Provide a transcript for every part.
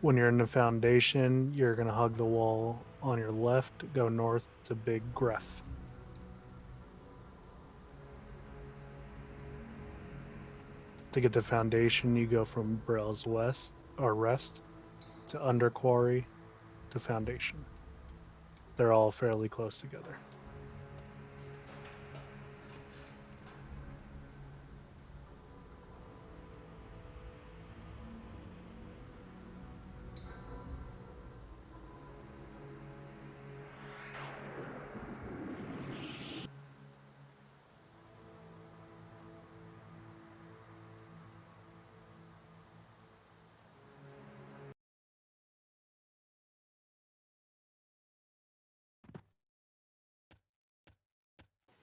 When you're in the foundation, you're going to hug the wall on your left, go north to Big Gref. To get the foundation, you go from Brell's West or Rest to Underquarry to Foundation. They're all fairly close together.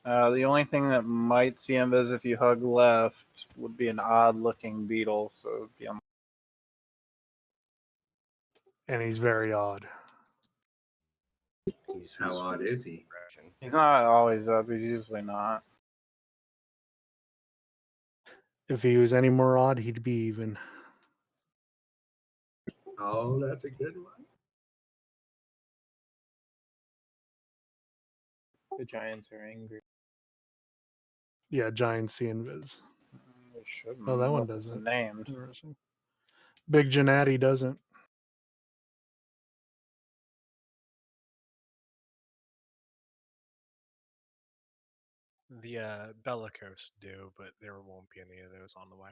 The only thing that might see him is if you hug left would be an odd-looking beetle. So be on. And he's very odd. How odd is he? He's not always up. He's usually not. If he was any more odd, he'd be even. Oh, that's a good one. The giants are angry. Yeah, Giant see Invis. Shouldn't. Oh, that one unless it's doesn't. named. Big Janati doesn't. The Bellicose do, but there won't be any of those on the way.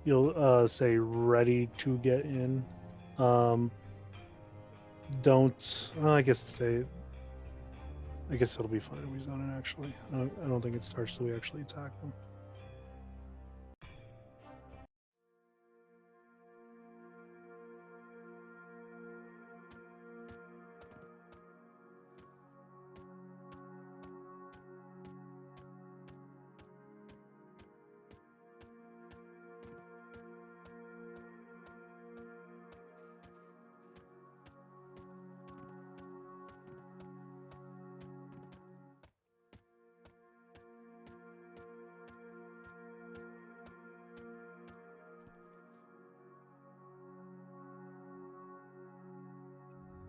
You'll say ready to get in. Don't. Well, I guess it'll be fine if we zone it. Actually, I don't think it starts till we actually attack them.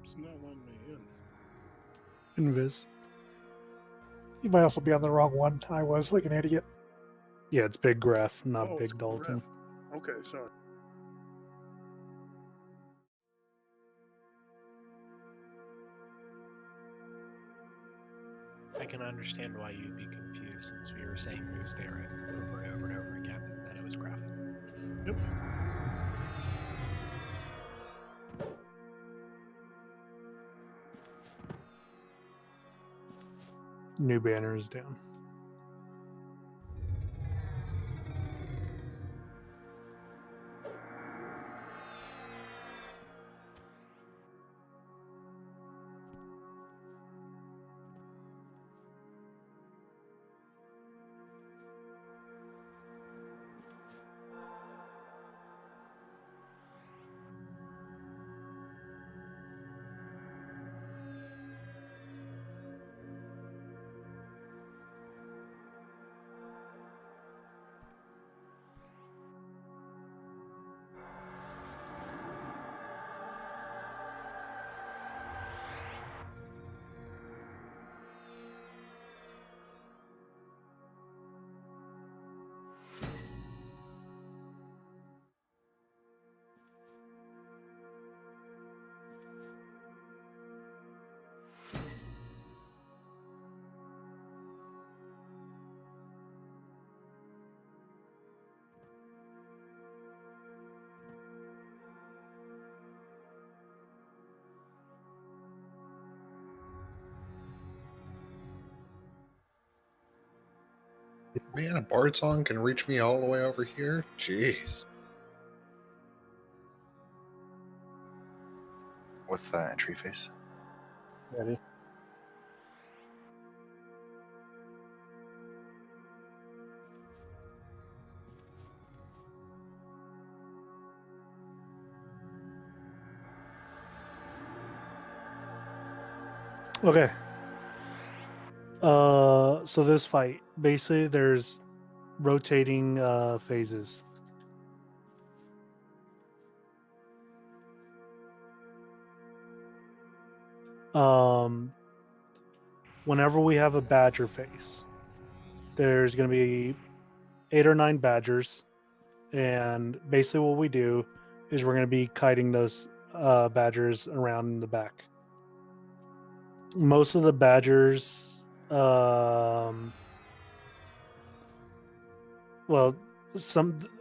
It's not letting me in. Invis. You might also be on the wrong one. I was like an idiot. Yeah, it's Big Gref, not Oh, Big Dalton. Gref. Okay, sorry. I can understand why you'd be confused since we were saying moose there over and over and over again, and then it was Graf. Yep. New banner is down. Man, a bard song can reach me all the way over here? Jeez. What's the entry face? Ready? Okay. So this fight, basically, there's rotating phases. Whenever we have a badger phase, there's going to be 8 or 9 badgers, and basically what we do is we're going to be kiting those badgers around in the back. Most of the badgers, well,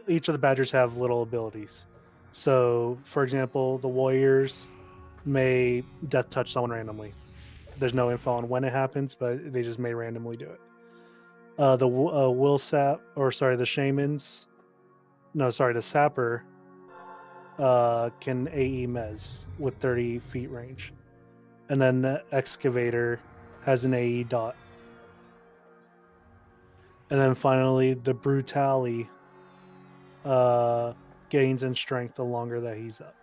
each of the badgers have little abilities. So, for example, the warriors may death touch someone randomly. There's no info on when it happens, but they just may randomly do it. The shamans. No, sorry, the sapper can AE Mez with 30 feet range. And then the excavator has an AE dot. And then finally, the brutale gains in strength the longer that he's up.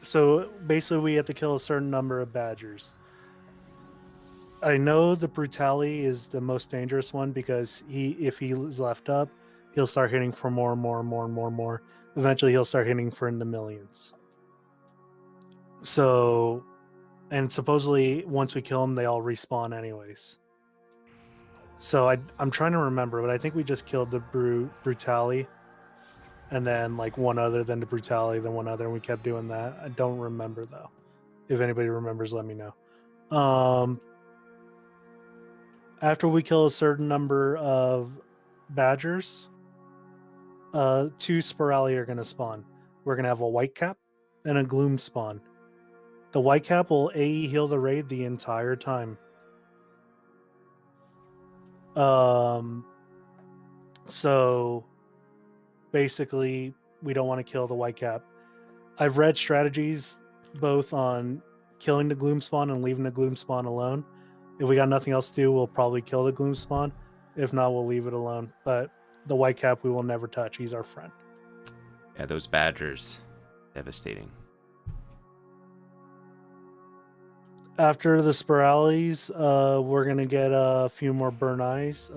So basically we have to kill a certain number of badgers. I know the brutale is the most dangerous one because if he is left up, he'll start hitting for more and more and more and more and more. Eventually he'll start hitting for in the millions. So, and supposedly once we kill him, they all respawn anyways. So I'm trying to remember, but I think we just killed the brutale, and then like one other, then the brutale, then one other, and we kept doing that. I don't remember though. If anybody remembers, let me know. After we kill a certain number of badgers, 2 sporali are going to spawn. We're going to have a white cap and a gloom spawn. The white cap will AE heal the raid the entire time. So basically, we don't want to kill the white cap. I've read strategies both on killing the gloom spawn and leaving the gloom spawn alone. If we got nothing else to do, we'll probably kill the gloom spawn. If not, we'll leave it alone. But the white cap we will never touch. He's our friend. Yeah, those badgers, devastating. After the spirales, we're gonna get a few more badgers,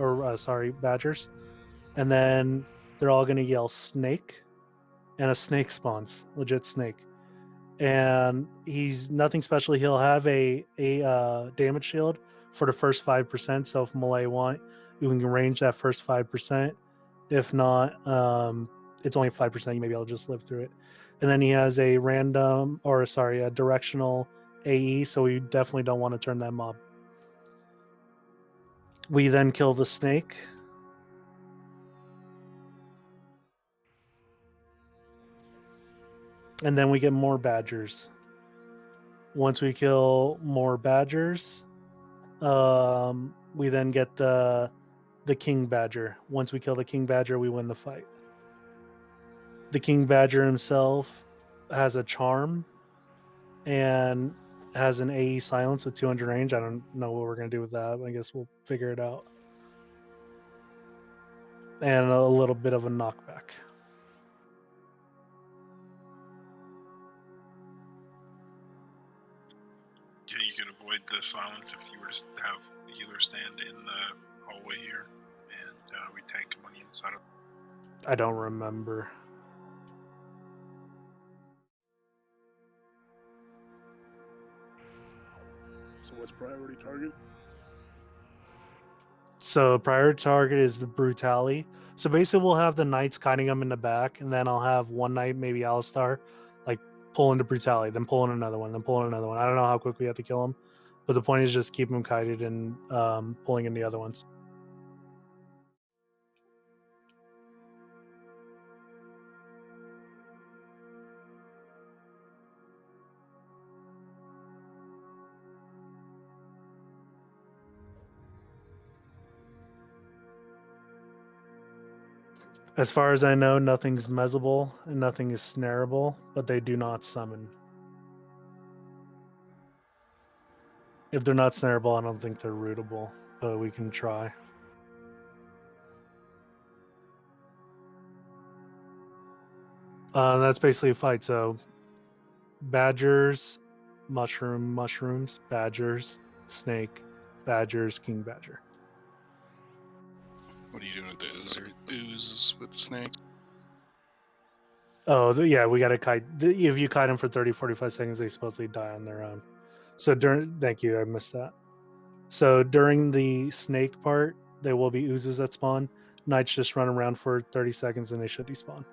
and then they're all gonna yell snake, and a snake spawns, legit snake, and he's nothing special. He'll have a damage shield for the first 5%. So if Malay want, you can range that first 5%. If not, it's only 5%. You may be able to just live through it. And then he has a directional AE, so we definitely don't want to turn that mob. We then kill the snake. And then we get more badgers. Once we kill more badgers, we then get the king badger. Once we kill the king badger, we win the fight. The king badger himself has a charm and has an AE silence with 200 range. I don't know what we're going to do with that. I guess we'll figure it out. And a little bit of a knockback. Yeah, you could avoid the silence if you were to have the healer stand in the hallway here, and we tank him on the inside of. I don't remember. So what's priority target? So prior target is the Brutality. So basically, we'll have the knights kiting them in the back, and then I'll have one knight, maybe Alistar, like pulling the Brutality, then pulling another one, then pulling another one. I don't know how quick we have to kill them, but the point is just keep them kited and pulling in the other ones. As far as I know, nothing's mezzable and nothing is snareable, but they do not summon. If they're not snareable, I don't think they're rootable, but we can try. That's basically a fight. So, badgers, mushrooms, badgers, snake, badgers, king badger. What are you doing with the ooze or oozes with the snakes? Oh, yeah, we got to kite. If you kite them for 30, 45 seconds, they supposedly die on their own. So, thank you, I missed that. So, during the snake part, there will be oozes that spawn. Knights just run around for 30 seconds and they should despawn.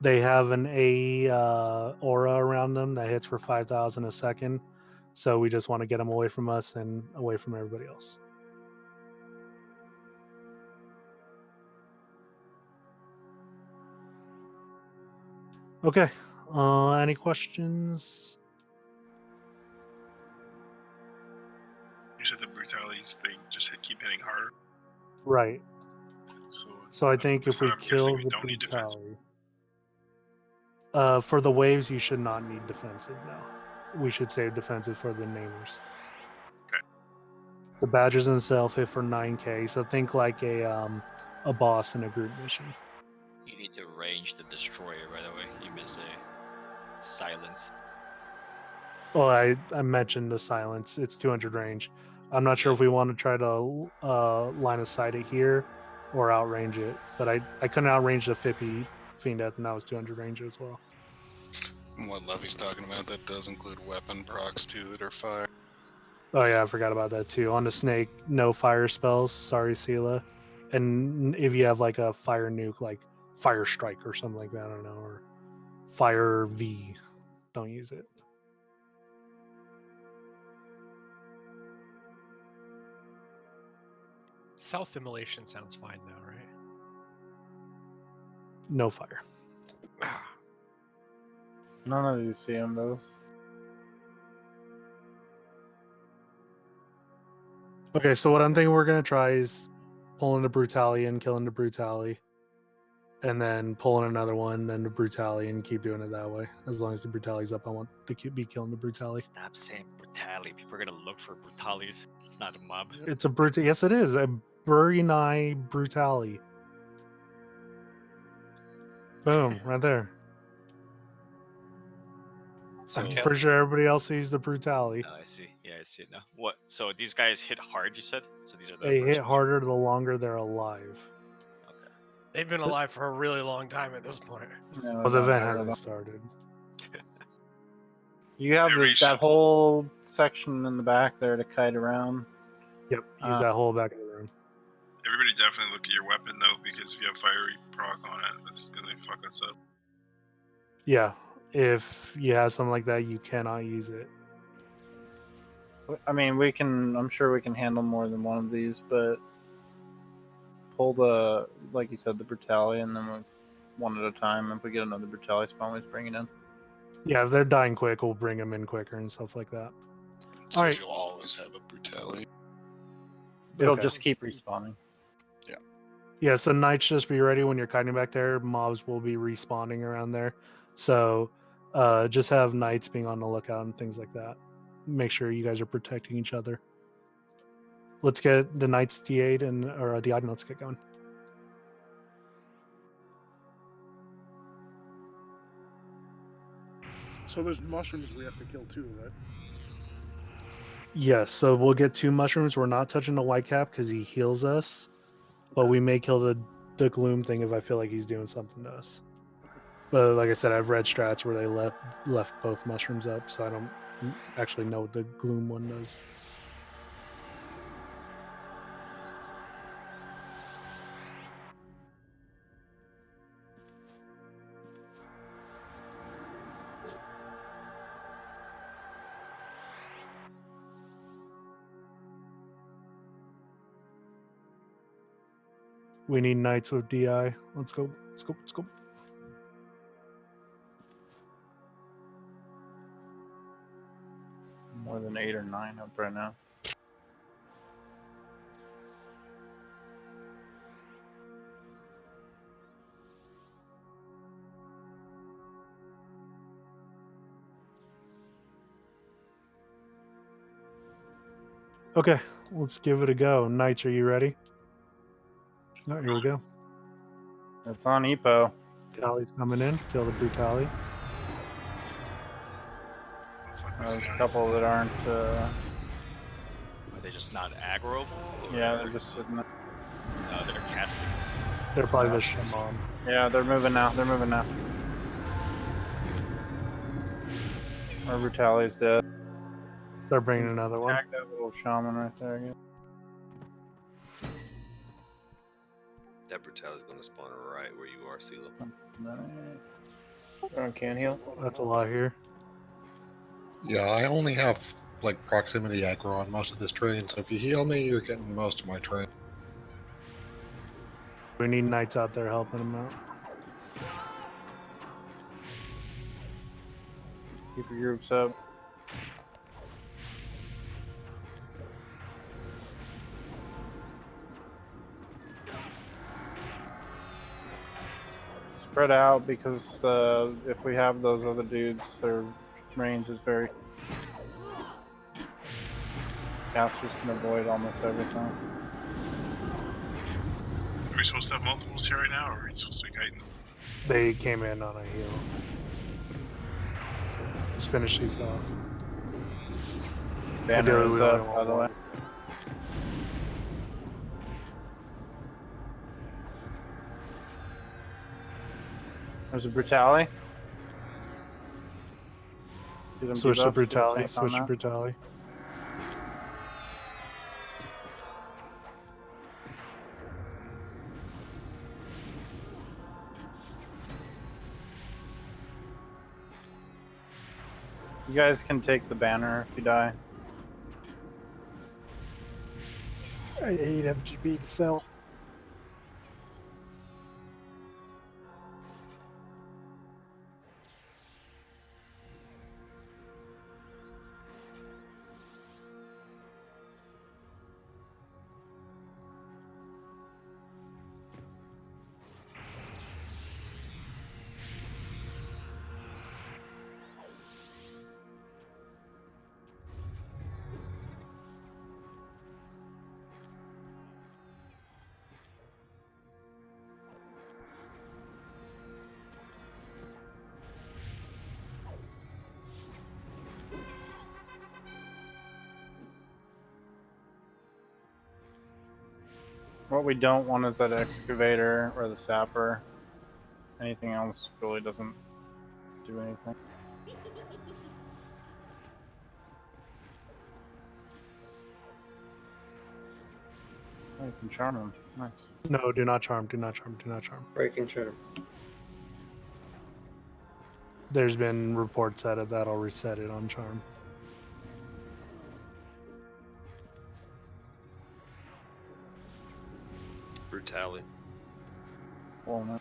They have an aura around them that hits for 5,000 a second. So we just want to get them away from us and away from everybody else. Okay. Any questions? You said the brutalities, they just keep hitting harder. Right. So I think if we I'm guessing kill we the don't need defensive. brutality, for the waves, you should not need defensive now. We should save defensive for the namers. Okay. The badgers themselves hit for 9k, so think like a boss in a group mission. You need to range the destroyer, by the way. You missed a silence. Well, I mentioned the silence. It's 200 range. I'm not sure if we want to try to line of sight it here or outrange it, but I couldn't outrange the Fippy Fiend Death, and that was 200 range as well. And what Levy's talking about, that does include weapon procs too that are fire. Oh yeah, I forgot about that too. On the snake, no fire spells. Sorry, Sela. And if you have like a fire nuke, like Fire Strike or something like that, I don't know, or Fire V, don't use it. Self-immolation sounds fine though, right? No fire. None of these CM those. Okay, so what I'm thinking we're gonna try is pulling the Brutality and killing the Brutality, and then pulling another one, then the Brutality, and keep doing it that way. As long as the Brutality's up, I want to be killing the Brutality. Stop saying brutality. People are gonna look for brutalities. It's not a mob. It's a Yes, it is a Bury Brutality. Boom, right there. So, I'm pretty sure everybody else sees the Brutality. I see. Yeah, I see it now. What? So these guys hit hard, you said? So these are the They first hit ones? harder the longer they're alive. Okay. They've been alive for a really long time at this point. No, Well, the don't event matter hasn't though. started. You have Every that whole section in the back there to kite around. Yep, use that whole back of the room. Everybody definitely look at your weapon though, because if you have fiery proc on it, that's gonna fuck us up. Yeah, if you have something like that, you cannot use it. I mean, I'm sure we can handle more than one of these, but pull the, like you said, the Brutality, and then one at a time. If we get another Brutality spawn, we just bring it in. Yeah, if they're dying quick, we'll bring them in quicker and stuff like that. So Alright. you'll always have a brutality. It'll Okay. just keep respawning. Yeah, so knights, just be ready when you're kiting back there. Mobs will be respawning around there. So just have knights being on the lookout and things like that. Make sure you guys are protecting each other. Let's get the knights D8 or the item. Let's get going. So there's mushrooms we have to kill too, right? Yes, so we'll get 2 mushrooms. We're not touching the white cap because he heals us, but we may kill the gloom thing if I feel like he's doing something to us. But like I said, I've read strats where they left both mushrooms up, so I don't actually know what the gloom one does. We need knights with DI. Let's go. Let's go. Let's go. More than 8 or 9 up right now. Okay, let's give it a go. Knights, are you ready? Oh, here we go. It's on Epo. Brutali's coming in. Kill the Brutali. There's a couple that aren't. Are they just not aggroable? Yeah, they're just sitting there. No, they're casting. They're probably the shaman. Yeah, they're moving now. They're moving now. Our Brutali's dead. They're bringing another one. Attack that little shaman right there again. That Brutal is going to spawn right where you are, Selo. Can't heal. That's a lot here. Yeah, I only have like proximity aggro on most of this train, so if you heal me, you're getting most of my train. We need knights out there helping them out. Keep your groups up. Spread out because if we have those other dudes, their range is very. Casters can avoid almost everything. Are we supposed to have multiples here right now, or are we supposed to be kiting? They came in on a heal. Let's finish these off. Banner Ideally, is we only up, want by the way. one. There's a Brutali. Switch to Brutali. Switch to Brutali. You guys can take the banner if you die. I hate MGB to sell. What we don't want is that excavator or the sapper. Anything else really doesn't do anything. Oh, you can charm him. Nice. No, do not charm. Do not charm. Do not charm. Breaking charm. There's been reports that that'll reset it on charm. Brutality. Well, no.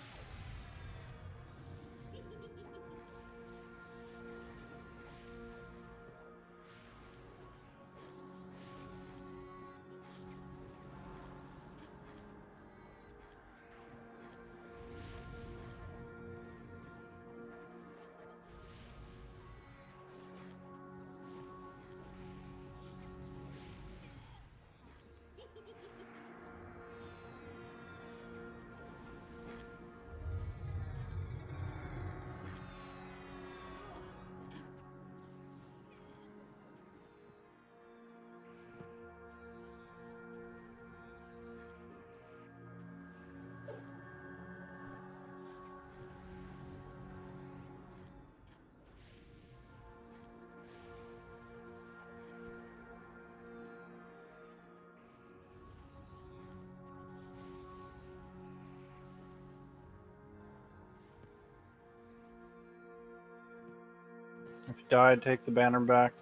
If you die, take the banner back.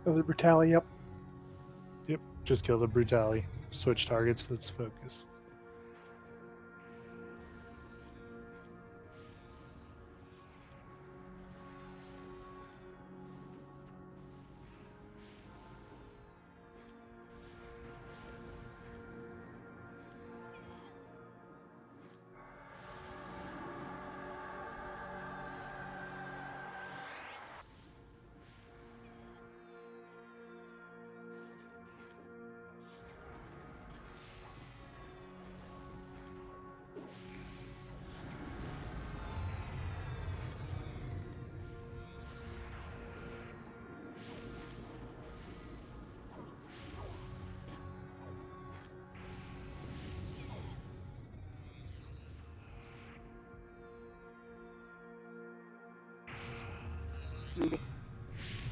Other Brutali up. Yep, just kill the Brutali. Switch targets. Let's focus.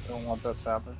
Don't want that to happen.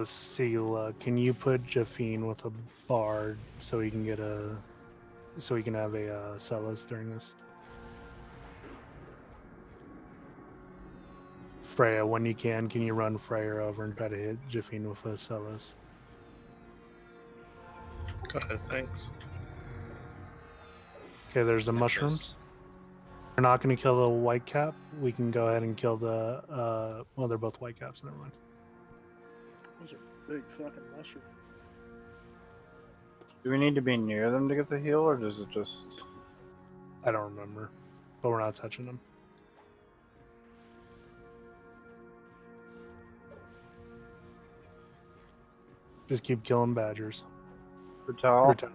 Sela, can you put Jafine with a bard so he can get so he can have a Celos during this? Freya, when you can you run Freya over and try to hit Jafine with a Celos? Got it, thanks. Okay, there's the Yes, yes. mushrooms. We're not going to kill the white cap. We can go ahead and kill the. Well, they're both white caps. Never mind. Those are big fucking mushrooms. Do we need to be near them to get the heal, or does it just? I don't remember, but we're not touching them. Just keep killing badgers. Brutal. Brutal.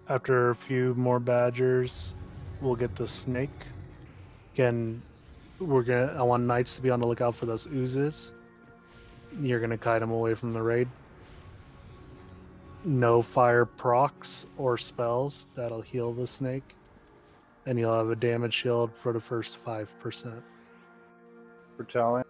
After a few more badgers, we'll get the snake. Again, I want knights to be on the lookout for those oozes. You're gonna kite them away from the raid. No fire procs or spells that'll heal the snake, and you'll have a damage shield for the first 5%. Brutality.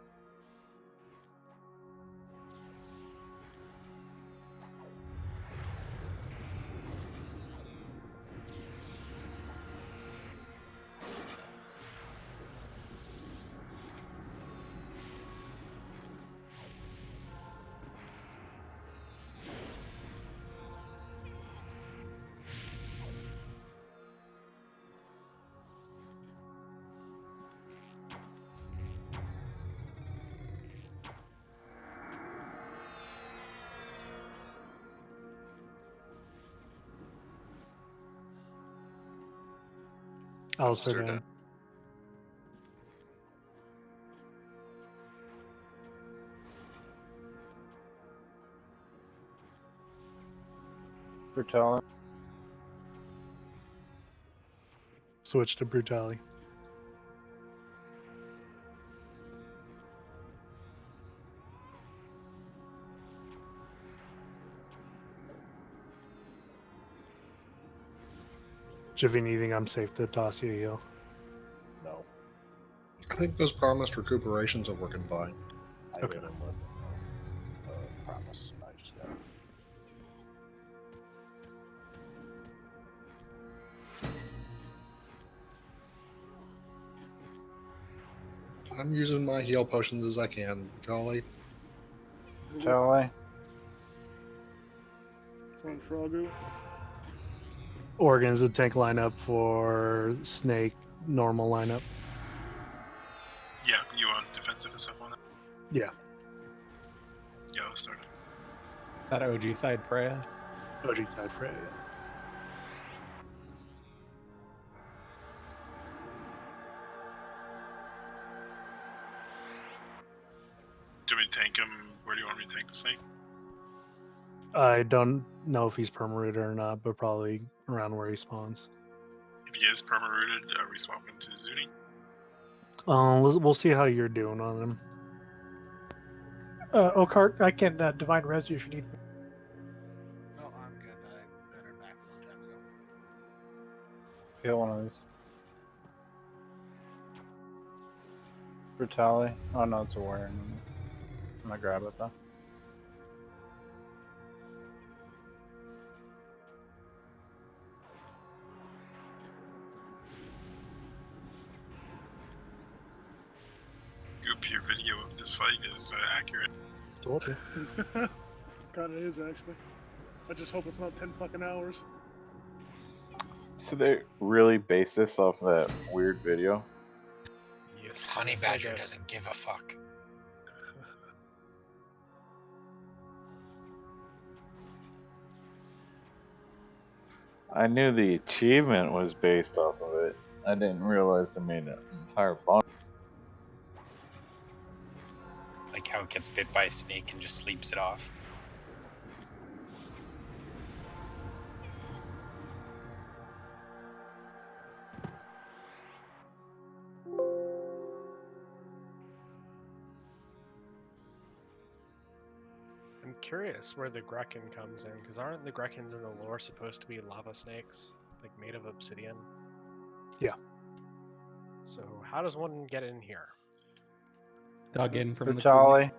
Alistair down. Brutality. Switch to brutality. If you need anything, I'm safe to toss you a heal. No. I think those promised recuperations are working fine. I Okay. hit him with promise. I just got it. I'm using my heal potions as I can, Jolly. Charlie. It's on Frogu. Oregon is the tank lineup for Snake, normal lineup. Yeah, you on defensive and stuff on that? Yeah. Yeah, I'll start it. Is that OG side Freya? OG side Freya, yeah. Do we tank him? Where do you want me to tank the snake? I don't know if he's perma-rooted or not, but probably around where he spawns. If he is perma-rooted, are we swapping to Zuni? We'll see how you're doing on him. Oakheart, I can divine res you if you need me. No, I'm good. I better back a long time ago. Kill one of these. Brutali. Oh no, it's a warrior. I'm gonna grab it though. Goop, your video of this fight is accurate. Told you. God, it is actually. I just hope it's not 10 fucking hours. So they really base this off that weird video? Yes. Honey yes, I Badger did. doesn't give a fuck. I knew the achievement was based off of it. I didn't realize they made an entire bunch. Like how it gets bit by a snake and just sleeps it off. I'm curious where the Grekken comes in, because aren't the Grekkens in the lore supposed to be lava snakes, like made of obsidian? Yeah. So how does one get in here? Dug in from the Brutali.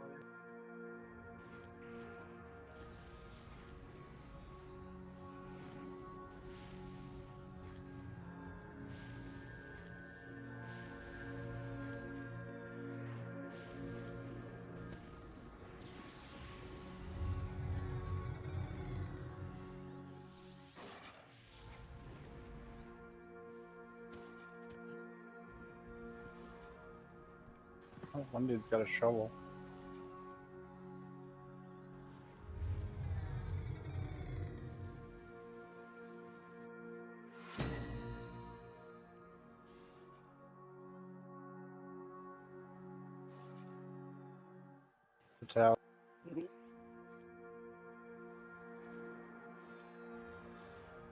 Oh, one dude's got a shovel. Brutali.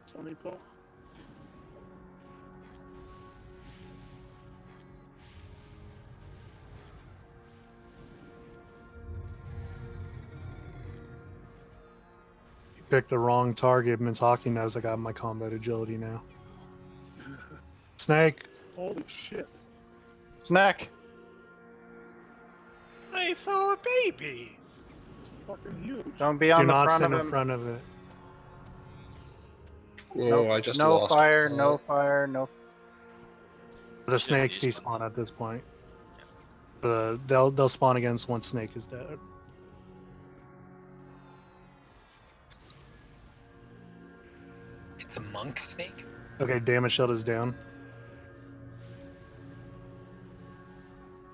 Sonny Paul. You picked the wrong target. Mitaki knows I got my combat agility now. Snake. Holy shit. Snack! I saw a baby! It's fucking huge. Don't be on Do the not front stand of in him. front of it. Whoa, I just no lost. fire, no fire, no. The Shouldn't snakes despawn. despawn at this point. They'll spawn again once Snake is dead. It's a monk snake? Okay, damage shield is down.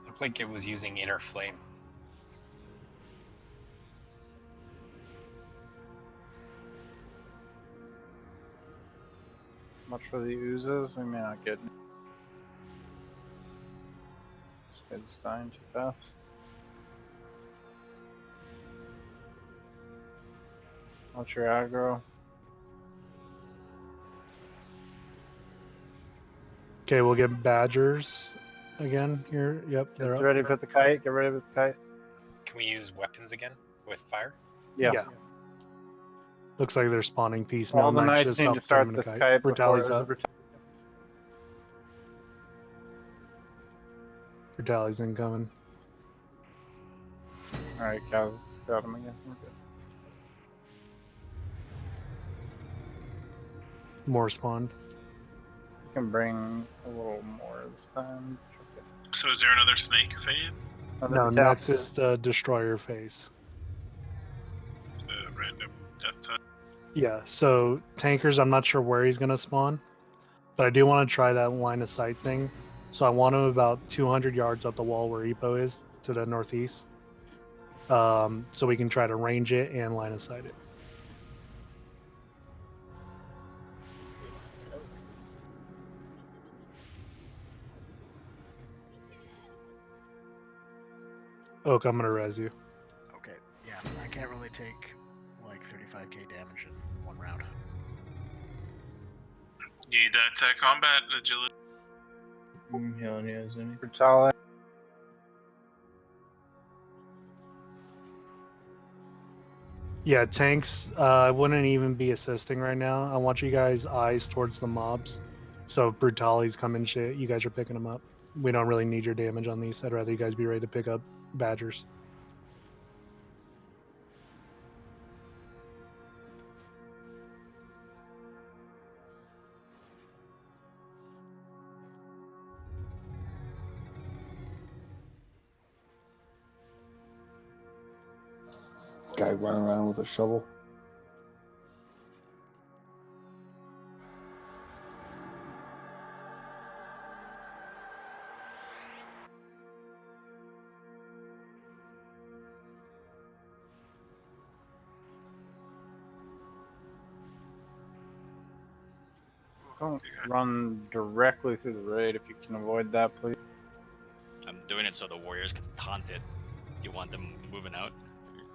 Looked like it was using inner flame. Much for the oozes, we may not get. This guy's dying too fast. What's your aggro? Okay, we'll get badgers again here. Yep, Get they're ready up. for the kite. Get ready for the kite. Can we use weapons again with fire? Yeah. Looks like they're spawning All piecemeal. the Knights knights just need help to start turn this the kite before Brutali's the up. Brutality's incoming. Alright, Kaz got him again. We're good. More spawned. We can bring a little more this time. So is there another snake phase? No, next is the destroyer phase. The random death touch? Yeah, so tankers, I'm not sure where he's gonna spawn, but I do want to try that line of sight thing. So I want him about 200 yards up the wall where Epo is to the northeast, so we can try to range it and line of sight it. Oak, I'm gonna res you. Okay, yeah, I can't really take like 35k damage in one round. You need that combat agility. Healing you, isn't he? Brutality. Yeah, tanks, I wouldn't even be assisting right now. I want you guys' eyes towards the mobs. So if brutalities come in shit, you guys are picking them up. We don't really need your damage on these. I'd rather you guys be ready to pick up badgers. Guy running around with a shovel. Don't run directly through the raid if you can avoid that, please. I'm doing it so the warriors can taunt it. Do you want them moving out?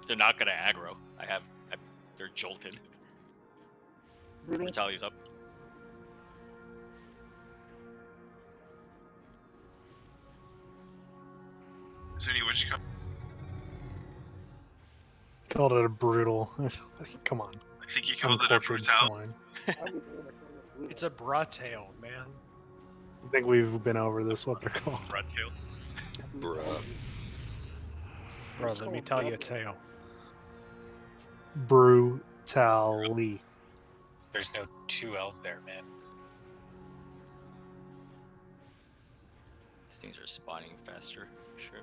They're not gonna aggro. They're jolted. Brutality's up. Zuni, what'd you come? Called it a brutal. Come on. I think you called it a Uncultured brutal. swine. It's a bra-tail, man. I think we've been over this, what they're called. Red tail. Bruh. Bro, let me tell you a tale. Brutally. There's no two L's there, man. These things are spawning faster, for sure.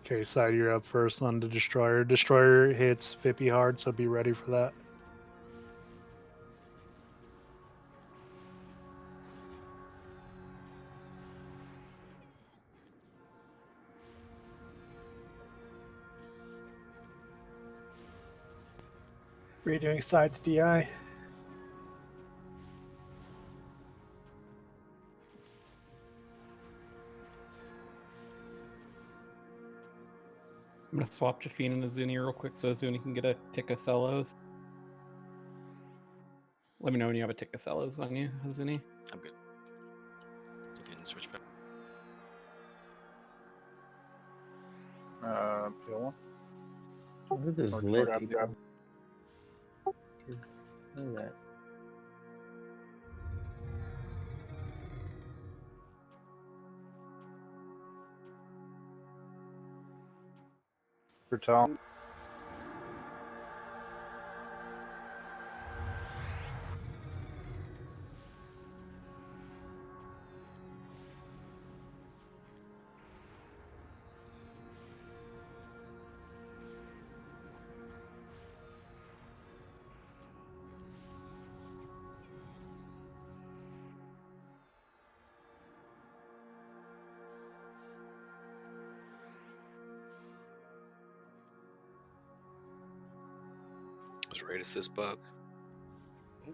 Okay, side, you're up first on the destroyer. Destroyer hits Fippy hard, so be ready for that. Redoing side to DI. I'm gonna swap Jafine and Azuni real quick so Azuni can get a tick of Selos. Let me know when you have a tick of Selos on you, Azuni. I'm good. You can switch back. Peel. Look at this Or lit. grab. Look at that. Brutal. Was raid assist bug? I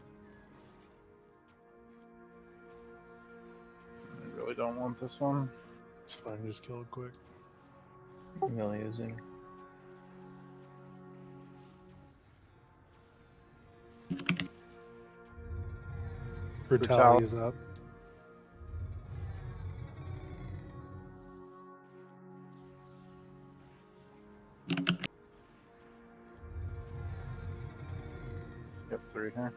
really don't want this one. It's fine, just kill it quick. Really isn't. Brutality is up. through here.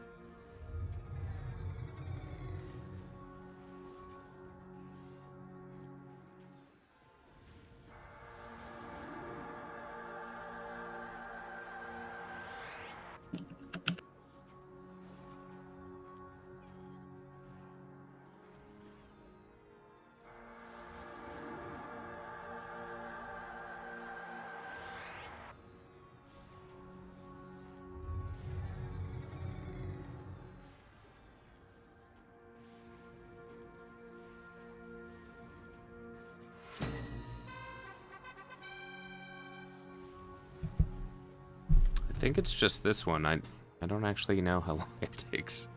I think it's just this one. I don't actually know how long it takes.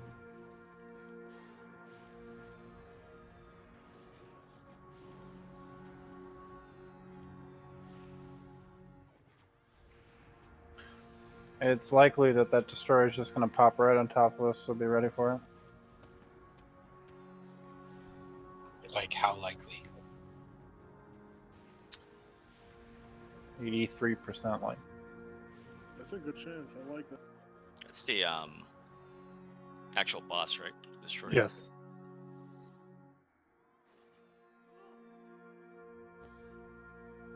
It's likely that that destroyer is just going to pop right on top of us, so be ready for it. Like, how likely? 83% like. That's a good chance. I like that. It's the actual boss, right? Destroyer. Yes.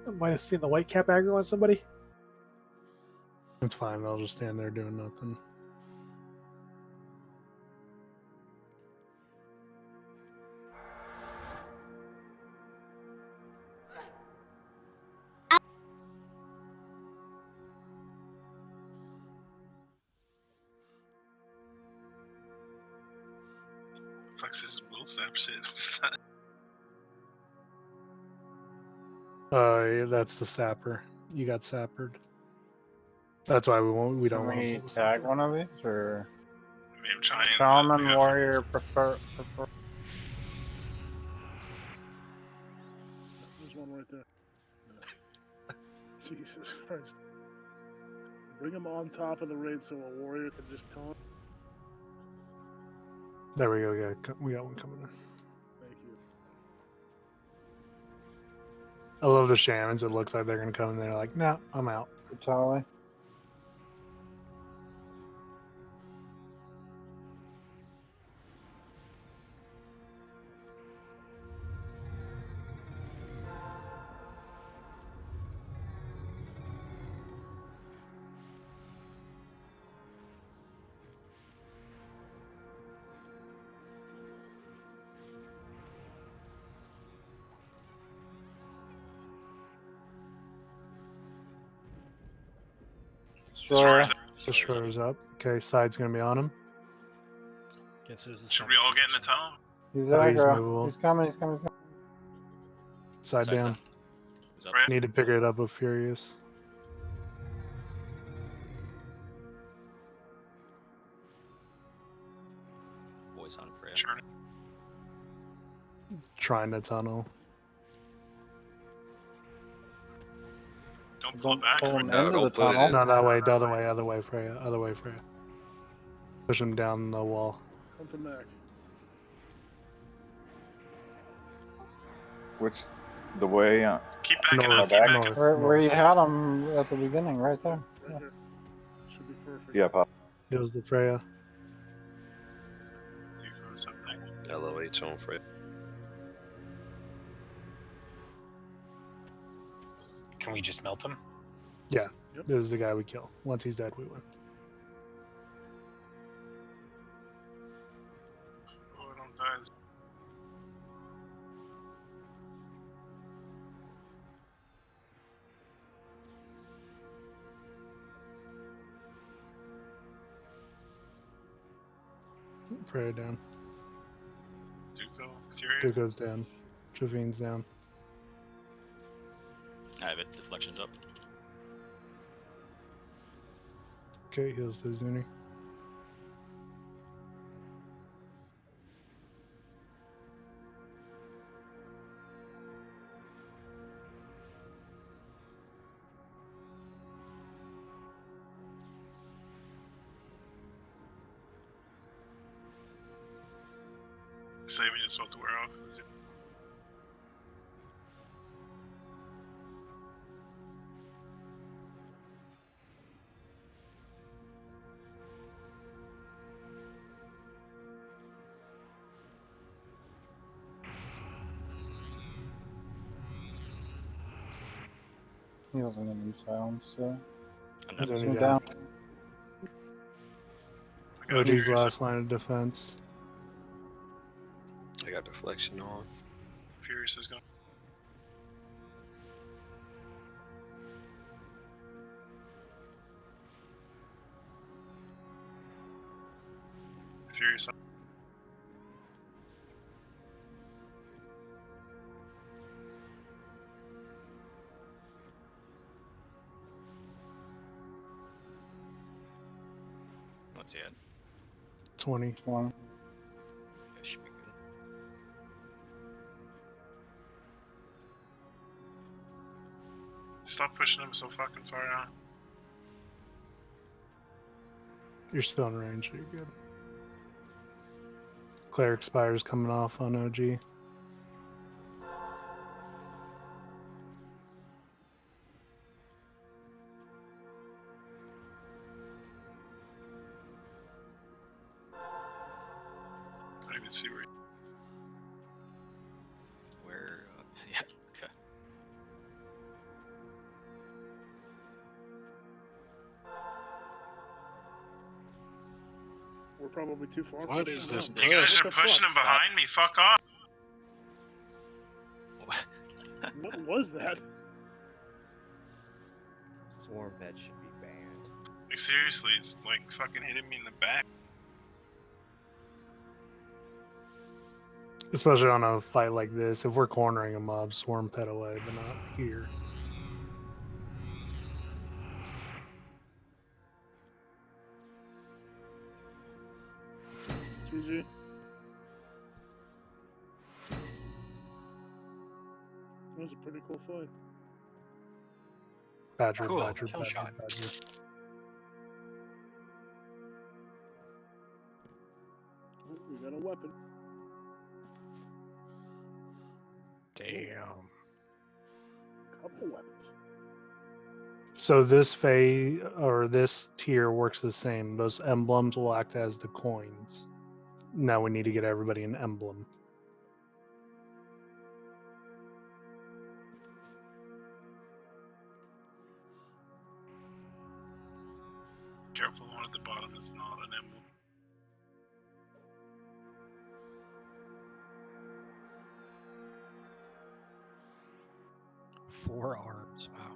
I might have seen the white cap aggro on somebody. It's fine. They'll just stand there doing nothing. Fuck's this Will Sap shit? Yeah, that's the sapper. You got sappered. That's why we don't want to Can we pull the tag sapper. one of these, or I mean, I'm trying. Shaman Warrior prefer? There's one right there. Jesus Christ. Bring him on top of the raid so a warrior can just taunt. There we go. We got one coming in. Thank you. I love the shamans. It looks like they're gonna come in there like, nah, I'm out. Totally. Destroyer's up. Okay, side's gonna be on him. Guess it was the Should we all get in the tunnel? He's Oh, he's aggro. movable. He's coming. He's coming. He's coming. Side Side's down. down. He's up. Need to pick it up with Furious. Boys on Freya. Sure. Trying to tunnel. Don't pull it back. Pull him No, into the don't put it tunnel. in. No, that way, the other way, Freya. Other way, Freya. Push him down the wall. Come to Mac. Which, the way Keep backing North, up. Keep backing north, up. Where you north. had him at the beginning, right there. Right here. Should be perfect. yeah, pop. It was the Freya. You go something. LOH on Fred. Can we just melt him? Yeah, Yep. this is the guy we kill. Once he's dead, we win. Oh, don't die. Freya down. Duco, Fury. Duco's down. Javine's down. I have it. Deflection's up. Okay, heals the Zuni. Saving yourself to wear off. He also gonna be silenced, so. He's Puts only me down. got OG's Furious last line of defense. I got deflection on. Furious is going. Furious. What's he at? 20. 20. That should be good. Stop pushing him so fucking far out. You're still in range. You're good. Cleric Spire's coming off on OG. I don't even see where. Where? Yeah. Okay. We're probably too far. What is this You guys push? are pushing him behind me. Fuck off. What was that? Swarm pet should be banned. Like, seriously, it's like fucking hitting me in the back. Especially on a fight like this. If we're cornering a mob, swarm pet away, but not here. GG. That was a pretty cool fight. Badger, Cool. badger, Kill badger, shot. badger. Oh, we got a weapon. Damn. Couple weapons. So this phase or this tier works the same. Those emblems will act as the coins. Now we need to get everybody an emblem. Careful, one at the bottom is not an emblem. Four arms. Wow.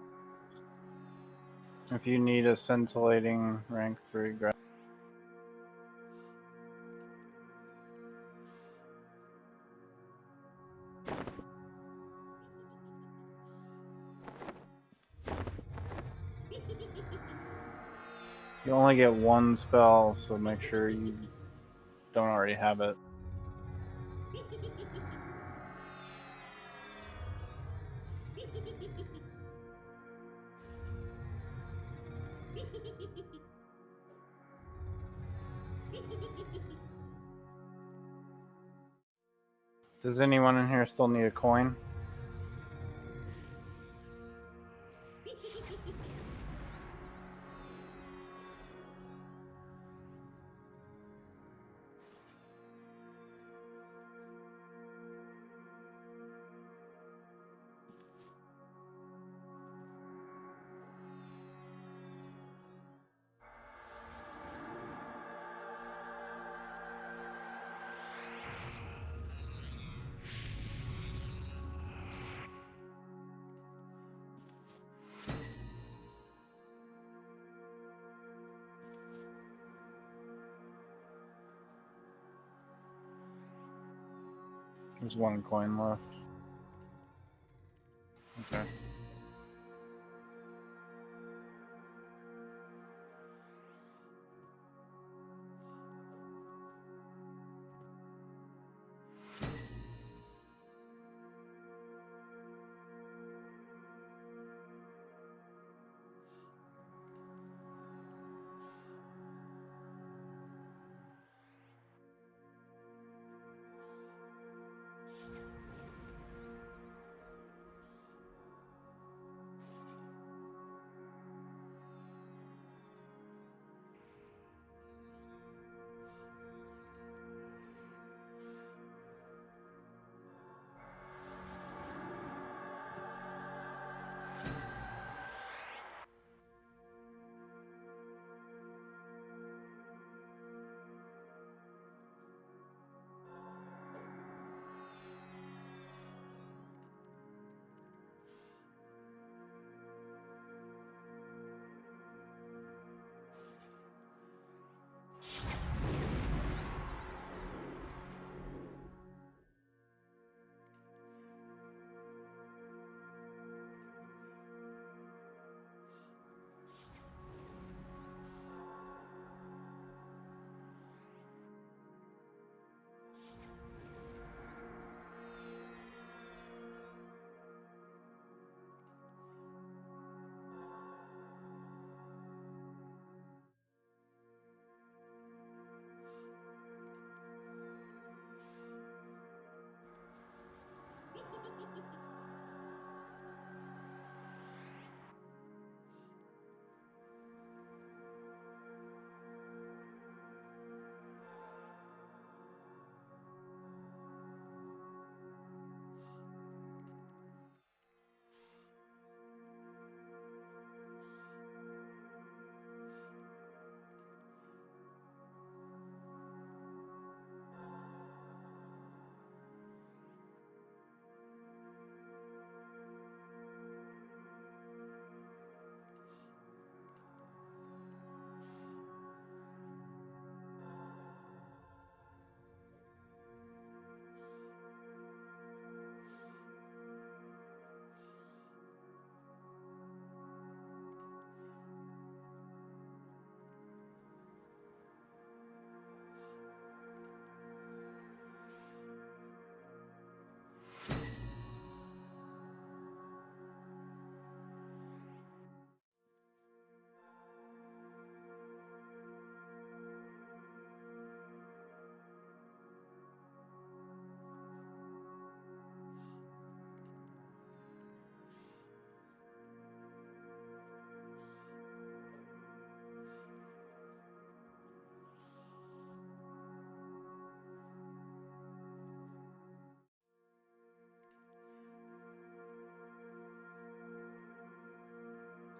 If you need a scintillating rank 3 grab. You only get one spell, so make sure you don't already have it. Does anyone in here still need a coin? There's one coin left. Okay.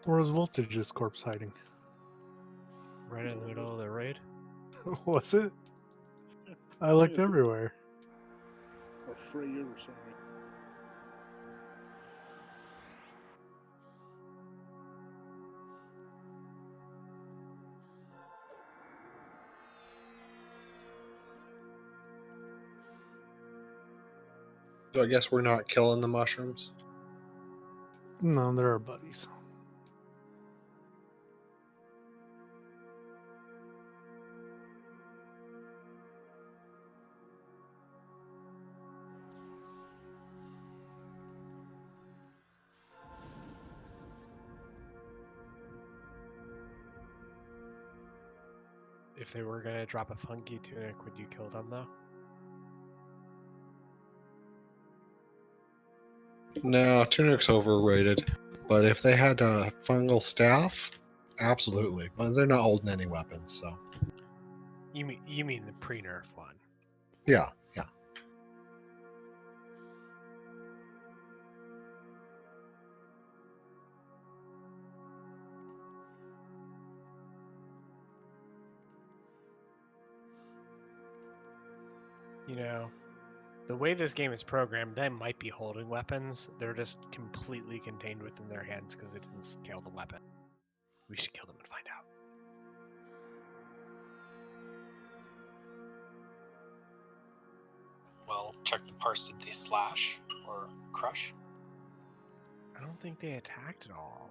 Where's Voltage's corpse hiding? Right in the middle of the raid. Was it? I looked everywhere. Or Freya or something. So I guess we're not killing the mushrooms. No, they're our buddies. If they were gonna drop a funky tunic, would you kill them though? No, tunic's overrated. But if they had a fungal staff, absolutely. But they're not holding any weapons, so You mean the pre-nerf one? yeah, yeah. You know, the way this game is programmed, they might be holding weapons. They're just completely contained within their hands because it didn't scale the weapon. We should kill them and find out. Well, check the parts. Did they slash or crush? I don't think they attacked at all.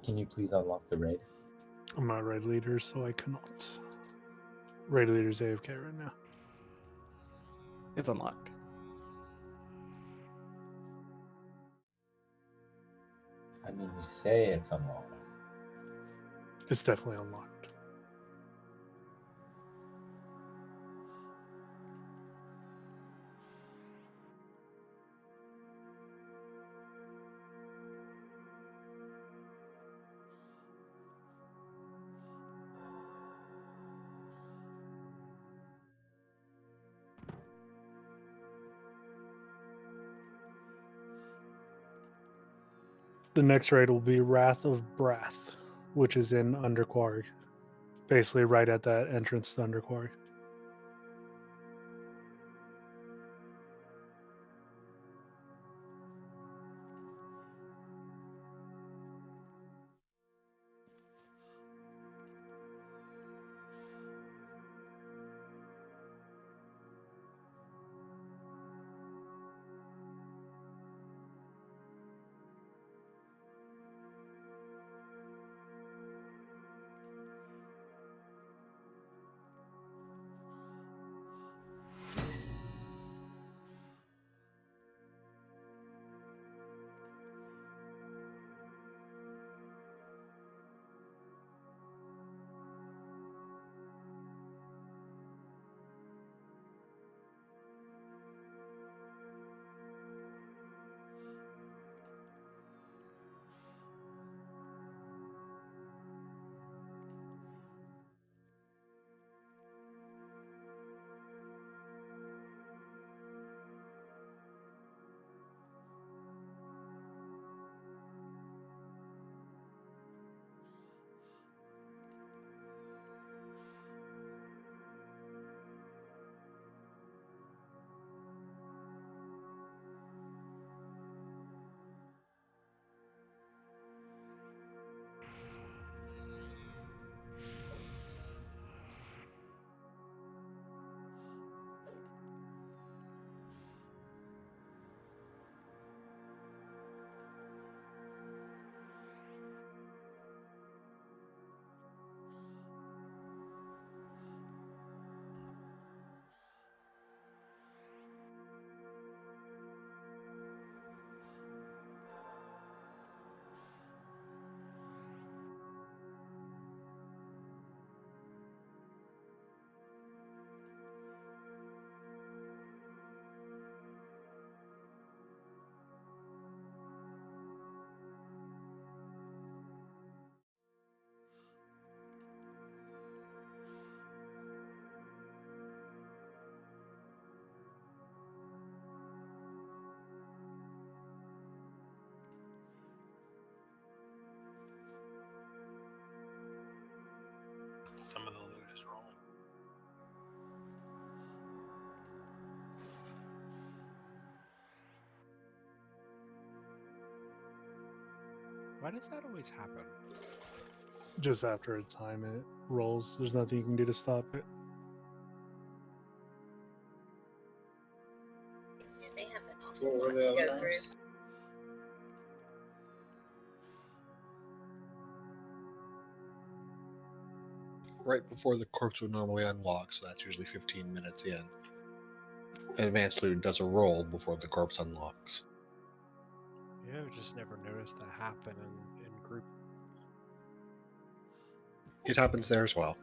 Can you please unlock the raid? I'm not raid leader, so I cannot. Raid leader's AFK right now. It's unlocked. I mean, you say it's unlocked. It's definitely unlocked. The next raid will be Wrath of Brath, which is in Underquarry. Basically right at that entrance to Underquarry. Some of the loot is rolling. Why does that always happen? Just after a time it rolls, there's nothing you can do to stop it. They have an What awful were lot the to other go ones? through. Right before the corpse would normally unlock, so that's usually 15 minutes in. Advanced loot does a roll before the corpse unlocks. Yeah, I've just never noticed that happen in group. It happens there as well.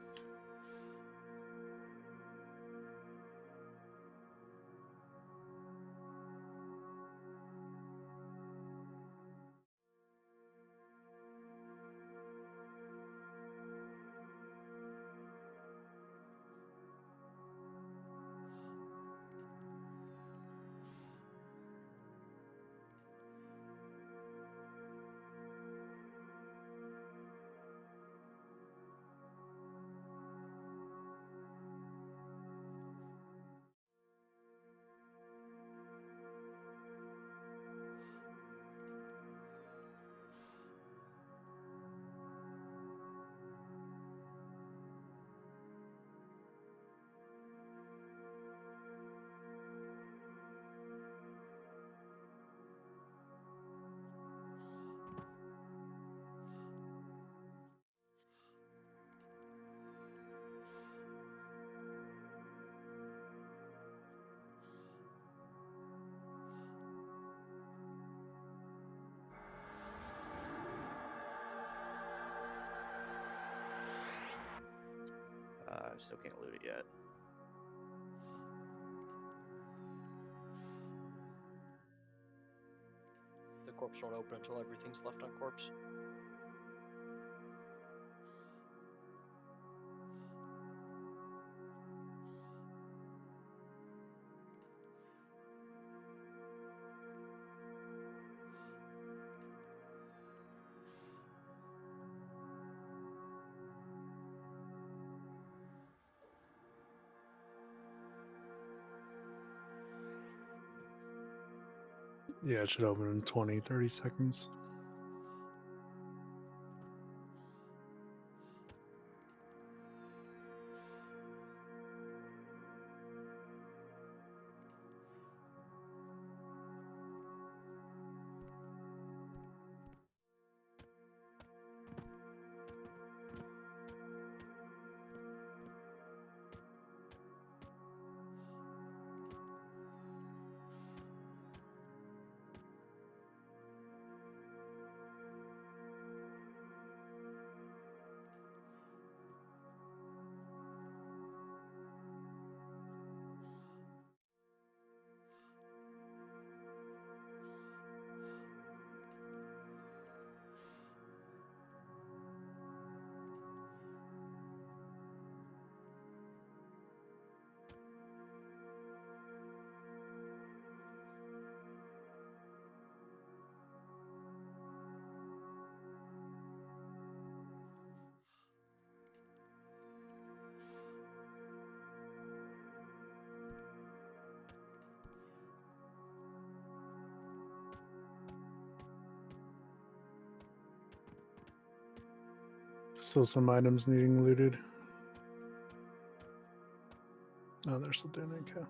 Still can't loot it yet. The corpse won't open until everything's left on corpse. Yeah, it should open in 20, 30 seconds. Still some items needing looted. Oh, they're still doing it. Okay.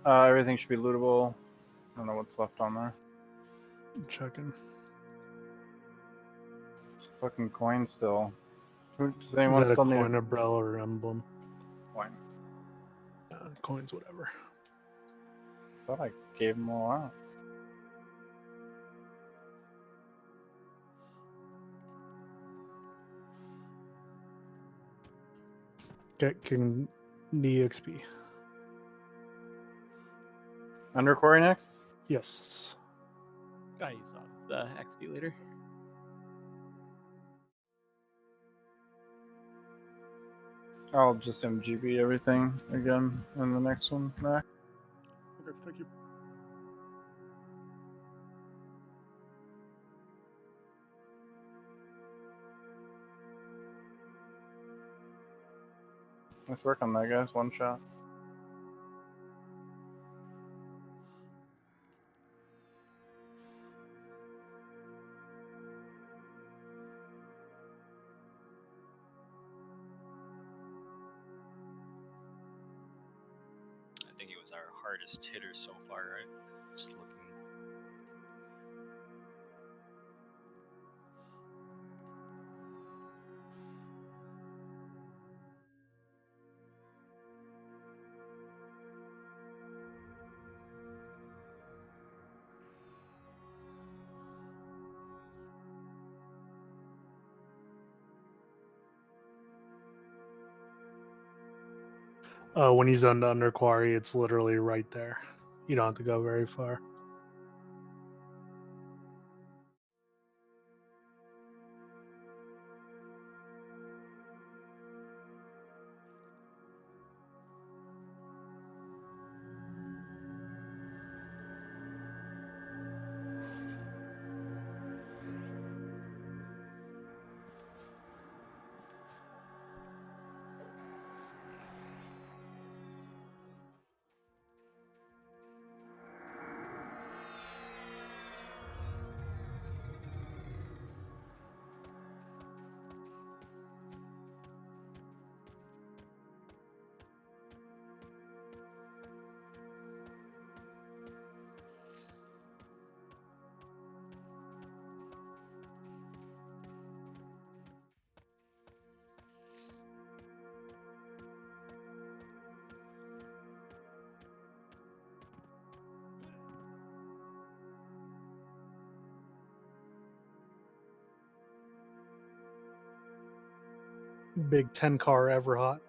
Everything should be lootable. I don't know what's left on there. I'm checking. Fucking coin still. Does Is anyone that a still need coin, umbrella, or emblem? coin? Coins, whatever. I thought I gave them all out. getting the XP. Underquarry next? Yes. Guys off the XP later. I'll just MGB everything again in the next one. Mac. Okay, thank you. Let's work on that, guys. One shot. I think it was our hardest hitter so far, right? Just looking. When he's done the Underquarry, it's literally right there. You don't have to go very far. Big 10 car Everhot.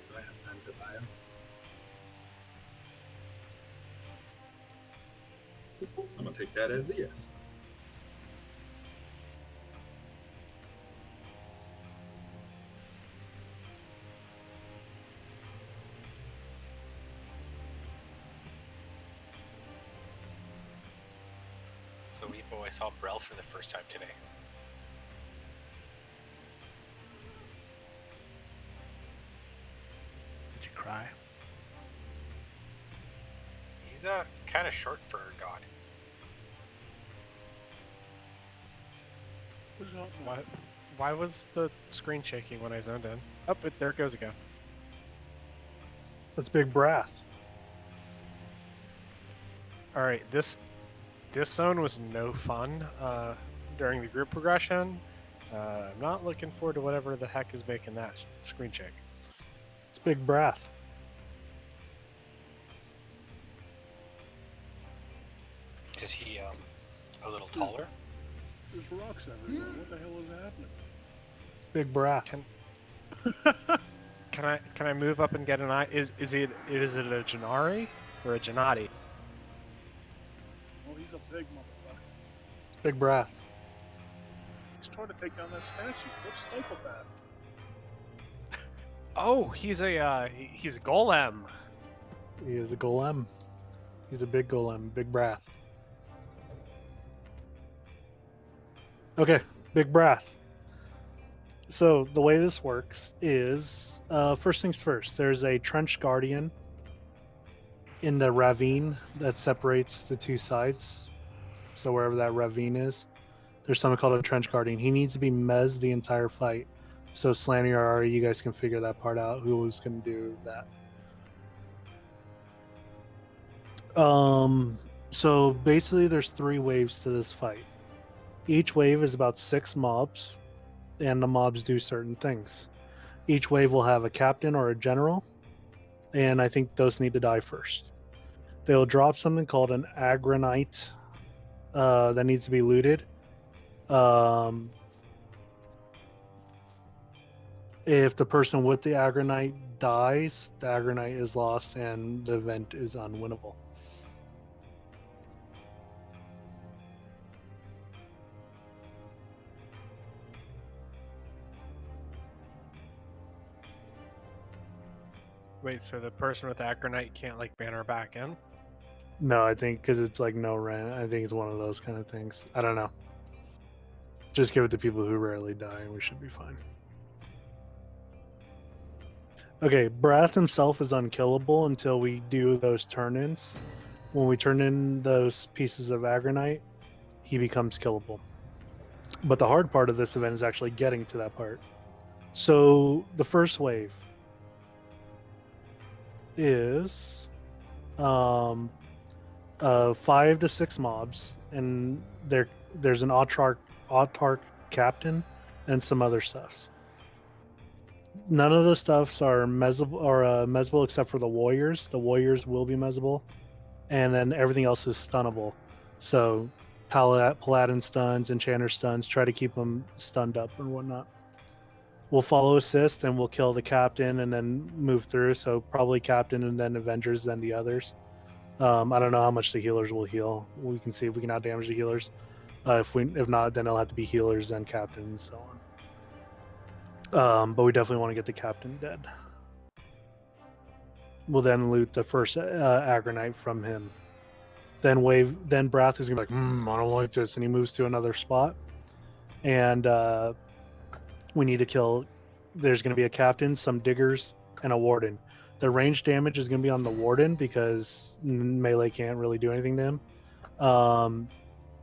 Do I have time to buy them? I'm gonna take that as a yes. So, Weepo, I saw Brel for the first time today. Did you cry? He's kind of short for a god. Why was the screen shaking when I zoned in? Oh, there it goes again. That's Big Brath. All right, this zone was no fun during the group progression. I'm not looking forward to whatever the heck is making that screen shake. It's Big Brath. Is he a little taller? There's rocks everywhere. What the hell is happening? Big breath. Can I move up and get an eye? Is it a Janari or a Janati? Oh, he's a big motherfucker. Big breath. He's trying to take down that statue. What psychopath? Oh, he's a golem. He is a golem. He's a big golem. Big breath. Okay, big breath. So the way this works is, first things first, there's a trench guardian in the ravine that separates the two sides. So wherever that ravine is, there's something called a trench guardian. He needs to be mez the entire fight. So Slanty or Ari, you guys can figure that part out. Who was going to do that? So basically there's 3 waves to this fight. Each wave is about 6 mobs, and the mobs do certain things. Each wave will have a captain or a general, and I think those need to die first. They'll drop something called an agronite that needs to be looted. If the person with the agronite dies, the agronite is lost and the event is unwinnable. Wait, so the person with Acronite can't like banner back in? No, I think because it's like no rent. I think it's one of those kind of things. I don't know. Just give it to people who rarely die and we should be fine. Okay, Brath himself is unkillable until we do those turn-ins. When we turn in those pieces of Agronite, he becomes killable. But the hard part of this event is actually getting to that part. So the first wave is 5 to 6 mobs, and there's an autarch captain and some other stuffs. None of the stuffs are mezzable except for the warriors. The warriors will be mezzable, and then everything else is stunnable. So paladin stuns, enchanter stuns, try to keep them stunned up and whatnot. We'll follow assist and we'll kill the captain and then move through. So probably captain and then Avengers, then the others. I don't know how much the healers will heal. We can see if we can out damage the healers. If not, then it'll have to be healers, then captain, and so on. But we definitely want to get the captain dead. We'll then loot the first Agronite from him. Then Brath is gonna be like, I don't like this, and he moves to another spot. And we need to kill. There's gonna be a captain, some diggers, and a warden. The range damage is gonna be on the warden because melee can't really do anything to him.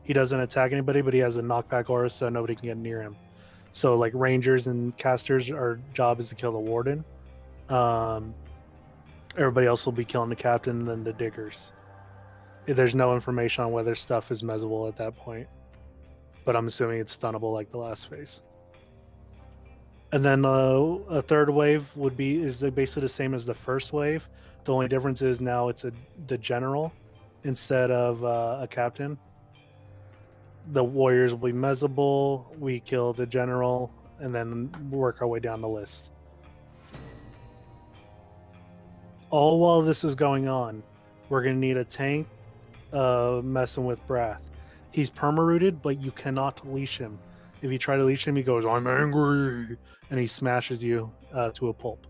He doesn't attack anybody, but he has a knockback aura, so nobody can get near him. So like rangers and casters, our job is to kill the warden. Everybody else will be killing the captain and then the diggers. There's no information on whether stuff is mezzable at that point, but I'm assuming it's stunnable like the last phase. And then a third wave is basically the same as the first wave. The only difference is now it's the general instead of a captain. The warriors will be mezzable. We kill the general and then work our way down the list. All while this is going on, we're going to need a tank messing with Brath. He's perma-rooted, but you cannot leash him. If you try to leash him, he goes, I'm angry, and he smashes you to a pulp.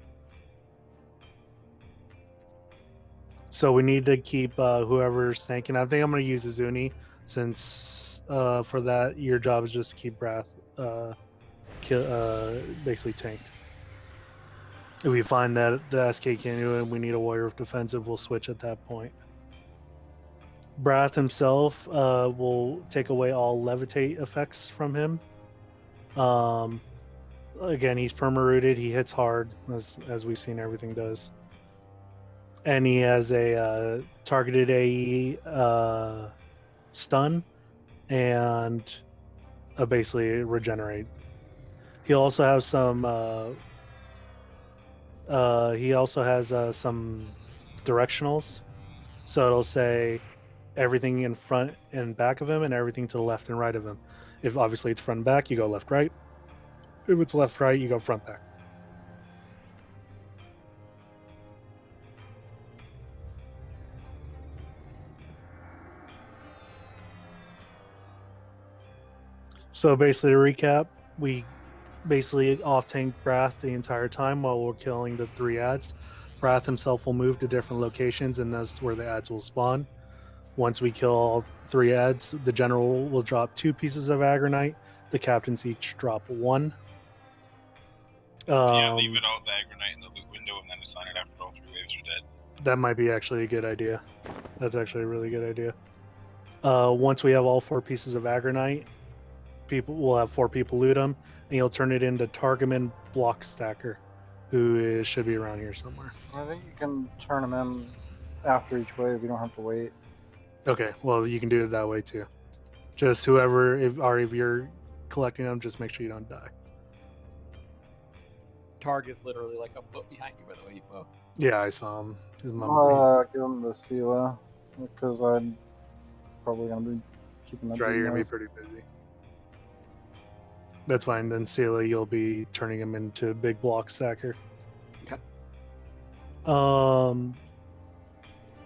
So we need to keep whoever's tanking. I think I'm going to use Izuni, since for that, your job is just to keep Brath basically tanked. If we find that the SK can't do it and we need a warrior of defensive, we'll switch at that point. Brath himself will take away all levitate effects from him. Again, he's perma-rooted. He hits hard, as we've seen everything does. And he has a targeted AE stun and basically regenerate. He also has some some directionals. So it'll say everything in front and back of him, and everything to the left and right of him. If obviously it's front and back, you go left right. If it's left right, you go front back. So basically, to recap, we basically off-tank Brath the entire time while we're killing the 3 ads. Brath himself will move to different locations, and that's where the ads will spawn. Once we kill all 3 ads, the general will drop 2 pieces of Agronite. The captains each drop 1. Yeah, leave it all the Agronite in the loot window and then assign it after all 3 waves are dead. That might be actually a good idea. That's actually a really good idea. Once we have all 4 pieces of Agronite, we'll have 4 people loot them, and you'll turn it into Targaman Block Stacker, who should be around here somewhere. I think you can turn them in after each wave. You don't have to wait. Okay, well, you can do it that way too. Just whoever, if you're collecting them, just make sure you don't die. Target's literally like a foot behind you, by the way you go. Yeah, I saw him. His Give him the Selo, because I'm probably going to be keeping that. Right, you're going to be pretty busy. That's fine. Then Selo, you'll be turning him into big block stacker. Okay.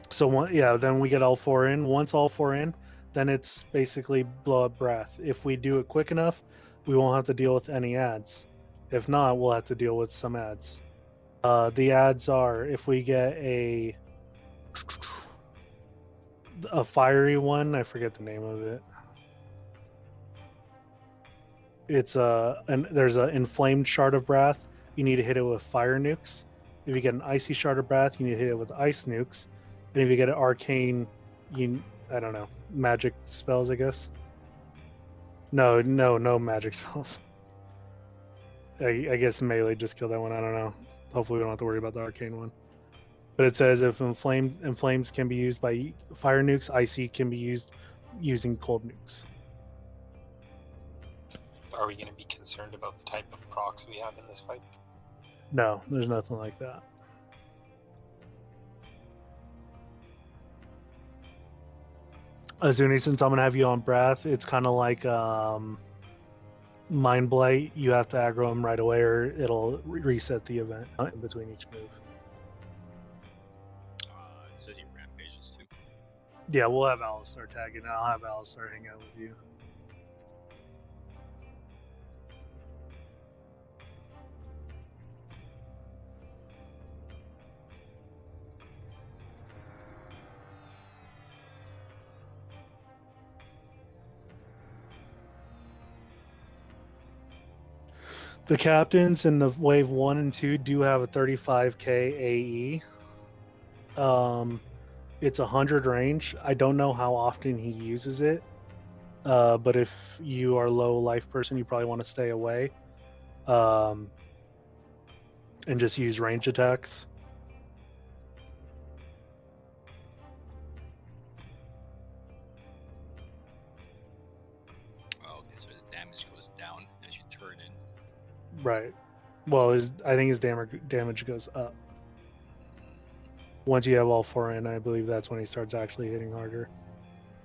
So then we get all 4 in. Once all 4 in, then it's basically blow up Breath. If we do it quick enough, we won't have to deal with any ads. If not, we'll have to deal with some ads. The ads are, if we get a fiery one, I forget the name of it. It's there's an inflamed shard of Breath. You need to hit it with fire nukes. If you get an icy shard of Breath, you need to hit it with ice nukes. And if you get an arcane, I don't know, magic spells, I guess. No magic spells. I guess melee just killed that one. I don't know. Hopefully we don't have to worry about the arcane one. But it says if inflames can be used by fire nukes, icy can be used using cold nukes. Are we going to be concerned about the type of procs we have in this fight? No, there's nothing like that. Azuni, since I'm going to have you on Breath, it's kind of like Mind Blight. You have to aggro him right away or it'll reset the event in between each move. It says he rampages too. Yeah, we'll have Alistar tag it. I'll have Alistar hang out with you. The captains in the wave 1 and 2 do have a 35k AE. It's 100 range. I don't know how often he uses it, but if you are a low life person, you probably want to stay away and just use range attacks. Oh, okay, so his damage goes down as you turn in. Right. Well, I think his damage goes up. Once you have all 4 in, I believe that's when he starts actually hitting harder.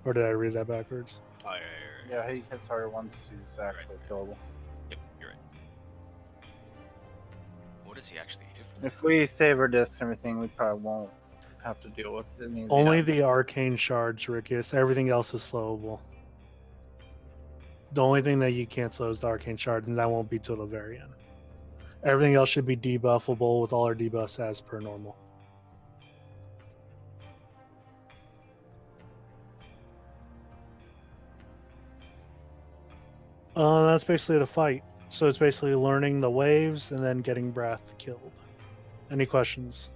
Or did I read that backwards? Oh, yeah, he hits harder once he's actually killable. Yep, you're right. What does he actually hit for? If we save our discs and everything, we probably won't have to deal with it. Only the arcane shards, Rickus. Everything else is slowable. The only thing that you can't slow is the arcane shard, and that won't be till the very end. Everything else should be debuffable with all our debuffs as per normal. That's basically the fight. So it's basically learning the waves and then getting Breath killed. Any questions?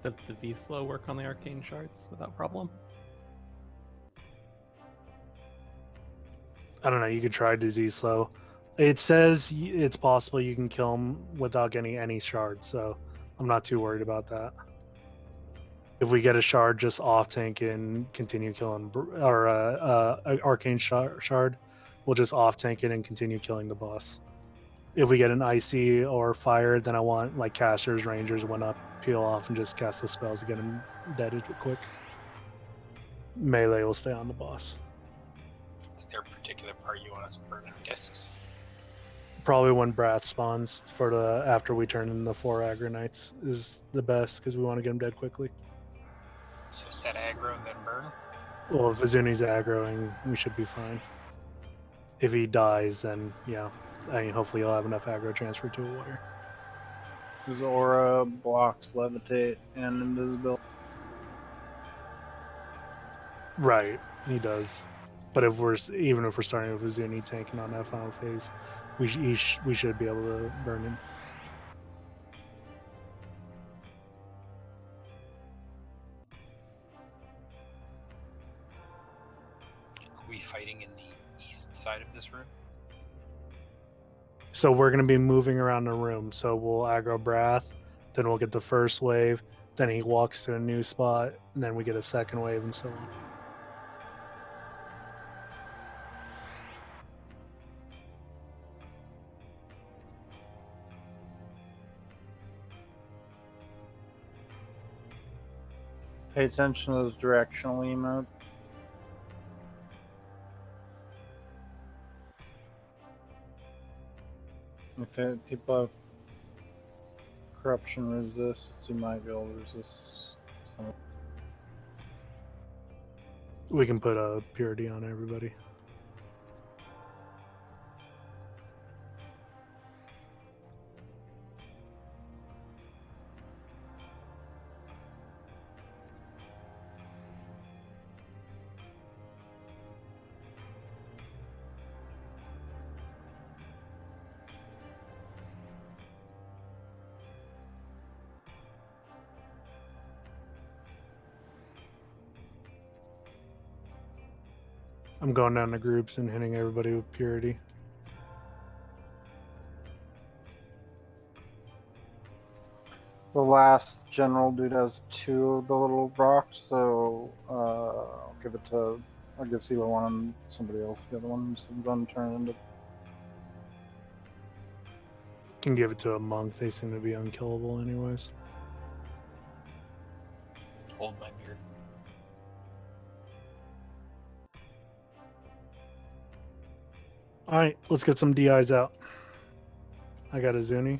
Does Z-Slow work on the arcane shards without problem? I don't know. You could try disease slow. It says it's possible you can kill him without getting any shards, so I'm not too worried about that. If we get a shard, just off tank and continue killing, or arcane shard, we'll just off tank it and continue killing the boss. If we get an icy or fire, then I want like casters, rangers, went up, peel off, and just cast the spells to get him dead quick. melee will stay on the boss. Is there a particular part you want us burning discs? Probably when Brath spawns for the after we turn in the 4 aggro knights is the best because we want to get him dead quickly. So set aggro and then burn? Well, if Azuni's aggroing, we should be fine. If he dies, then yeah, I mean, hopefully he'll have enough aggro transfer to a warrior. His aura blocks levitate and invisibility. Right, he does. But if we're starting with Azuni tanking on that final phase, we should be able to burn him. Are we fighting in the east side of this room? So we're going to be moving around the room. So we'll aggro Brath, then we'll get the first wave, then he walks to a new spot, and then we get a second wave, and so on. Pay attention to those directional emotes. If people have corruption resist, you might be able to resist some. We can put a purity on everybody. I'm going down to groups and hitting everybody with purity. The last general dude has 2 of the little rocks, so I'll give Selo one and somebody else the other one. So run turn into. Can give it to a monk. They seem to be unkillable anyways. Hold my beer. All right, let's get some DIs out. I got a Zuni.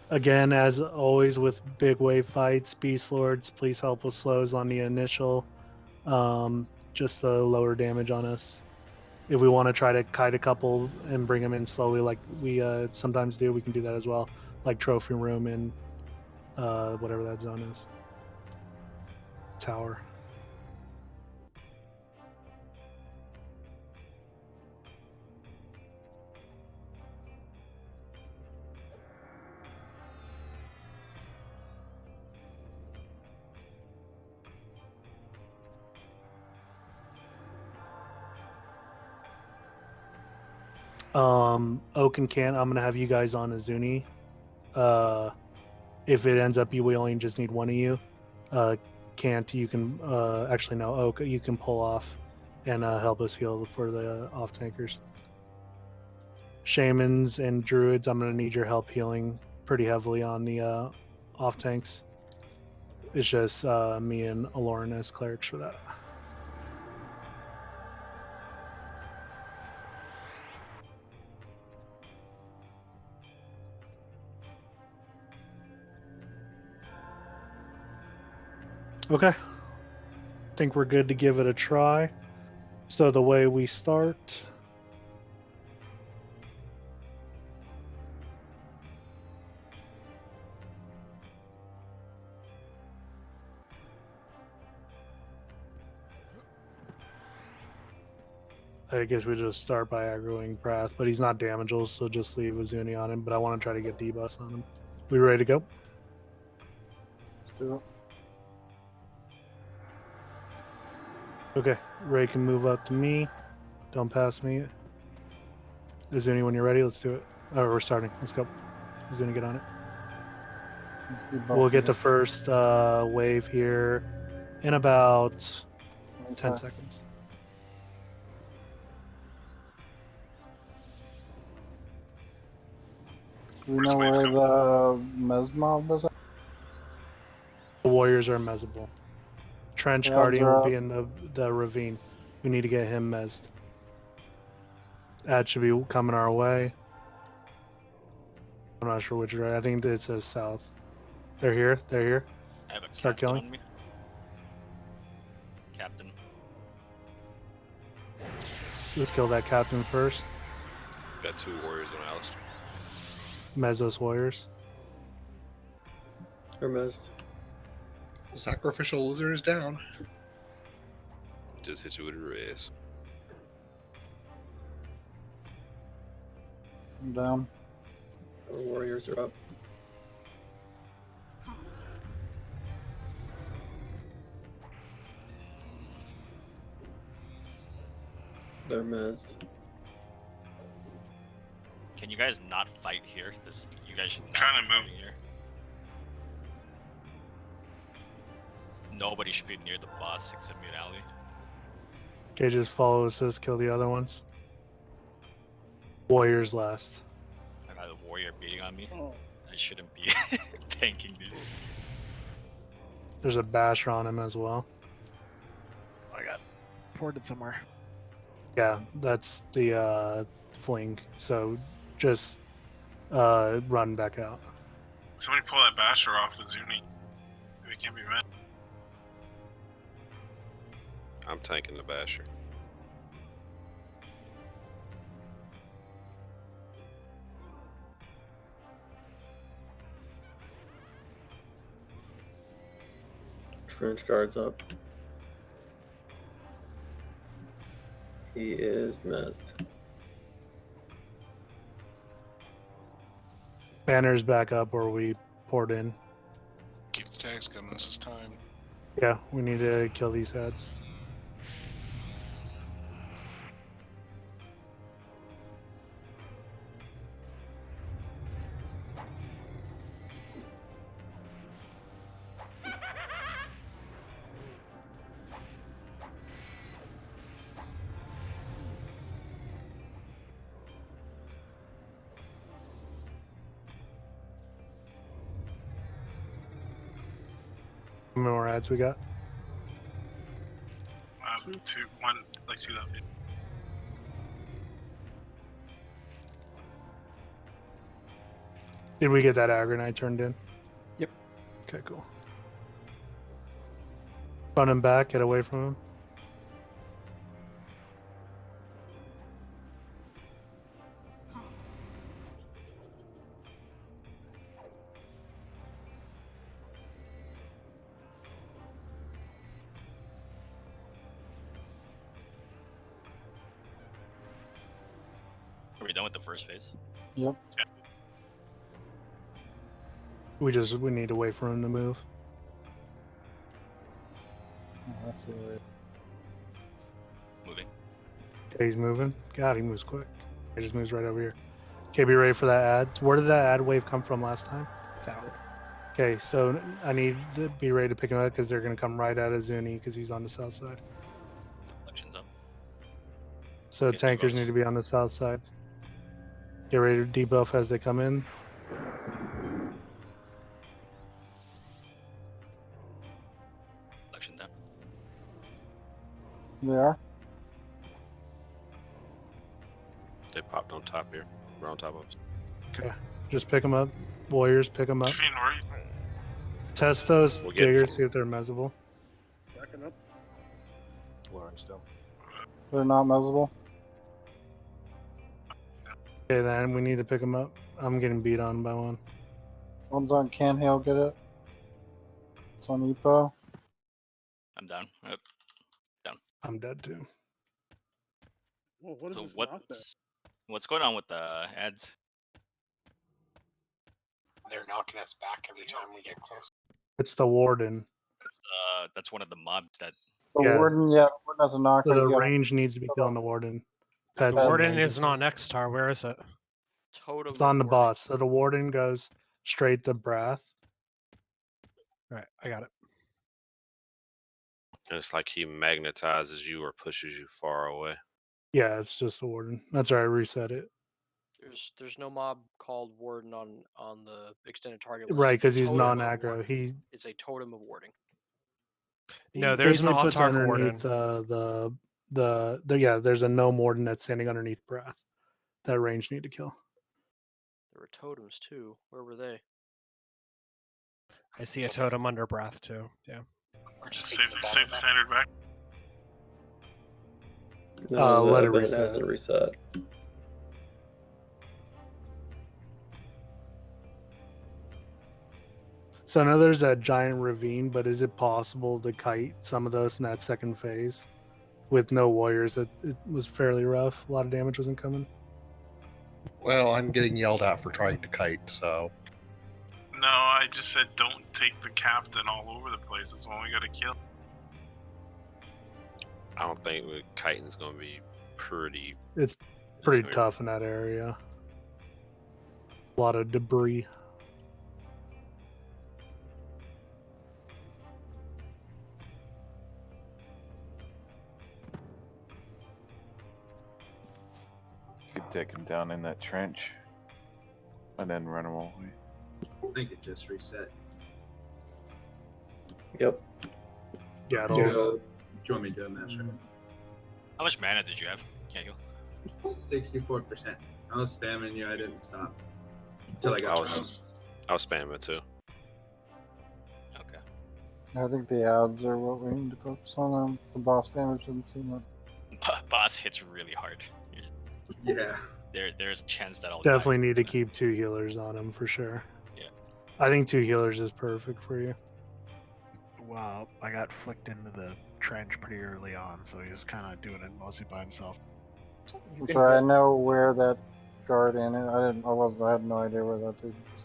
Again, as always with big wave fights, Beast Lords, please help with slows on the initial, just the lower damage on us. If we want to try to kite a couple and bring them in slowly like we sometimes do, we can do that as well, like Trophy Room and whatever that zone is. Tower. Oak and Kant, I'm gonna have you guys on Azuni. If it ends up we only just need one of you. Kant, you can actually no, Oak, you can pull off and help us heal for the off tankers. Shamans and druids, I'm gonna need your help healing pretty heavily on the off tanks. It's just me and Aloran as clerics for that. Okay. Think we're good to give it a try. So the way we start. I guess we just start by aggroing Brath, but he's not damageable, so just leave Azuni on him. But I want to try to get D-Bus on him. We ready to go? Let's do it. Okay, Ray can move up to me. Don't pass me. Azuni, when you're ready, let's do it. Oh, we're starting. Let's go. Azuni, get on it. We'll get the first wave here in about 10 seconds. Do we know where the Mez mob is at? The warriors are mezzable. Trench The odds Guardian are will up. be in the ravine. We need to get him mezzed. That should be coming our way. I'm not sure which way. I think it says south. They're here. They're here. I have a Start captain killing. on me. Captain. Let's kill that captain first. Got 2 warriors on Alistair. Mezzos warriors. Hermes. The sacrificial loser is down. Just hit you with a raise. I'm down. Our warriors are up. They're mezzed. Can you guys not fight here? You guys should not Trying be to move. fighting here. Nobody should be near the boss except Mute Alley. Okay, just follow us. Kill the other ones. Warriors last. I got a warrior beating on me. Oh. I shouldn't be tanking these. There's a basher on him as well. I got ported somewhere. Yeah, that's the fling. So just run back out. Somebody pull that basher off with Zuni. Maybe it can't be met. I'm tanking the basher. Trench guards up. He is mezzed. Banner's back up where we poured in. Keep the tags coming. This is time. Yeah, we need to kill these heads. How many more ads we got? Two left. Did we get that Agronite turned in? Yep. Okay, cool. Run him back, get away from him. Are we done with the first phase? Yep. We need to wait for him to move. Oh, that's it. Moving. Okay, he's moving. God, he moves quick. He just moves right over here. Okay, be ready for that ad. Where did that ad wave come from last time? South. Okay, so I need to be ready to pick him up because they're going to come right out of Zuni because he's on the south side. Elections up. So Get tankers debuffs. need to be on the south side. Get ready to debuff as they come in. Election down. They are. They popped on top here. We're on top of us. Okay, just pick them up. Warriors, pick them up. Fiend, where are you? Test those We'll get- diggers, see if they're mezzable. Backing up. Lauren still. They're not mezzable. Okay, then we need to pick them up. I'm getting beat on by one. One's on Canhail, get it? It's on Epo. I'm down. Yep. Down. I'm dead too. Whoa, what is So this knockback? what's going on with the ads? They're knocking us back every time we get close. It's the warden. That's one of the mobs that. The Yeah. warden, warden has a knocker. So the you gotta- range needs to be killing the warden. The Pets and warden range isn't on X-Star. Where is it? Totem. It's on the boss. So the warden goes straight to Brath. Right, I got it. And it's like he magnetizes you or pushes you far away. Yeah, it's just the warden. That's right. I reset it. There's no mob called Warden on the extended target list. Right, It's a because he's totem of non-aggro. warding. It's a totem of warding. No, He there's an basically puts autarch underneath there's a gnome warden that's standing underneath breath. That range need to kill. There were totems too. Where were they? I see a totem under breath too. Yeah. We're just Save, taking the save the standard back. No, the let it event reset. hasn't reset. So I know there's that giant ravine, but is it possible to kite some of those in that second phase with no warriors? It was fairly rough. A lot of damage wasn't coming. Well, I'm getting yelled at for trying to kite, so. No, I just said don't take the captain all over the place. That's all we gotta kill. I don't think kiting's gonna be pretty. It's pretty tough in that area. A lot of debris. You could take him down in that trench and then run him away. I think it just reset. Yep. Yeah, Do you want me to do a master? How much mana did you have? Can't you? 64%. I was spamming you. I didn't stop until I got I was spamming it too. Okay. I think the odds are what we need to focus on. The boss damage doesn't seem like. Boss hits really hard. Yeah. There's a chance that I'll Definitely need to keep 2 healers on him for sure. Yeah. I think 2 healers is perfect for you. Well, I got flicked into the trench pretty early on, so he was kind of doing it mostly by himself. I'm sorry, I know where that guardian is. I had no idea where that dude was.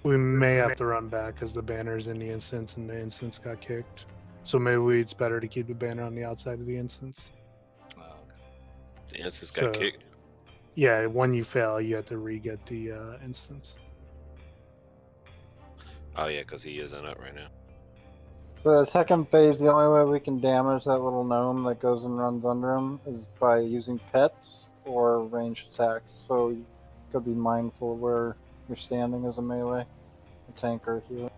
We may have to run back because the banner's in the instance and the instance got kicked. So maybe it's better to keep the banner on the outside of the instance. The instance got kicked. Yeah, when you fail, you have to re-get the instance. Oh yeah, because he isn't up right now. For the second phase, the only way we can damage that little gnome that goes and runs under him is by using pets or ranged attacks. So you gotta be mindful of where you're standing as a melee, a tank or a healer.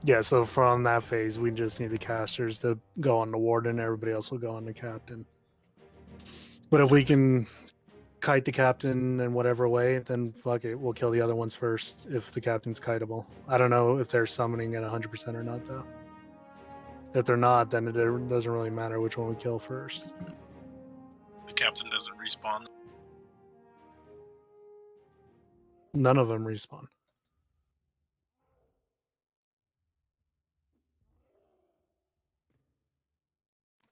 Yeah, so from that phase, we just need the casters to go on the warden. Everybody else will go on the captain. But if we can kite the captain in whatever way, then fuck it, we'll kill the other ones first if the captain's kiteable. I don't know if they're summoning at 100% or not, though. If they're not, then it doesn't really matter which one we kill first. The captain doesn't respawn. None of them respawn.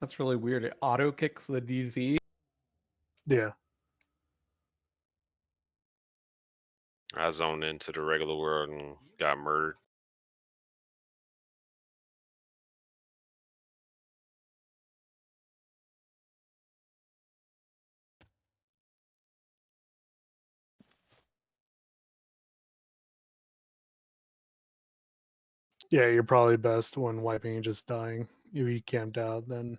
That's really weird. It auto kicks the DZ. Yeah. I zoned into the regular world and got murdered. Yeah, you're probably best when wiping and just dying. If you camped out, then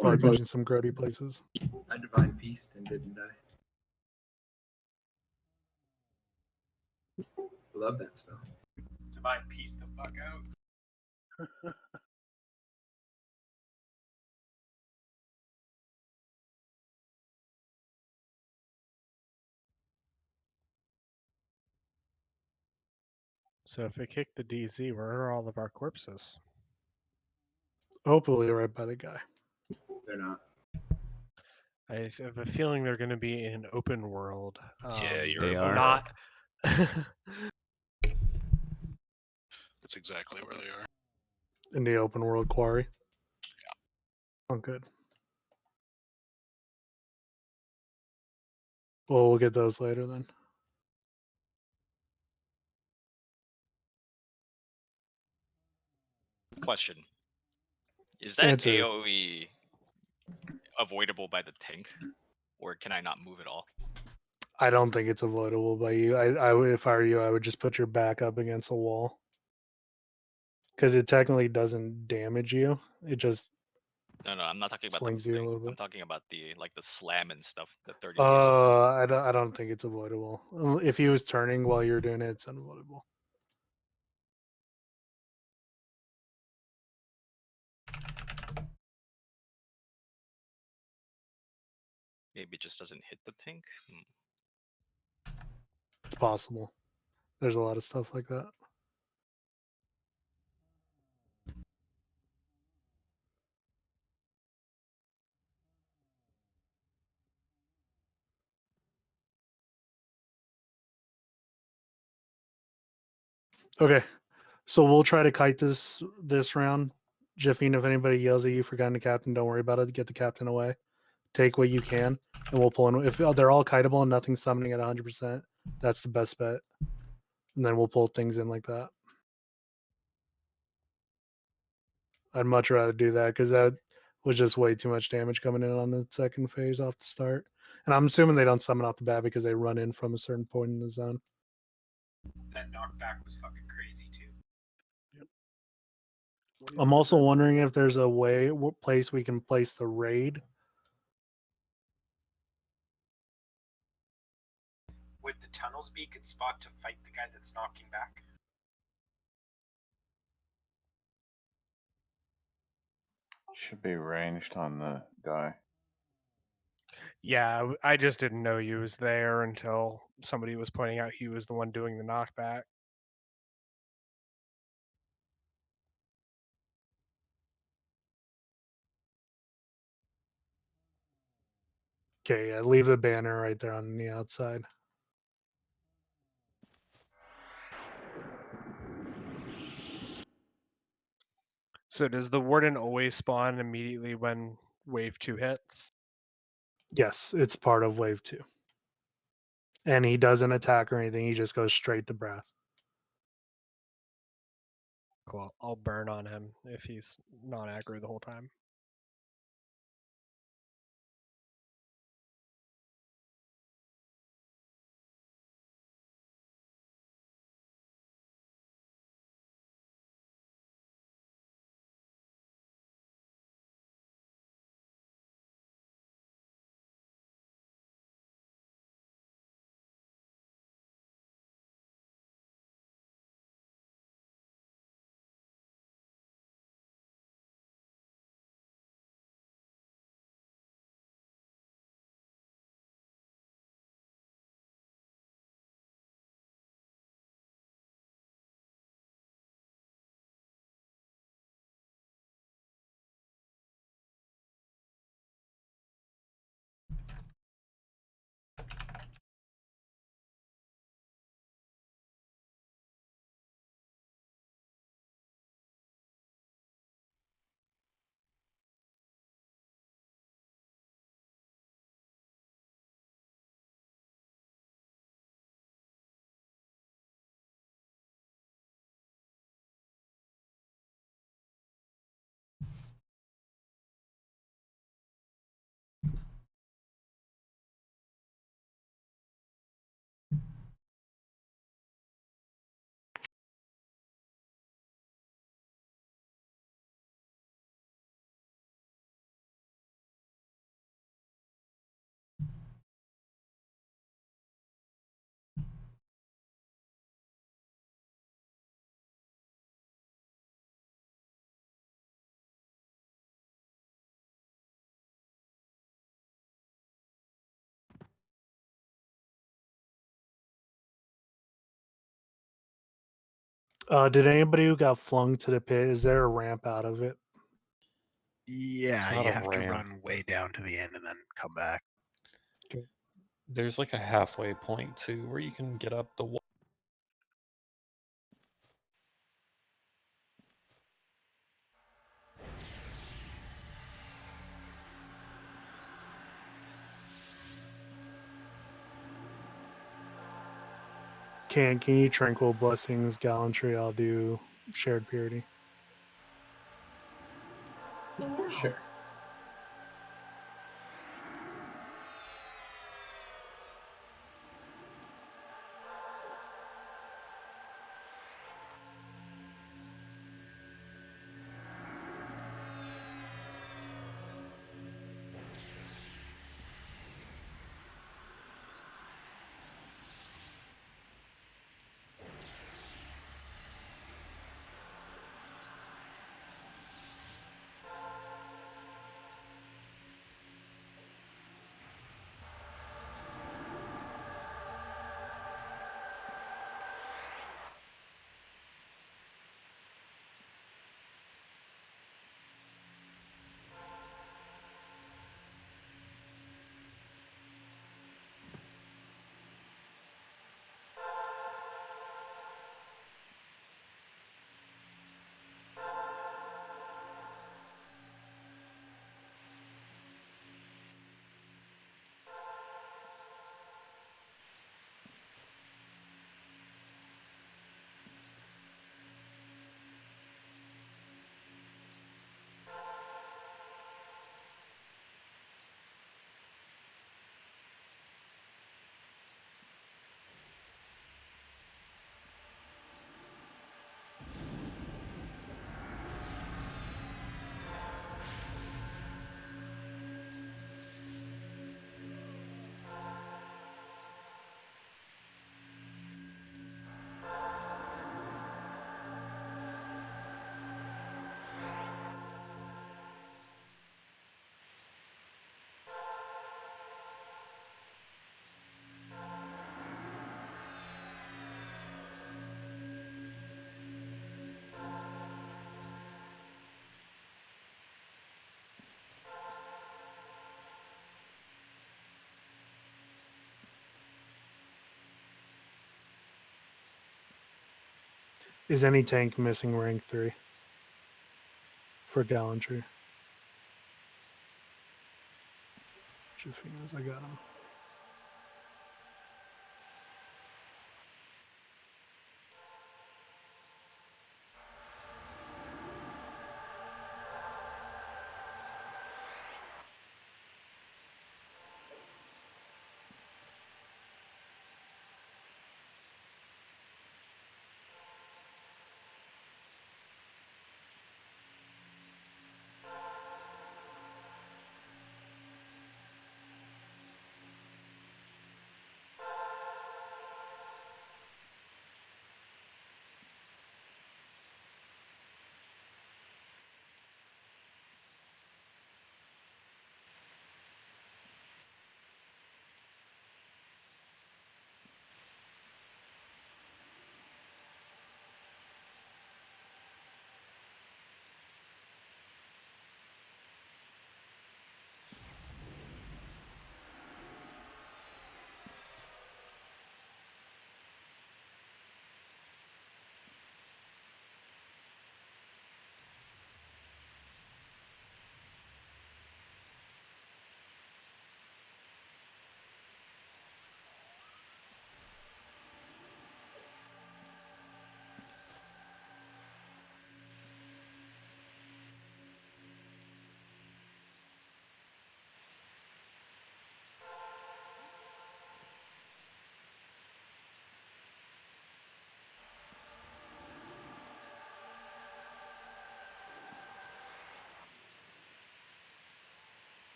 probably pushing some grody places. I divine beast and didn't die. Love that spell. Divine peace the fuck out. So if we kick the DZ, where are all of our corpses? Hopefully right by the guy. They're not. I have a feeling they're going to be in open world. Yeah, you're They are. Not. That's exactly where they are. In the open world quarry. Oh, good. Well, we'll get those later then. Question. Is that Answer. AoE avoidable by the tank? Or can I not move at all? I don't think it's avoidable by you. If I were you, I would just put your back up against a wall. because it technically doesn't damage you. It just No, I'm not talking about the flings you a moving. little bit. I'm talking about the the slam and stuff. The 30 days. I don't think it's avoidable. If he was turning while you're doing it, it's unavoidable. Maybe it just doesn't hit the tank. It's possible. There's a lot of stuff like that. Okay, so we'll try to kite this round. Jiffy, if anybody yells at you for getting the captain, don't worry about it. Get the captain away. Take what you can, and we'll pull in. If they're all kiteable and nothing's summoning at 100%, that's the best bet. And then we'll pull things in like that. I'd much rather do that because that was just way too much damage coming in on the second phase off the start. And I'm assuming they don't summon off the bat because they run in from a certain point in the zone. That knockback was fucking crazy too. I'm also wondering if there's a place we can place the raid. Would the tunnels be a good spot to fight the guy that's knocking back? Should be ranged on the guy. Yeah, I just didn't know you was there until somebody was pointing out he was the one doing the knockback. Okay, yeah, leave the banner right there on the outside. So does the warden always spawn immediately when wave 2 hits? Yes, it's part of wave 2. And he doesn't attack or anything. He just goes straight to breath. Cool. I'll burn on him if he's not aggro the whole time. Did anybody who got flung to the pit, is there a ramp out of it? Yeah, Not you a have to ramp. run way down to the end and then come back. There's like a halfway point too where you can get up the wall. Can you tranquil blessings, gallantry? I'll do shared purity. Sure. Is any tank missing rank 3 for gallantry? Jaffinas, I got him.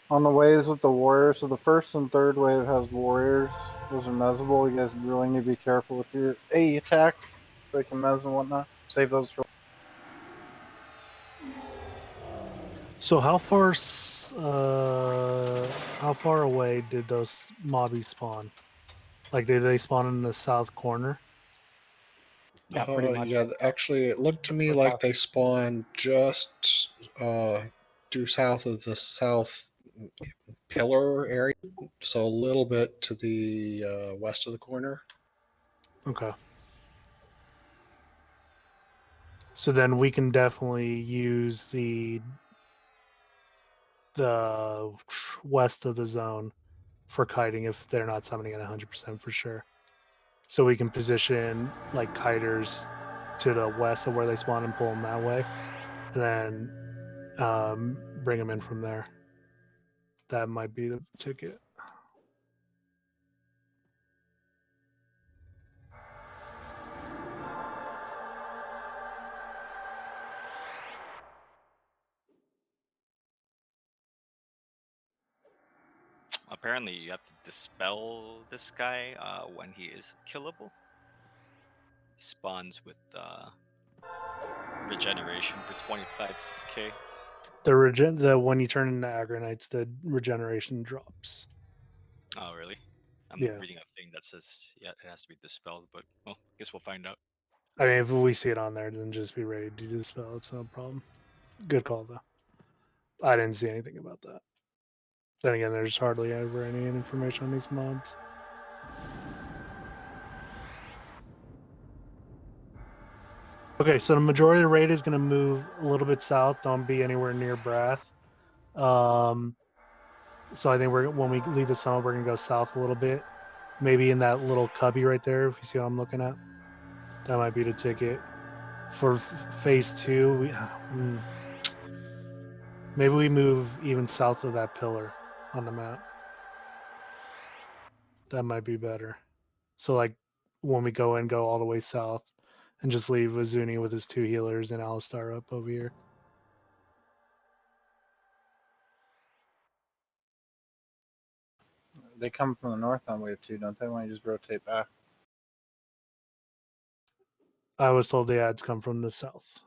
On the waves with the warriors, so the first and third wave has warriors. Those are mezzable. You guys really need to be careful with your AE attacks. They can mez and whatnot. Save those for. So how far away did those mobbies spawn? Like, did they spawn in the south corner? Yeah, pretty much. Yeah, actually, it looked to me like they spawned just due south of the south pillar area, so a little bit to the west of the corner. Okay. So then we can definitely use the west of the zone for kiting if they're not summoning at 100% for sure. So we can position like kiters to the west of where they spawn and pull them that way, and then bring them in from there. That might be the ticket. Apparently, you have to dispel this guy when he is killable. He spawns with regeneration for 25k. The when you turn into Agranites, the regeneration drops. Oh, really? I'm Yeah. reading a thing that says yeah, it has to be dispelled, but well, I guess we'll find out. I mean, if we see it on there, then just be ready to dispel. It's no problem. Good call though. I didn't see anything about that. Then again, there's hardly ever any information on these mobs. Okay, so the majority of the raid is going to move a little bit south. Don't be anywhere near Brath. So I think when we leave the summit, we're going to go south a little bit. Maybe in that little cubby right there, if you see what I'm looking at. That might be the ticket. For phase 2, maybe we move even south of that pillar on the map. That might be better. So like when we go all the way south and just leave Azuni with his 2 healers and Alistar up over here. They come from the north on wave 2, don't they? Why don't you just rotate back? I was told the ads come from the south.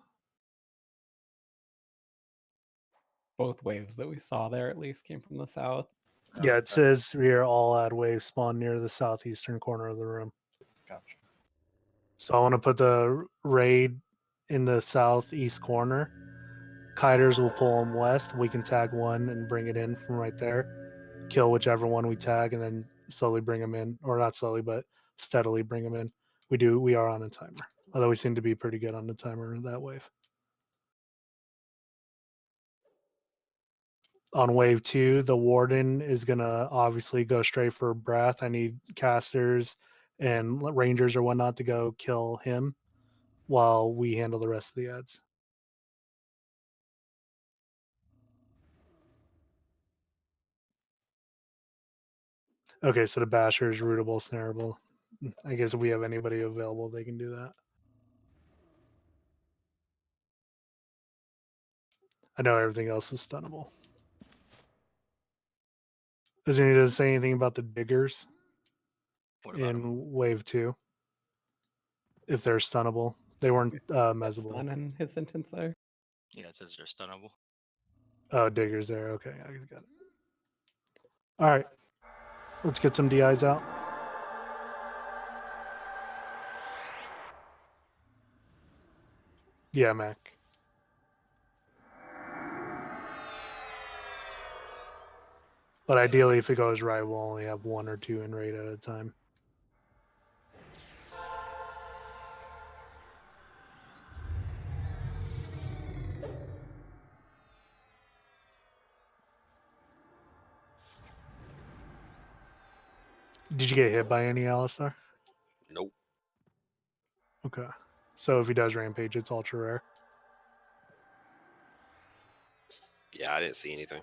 Both waves that we saw there at least came from the south. Yeah, it says here all ad waves spawn near the southeastern corner of the room. Gotcha. So I want to put the raid in the southeast corner. Kiters will pull them west. We can tag one and bring it in from right there. Kill whichever one we tag, and then slowly bring them in, or not slowly, but steadily bring them in. We are on a timer, although we seem to be pretty good on the timer that wave. On wave 2, the warden is gonna obviously go straight for breath. I need casters and rangers or whatnot to go kill him while we handle the rest of the ads. Okay, so the basher is rootable, snareable. I guess if we have anybody available, they can do that. I know everything else is stunnable. Does it say anything about the diggers in wave 2? If they're stunnable, they weren't mezzable. Stun in his sentence there. Yeah, it says they're stunnable. Oh, diggers there. Okay, I got it. All right, let's get some DIs out. Yeah, Mac. But ideally, if it goes right, we'll only have 1 or 2 in raid at a time. Did you get hit by any Alistar? Nope. Okay. So if he does rampage, it's ultra rare. Yeah, I didn't see anything.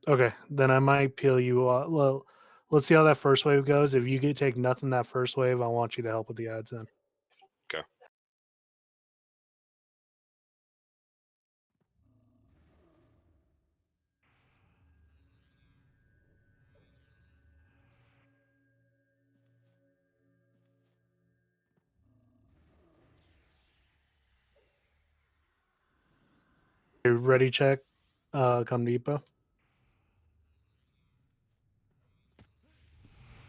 Okay, then I might peel you. Well, let's see how that first wave goes. If you could take nothing that first wave, I want you to help with the ads then. Okay. Ready, check. Come depot.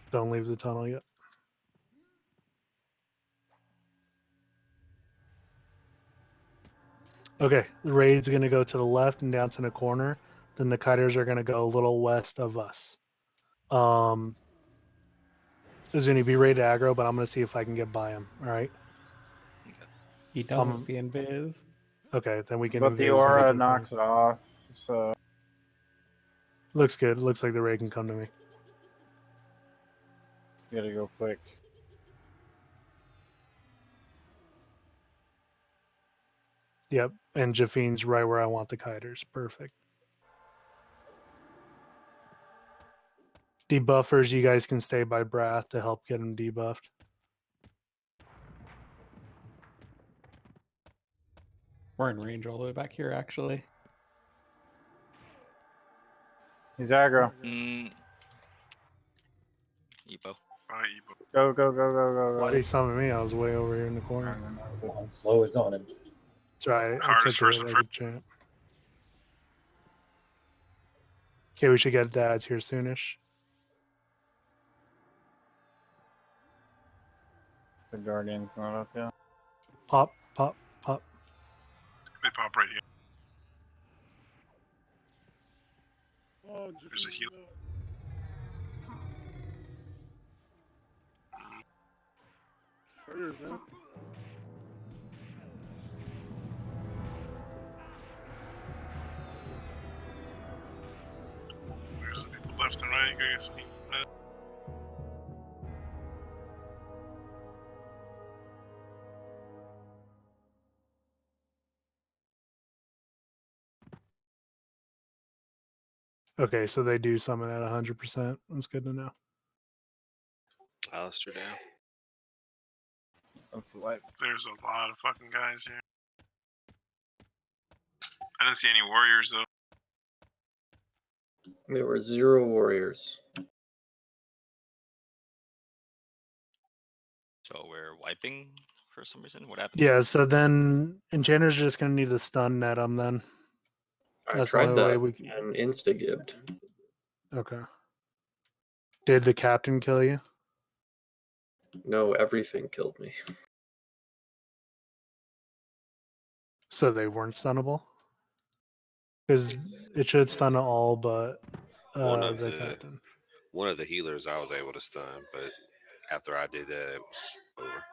Don't leave the tunnel yet. Okay, the raid's going to go to the left and down to the corner. Then the kiters are going to go a little west of us. There's going to be raid aggro, but I'm going to see if I can get by him. All right. He doesn't see invis. Okay, then we can. But the invis aura and we can knocks it off, so. Looks good. Looks like the raid can come to me. You gotta go quick. Yep, and Jafine's right where I want the kiters. Perfect. Debuffers, you guys can stay by Brath to help get him debuffed. We're in range all the way back here, actually. He's aggro. Epo. Alright, Epo. Go, go, go, go, go, Why go. did he summon me? I was way over here in the corner. Slow is on him. That's right. I Hardest took it person like a champ. Okay, we should get dads here soonish. The Guardian's not up yet. Pop, pop, pop. They pop right here. Oh, There's a heal. Further, man. There's the people left and right. Go get some heal. Okay, so they do summon at 100%. That's good to know. Alistair down. That's what. There's a lot of fucking guys here. I didn't see any warriors though. There were 0 warriors. So we're wiping for some reason. What happened? Yeah, so then Enchanter's just gonna need to stun at him then. I That's the tried only way that we can. and insta-gibbed. Okay. Did the captain kill you? No, everything killed me. So they weren't stunnable? Because it should stun all but the captain. One of the healers I was able to stun, but after I did that, it was over.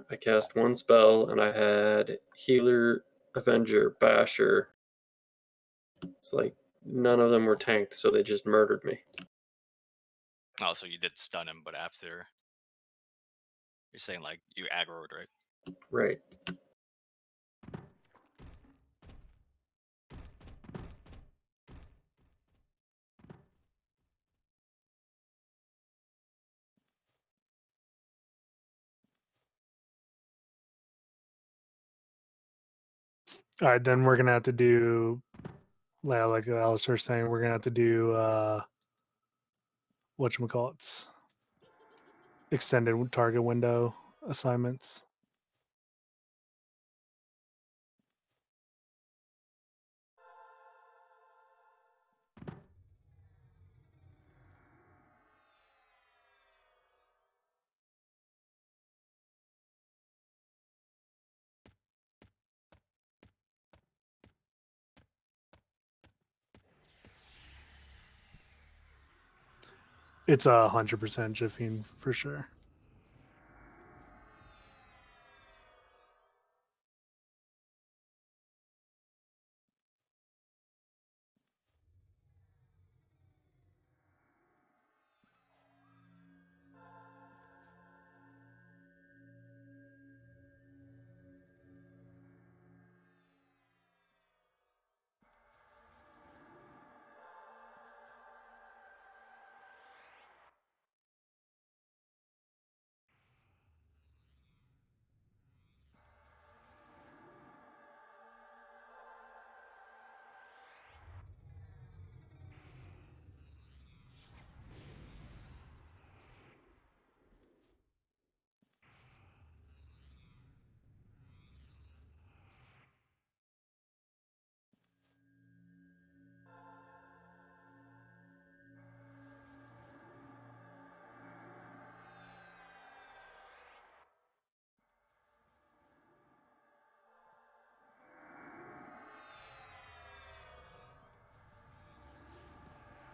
I cast 1 spell and I had Healer, Avenger, Basher. It's like none of them were tanked, so they just murdered me. Oh, so you did stun him, but after you're saying like you aggroed, right? Right. All right, then we're gonna have to do, like Alistair's saying, we're gonna have to do whatchamacallits, extended target window assignments. It's 100% Jafine for sure.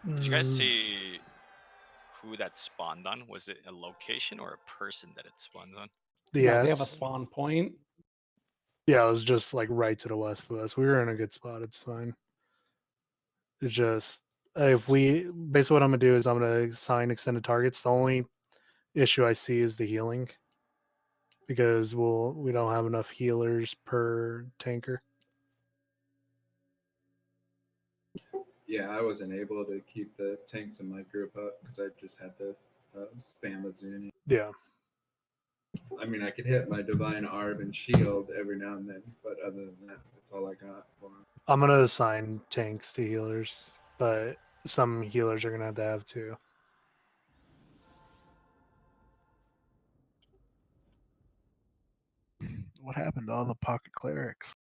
Did you guys see who that spawned on? Was it a location or a person that it spawned on? Yeah, they have a spawn point. Yeah, it was just like right to the west of us. We were in a good spot. It's fine. It's just if we basically what I'm gonna do is I'm gonna assign extended targets. The only issue I see is the healing because we don't have enough healers per tanker. Yeah, I wasn't able to keep the tanks in my group up because I just had to spam a Zuni. Yeah. I mean, I could hit my Divine Arb and Shield every now and then, but other than that, that's all I got for him. I'm gonna assign tanks to healers, but some healers are gonna have two. What happened to all the pocket clerics?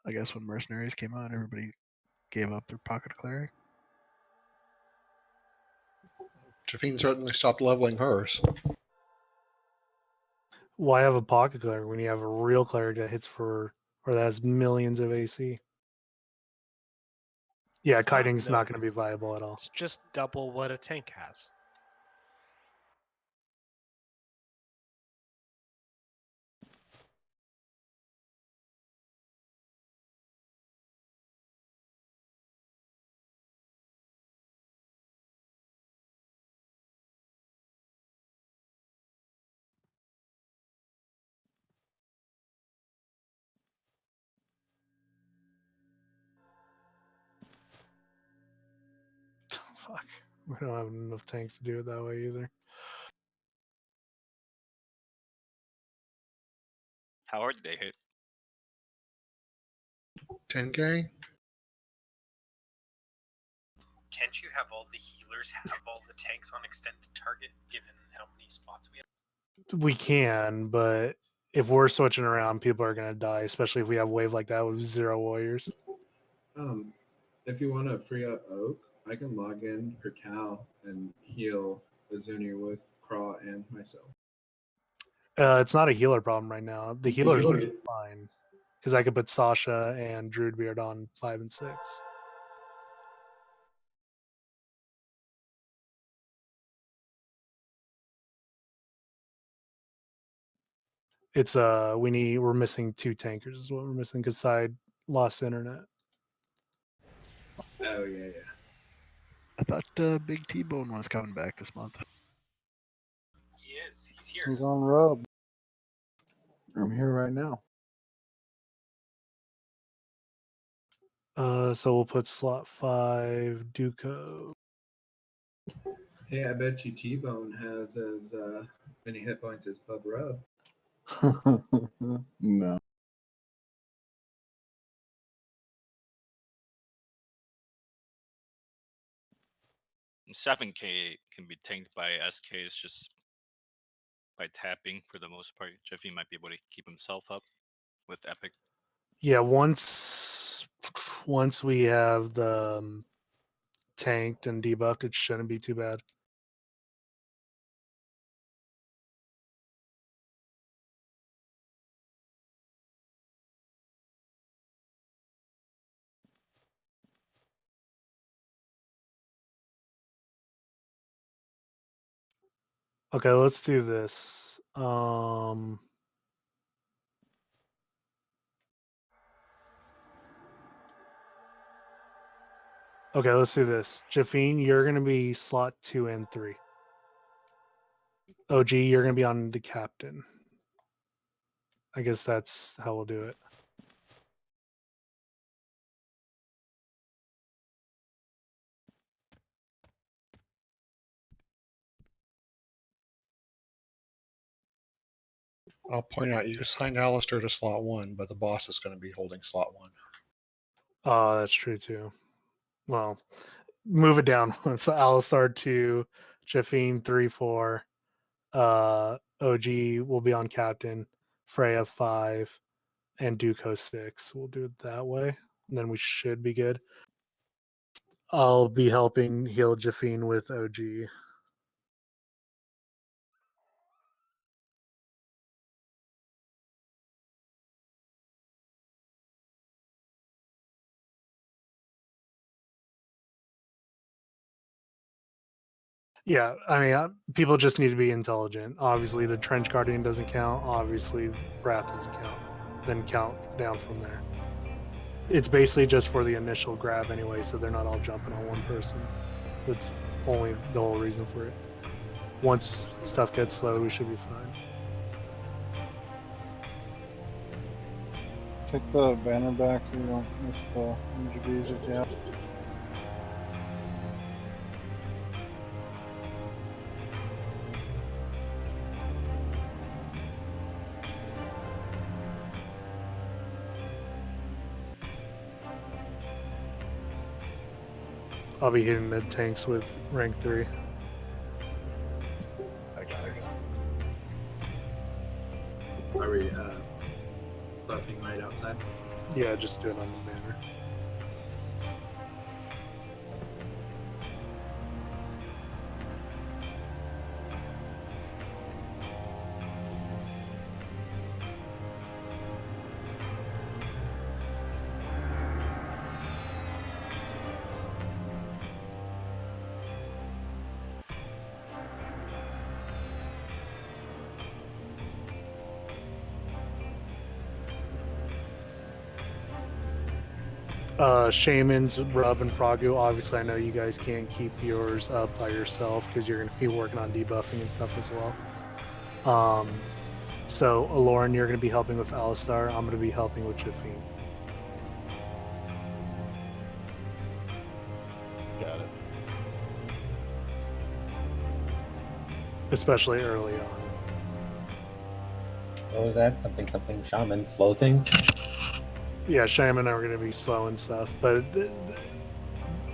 I guess when mercenaries came out, everybody gave up their pocket cleric. Jafine certainly stopped leveling hers. Why have a pocket cleric when you have a real cleric that hits for or that has millions of AC? Yeah, It's kiting's not millions. going to be viable at all. It's just double what a tank has. Fuck. We don't have enough tanks to do it that way either. How hard did they hit? 10k? Can't you have all the healers have all the tanks on extended target, given how many spots we have? We can, but if we're switching around, people are gonna die, especially if we have a wave like that with 0 warriors. If you want to free up Oak, I can log in per Cal and heal Azuni with Craw and myself. It's not a healer problem right now. The healers are fine because I could put Sasha and Druidbeard on 5 and 6. It's we're missing 2 tankers is what we're missing because Side lost internet. Oh yeah. I thought Big T-Bone was coming back this month. He is. He's here. He's on Rub. I'm here right now. So we'll put slot 5 Duco. Hey, I bet you T-Bone has as many hit points as Bub Rub. No. And 7k can be tanked by SKs just by tapping for the most part. Jeffy might be able to keep himself up with Epic. Yeah, once we have the tanked and debuffed, it shouldn't be too bad. Okay, let's do this. Okay, let's do this. Jafine, you're gonna be slot 2 and 3. OG, you're gonna be on the captain. I guess that's how we'll do it. I'll point out you assigned Alistair to slot 1, but the boss is going to be holding slot 1. Oh, that's true too. Well, move it down. So Alistar 2, Jafine 3, 4. OG will be on captain, Freya 5, and Duco 6. We'll do it that way. And then we should be good. I'll be helping heal Jafine with OG. Yeah, I mean, people just need to be intelligent. Obviously, the Trench Guardian doesn't count. Obviously, Wrath doesn't count. Then count down from there. It's basically just for the initial grab anyway, so they're not all jumping on one person. That's only the whole reason for it. Once stuff gets slow, we should be fine. Take the banner back so you don't miss the MGBs if you have. I'll be hitting mid tanks with rank 3. I got it. Are we buffing right outside? Yeah, just do it on the banner. Shamans, Rub, and Frogu. Obviously, I know you guys can't keep yours up by yourself because you're going to be working on debuffing and stuff as well. So, Aloran, you're going to be helping with Alistar. I'm going to be helping with Jafine. Got it. Especially early on. What was that? Something shaman, slow things? Yeah, shaman are going to be slow and stuff, but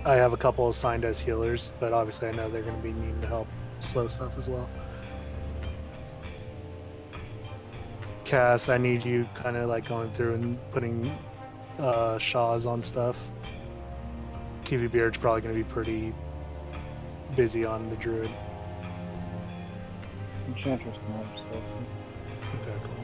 I have a couple assigned as healers, but obviously I know they're going to be needing to help slow stuff as well. Cass, I need you kind of like going through and putting Shaws on stuff. TV Beard's probably going to be pretty busy on the druid. Enchantress can help stuff. Okay, cool.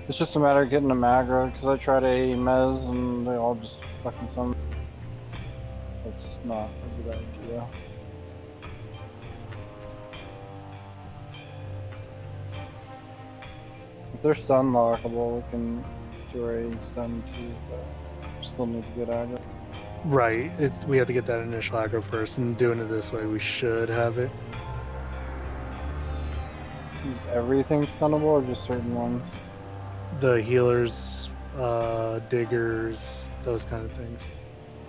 It's just a matter of getting them aggro, because I tried a mez and they all just fucking summon. That's not a good idea. If they're stun lockable, we can do a stun too, but still need to get aggro. Right, we have to get that initial aggro first, and doing it this way, we should have it. Is everything stunnable or just certain ones? The healers, diggers, those kind of things.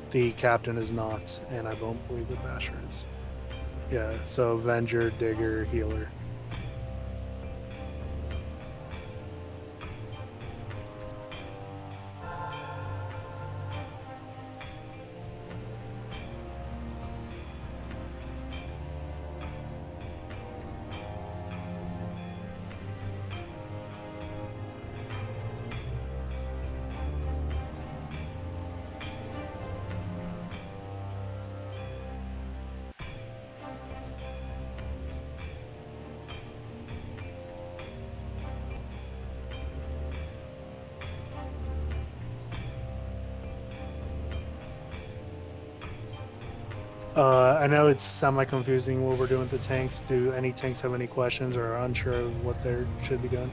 The captain is not, and I don't believe the basher is. Yeah, so Avenger, digger, healer. I know it's semi-confusing what we're doing with the tanks. Do any tanks have any questions or are unsure of what they should be doing?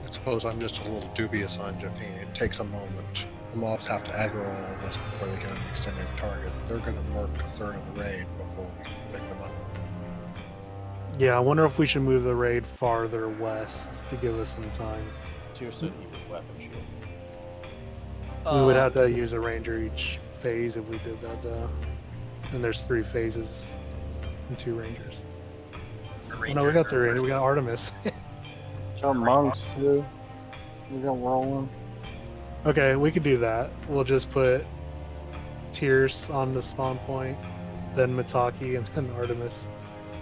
I suppose I'm just a little dubious on Jafine. It takes a moment. The mobs have to aggro all of us before they get an extended target. They're going to murk a third of the raid before we can pick them up. Yeah, I wonder if we should move the raid farther west to give us some time. Tier said he would weapon shield. We would have to use a ranger each phase if we did that, though. And there's 3 phases and 2 rangers. Oh, no, we got 3 rangers. We got Artemis. Got monks too. We got whirlwind. Okay, we could do that. We'll just put Tears on the spawn point, then Mitaki, and then Artemis.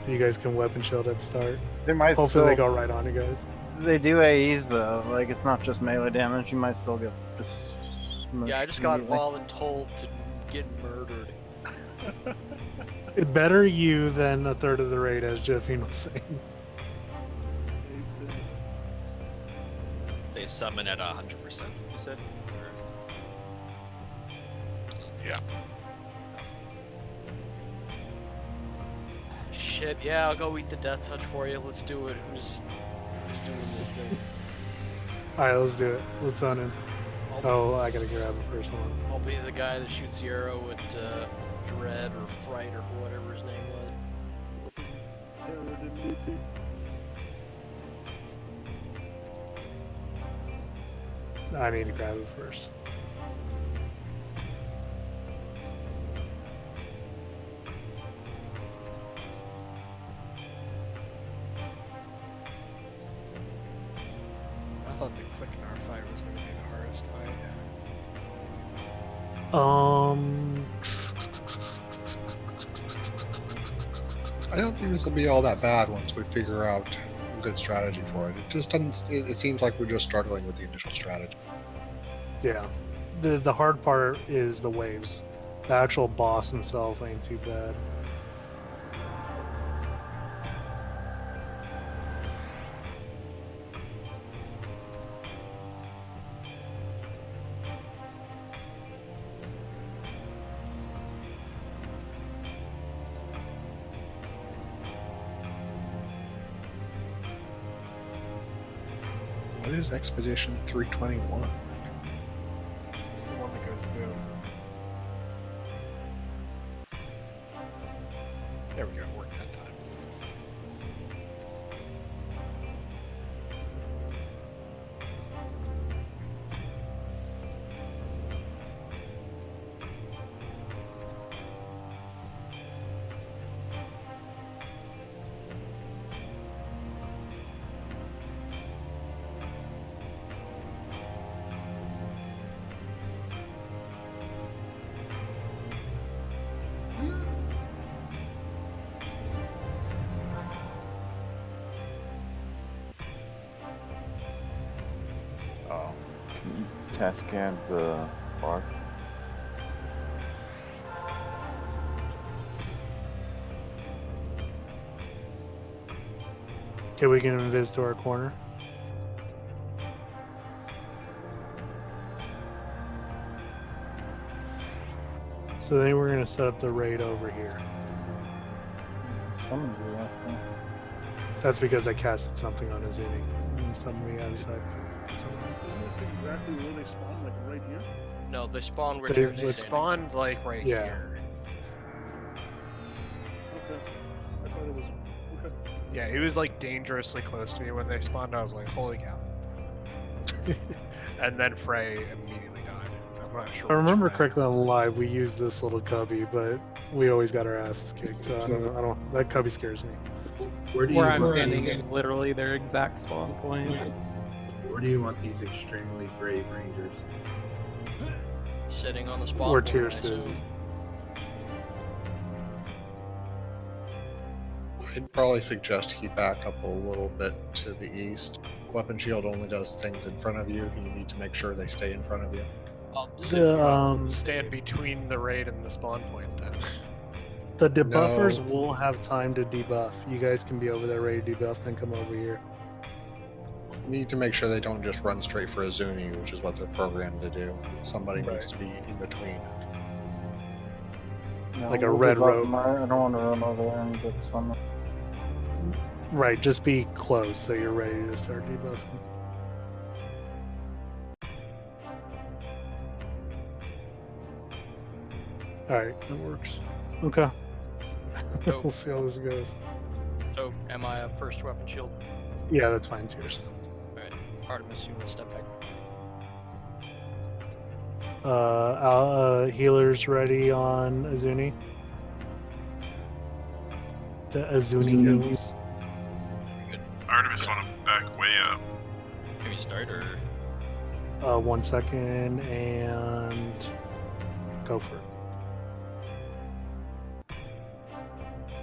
You guys can weapon shield at start. They might Hopefully they still- go right on you guys. They do AEs though. Like it's not just melee damage. You might still get just. Yeah, I just got voluntold to get murdered. Better you than a third of the raid, as Jeffine was saying. They summon at 100%, you said? Yeah. Shit, yeah, I'll go eat the death touch for you. Let's do it. Who's doing this thing? Alright, let's do it. Let's on in. Oh, I gotta grab it first one. I'll be the guy that shoots the arrow at Dread or Fright or whatever his name was. Terror Divinity. I need to grab it first. I thought the click in our fight was going to be the hardest fight. I don't think this will be all that bad once we figure out a good strategy for it. It just doesn't. It seems like we're just struggling with the initial strategy. Yeah. The hard part is the waves. The actual boss himself ain't too bad. What is Expedition 321? It's the one that goes boom. There we go, it worked that time. Oh. Can you test scan the bar? Okay, we can invis to our corner. So then we're gonna set up the raid over here. Summoned you last time. That's because I casted something on Azuni. And summoned me as I put something on. Isn't this exactly where they spawn, like right here? No, they spawn where They- Jeffy's they standing. Spawned like right Yeah. here. Okay. I thought it was. Okay. Yeah, he was like dangerously close to me when they spawned. I was like, holy cow. And then Frey immediately died. I'm not sure. If I remember Frey. correctly on live, we used this little cubby, but we always got our asses kicked. So I don't know. That cubby scares me. Where do you Where I'm want standing these? is literally their exact spawn point. Where do you want these extremely brave rangers? Sitting on the spawn Or point, tier I assume. sixes. I'd probably suggest he back up a little bit to the east. Weapon shield only does things in front of you. You need to make sure they stay in front of you. Stand between the raid and the spawn point then. The debuffers No. will have time to debuff. You guys can be over there ready to debuff, then come over here. You need to make sure they don't just run straight for Azuni, which is what they're programmed to do. Somebody needs to be in between. No, Like a we'll red debuff rope. him. I don't want to run over there and get summoned. Right, just be close so you're ready to start debuffing. Alright, that works. Okay. So- We'll see how this goes. So, am I up first weapon shield? Yeah, that's fine, cheers. Alright, Artemis, you want to step back? Healers ready on Azuni. The Azuni heals. Artemis want to back way up. Can we start or? 1 second and go for it.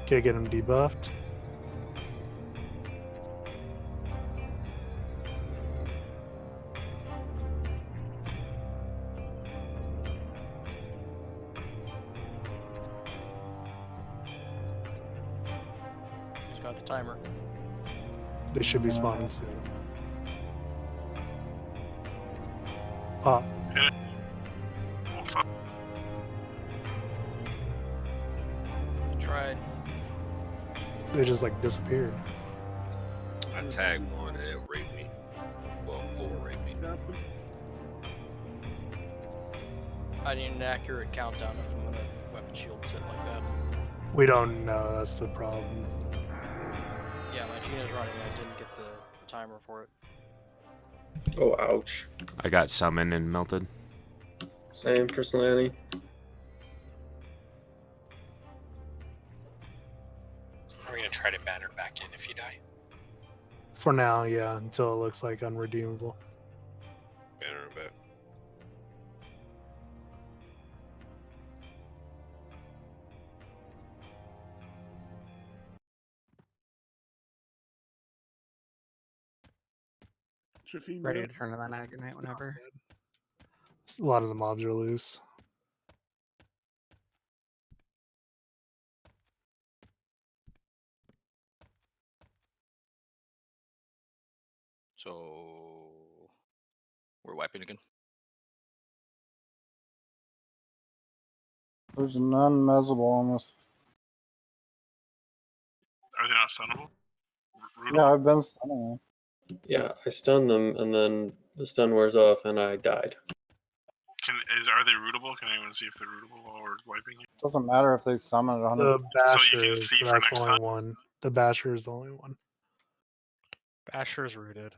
Okay, get him debuffed. Who's got the timer? They should be spawning soon. Pop. Hit it. Oh, fuck. I tried. They just like disappeared. I tagged one and it raped me. Well, 4 raped me. I need an accurate countdown if I'm gonna weapon shield sit like that. We don't know, that's the problem. Yeah, my Gina's running. I didn't get the timer for it. Oh, ouch. I got summoned and melted. Same for Slaney. Are we gonna try to banner back in if you die? For now, yeah, until it looks like unredeemable. Banner back. Ready to turn to that Agonite whenever. A lot of the mobs are loose. So we're wiping again. There's none mezzable on this. Are they not stunnable? Yeah, I've been stunning them. Yeah, I stunned them, and then the stun wears off, and I died. Are they rootable? Can anyone see if they're rootable while we're wiping you? Doesn't matter if they summon it 100. The Basher can is, see but for that's the next only time? one. The Basher is the only one. Basher's rooted.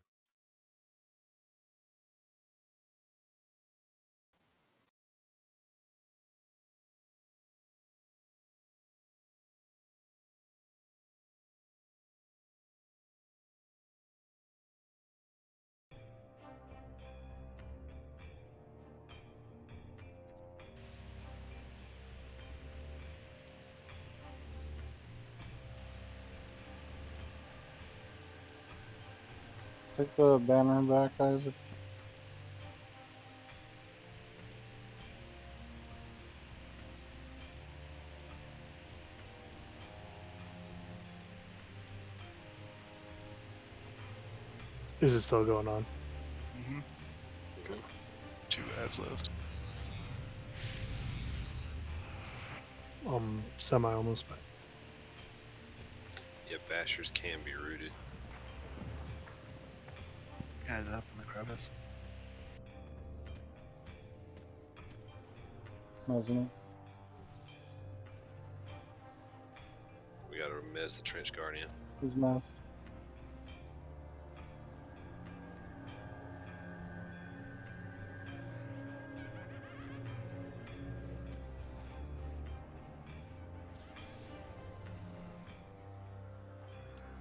Take the banner back, guys. Is it still going on? Mm-hmm. 2 ads left. Semi almost back. Yeah, bashers can be rooted. Guys up in the crevice. Wasn't it? We gotta miss the trench guardian. Who's missed?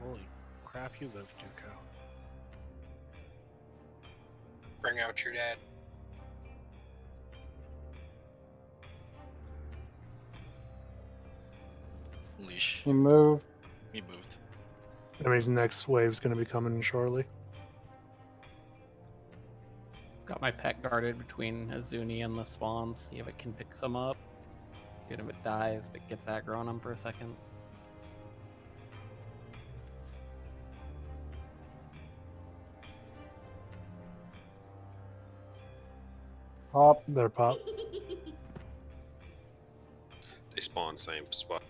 Holy crap, you live, Duco. Bring out your dad. Leash. He moved. He moved. That means next wave's going to be coming shortly. Got my pet guarded between Azuni and the spawns. See if it can pick some up. Good if it dies, if it gets aggro on him for a second. Pop. They're pop. They spawn same spot.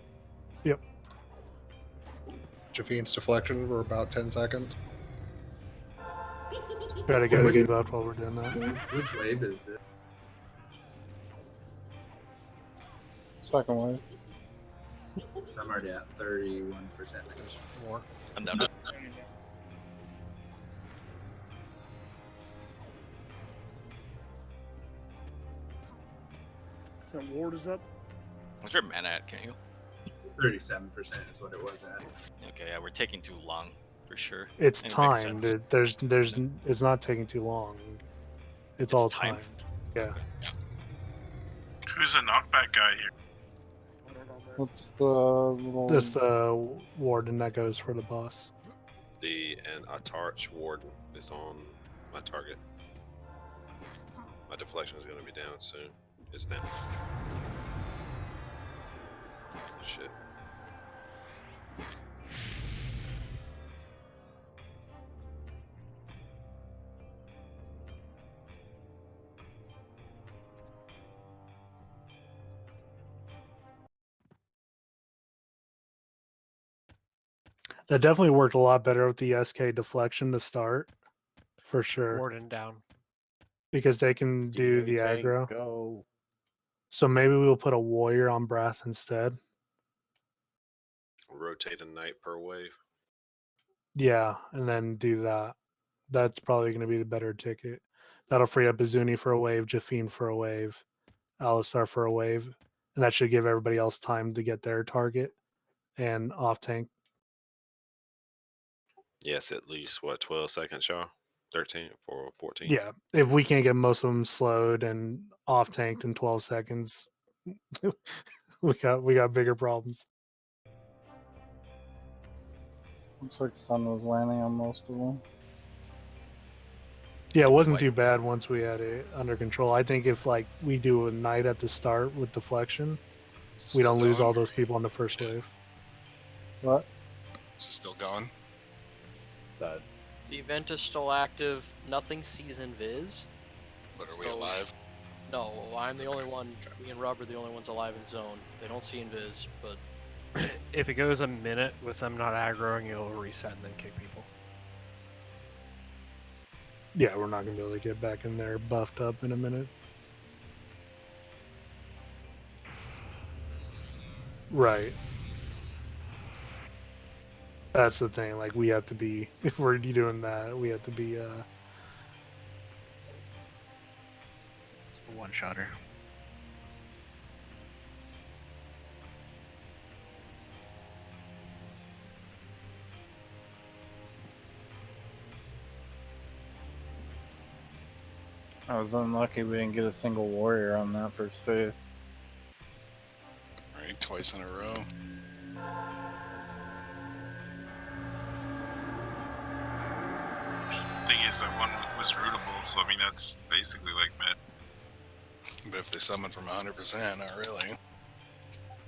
Yep. Jafine's deflection for about 10 seconds. Try to get a debuff while we're doing that. Which wave is it? Second wave. So I'm already at 31%. More. I'm down to That ward is up. What's your mana at, can you? 37% is what it was at. Okay, yeah, we're taking too long, for sure. It's And it makes timed. sense. It's not taking too long. It's all timed? timed. Yeah. Who's the knockback guy here? What's the little... This the warden that goes for the boss. And a torch warden is on my target. My deflection is going to be down soon. It's down. Shit. That definitely worked a lot better with the SK deflection to start, for sure. Warden down. Because they can do the tank, aggro. Go. So maybe we'll put a warrior on Brath instead. Rotate a knight per wave. Yeah, and then do that. That's probably going to be the better ticket. That'll free up Izuni for a wave, Jafine for a wave, Alistar for a wave, and that should give everybody else time to get their target and off tank. Yes, at least, 12 seconds, y'all? 13 or 14? Yeah, if we can't get most of them slowed and off tanked in 12 seconds, we got bigger problems. Looks like sun was landing on most of them. Yeah, it wasn't too bad once we had it under control. I think if like we do a night at the start with deflection, we don't lose all those people on the first wave. What? Is it still going? That. The event is still active. Nothing sees invis. But are we alive? No, I'm the only one. Me and Rob are the only ones alive in zone. They don't see invis, but If it goes a minute with them not aggroing, it'll reset and then kick people. Yeah, we're not gonna be able to get back in there buffed up in a minute. Right. That's the thing. Like we have to be, if we're doing that, we have to be. It's a one-shotter. I was unlucky we didn't get a single warrior on that first phase. Right, twice in a row. Thing is, that one was rootable, so I mean, that's basically like mid. But if they summon from 100%, not really.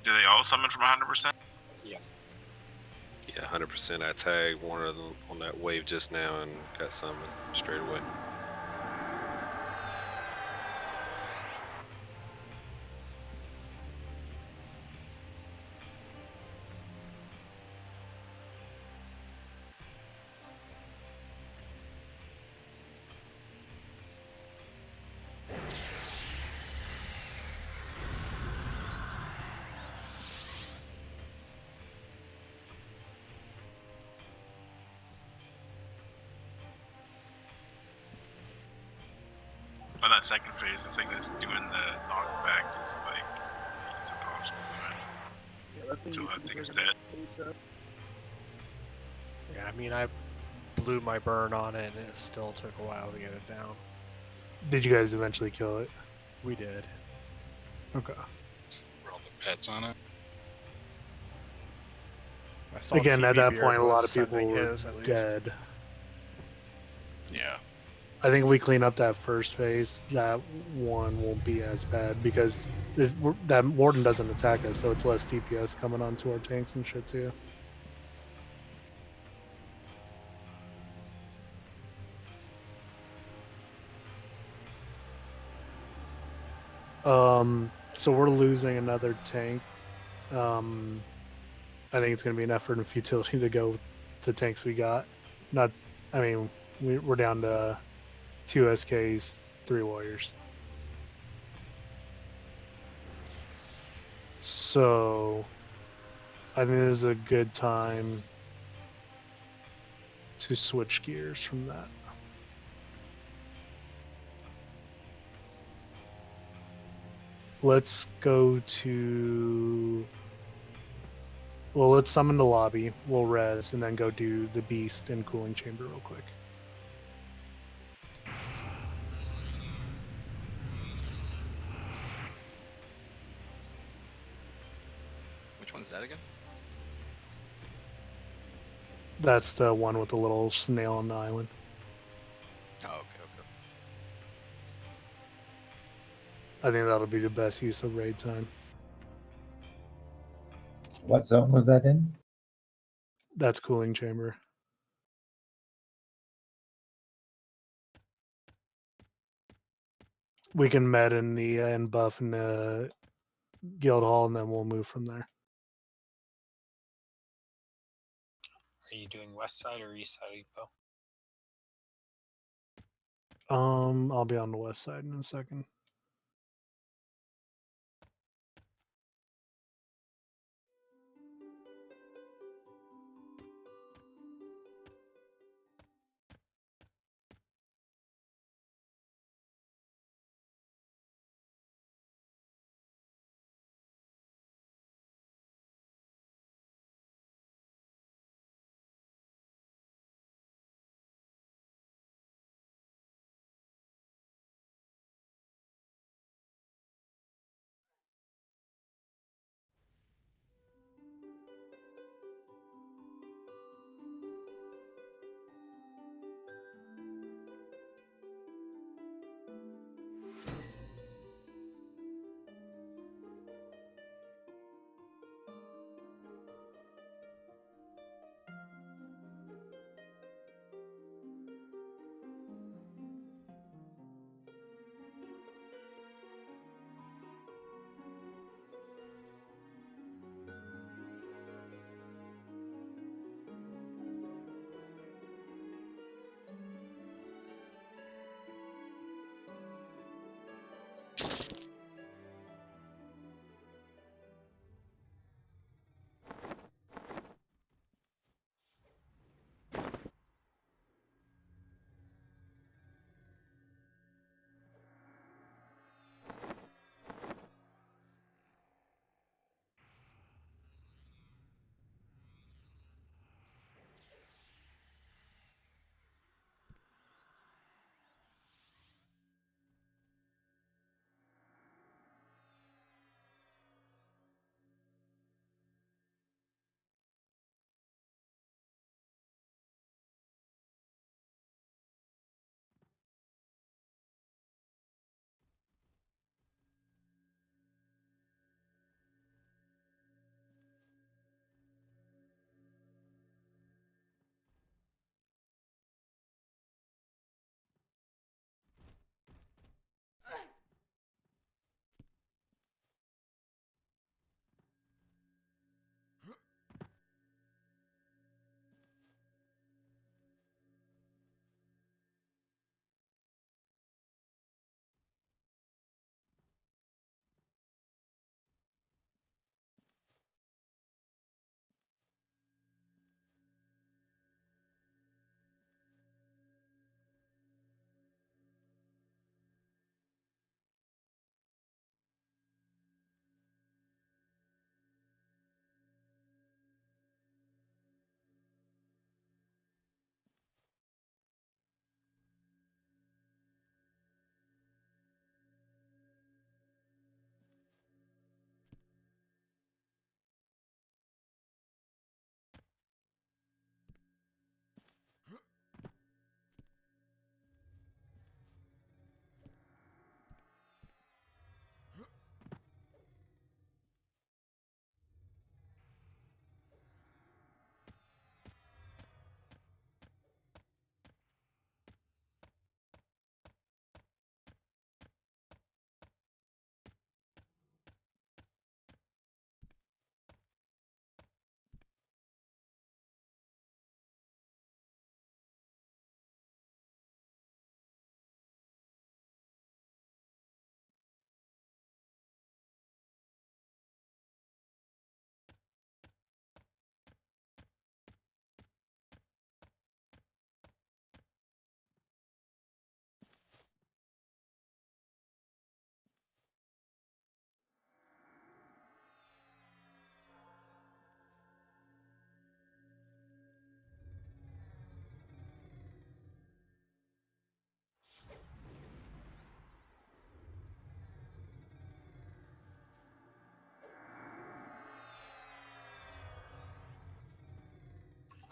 Do they all summon from 100%? Yeah. Yeah, 100%. I tagged one of them on that wave just now and got summoned straight away. But that second phase, the thing that's doing the knockback is like, it's impossible to win. Yeah, that thing Until needs to that be thing's taken dead. out ASAP. Yeah, I mean, I blew my burn on it, and it still took a while to get it down. Did you guys eventually kill it? We did. Okay. Were all the pets on it? I saw Again, at TV that Beard point, a lot was of people sending were his, at least. dead. Yeah. I think if we clean up that first phase, that one won't be as bad because that warden doesn't attack us, so it's less DPS coming onto our tanks and shit too. So we're losing another tank. I think it's going to be an effort and futility to go with the tanks we got. Not, I mean, we're down to 2 SKs, 3 warriors. So I think this is a good time to switch gears from that. Let's go to... Well, let's summon the lobby. We'll res and then go do the beast and cooling chamber real quick. Which one's that again? That's the one with the little snail on the island. Oh, okay. I think that'll be the best use of raid time. What zone was that in? That's cooling chamber. We can med in the and buff in the guild hall, and then we'll move from there. Are you doing west side or east side, Epo? I'll be on the west side in a second.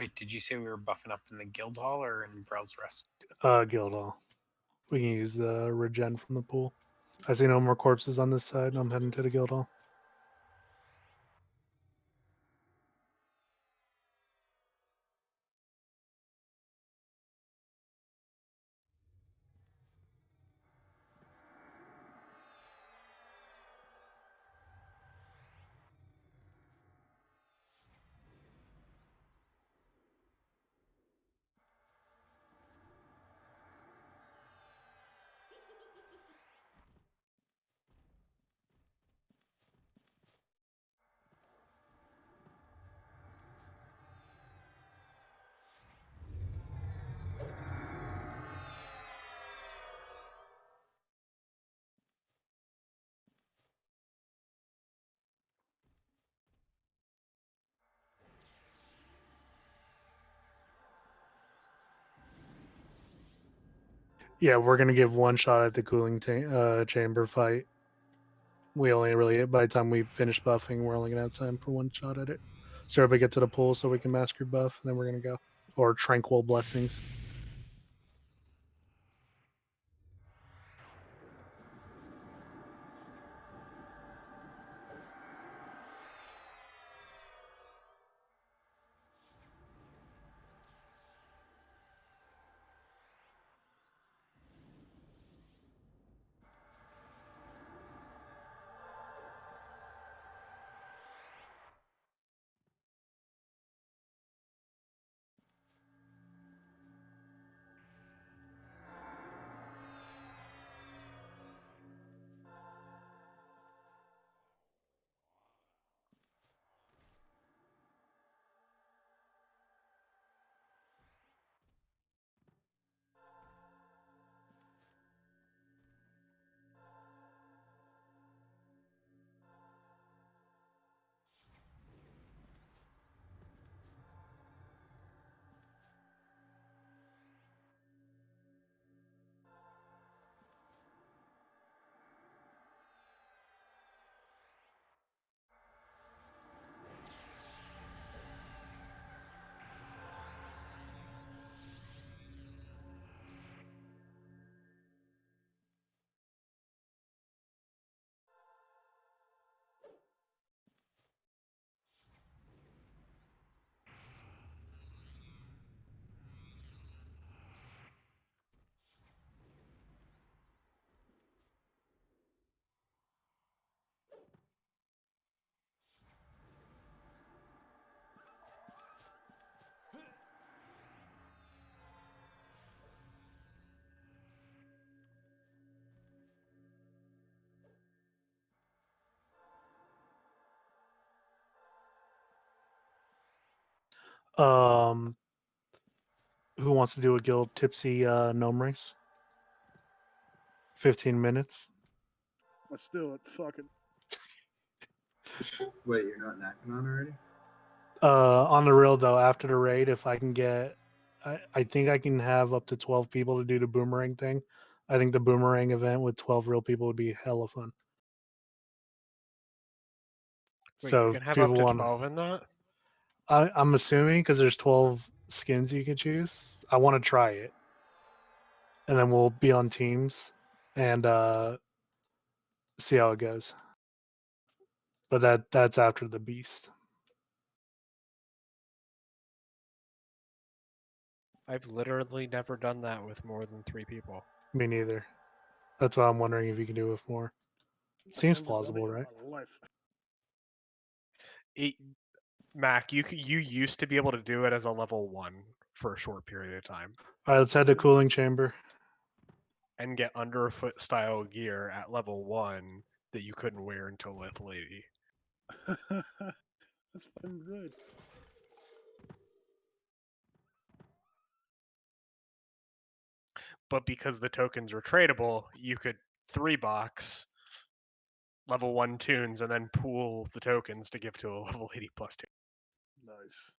Wait, did you say we were buffing up in the guild hall or in Brell's Rest? Guild Hall. We can use the regen from the pool. I see no more corpses on this side. I'm heading to the Guild Hall. Yeah, we're gonna give one shot at the cooling chamber fight. We only really, by the time we finish buffing, we're only gonna have time for one shot at it. So everybody get to the pool so we can master buff, and then we're gonna go. Or tranquil blessings. Who wants to do a guild tipsy gnome race? 15 minutes. Let's do it. Fuck it. Wait, you're not knocking on already? On the real though, after the raid, if I can get, I think I can have up to 12 people to do the boomerang thing. I think the boomerang event with 12 real people would be hella fun. Wait, So you if can have up people to want, 12 in that? I'm assuming because there's 12 skins you can choose. I want to try it, and then we'll be on teams and see how it goes. But that's after the beast. I've literally never done that with more than 3 people. Me neither. That's why I'm wondering if you can do it with more. Seems I've never done plausible, it in right? my life. Mac, you used to be able to do it as a level 1 for a short period of time. All right, let's head to cooling chamber. And get underfoot style gear at level 1 that you couldn't wear until level 80. That's fucking good. But because the tokens were tradable, you could 3-box level 1 tunes and then pool the tokens to give to a level 80 plus 2. Nice.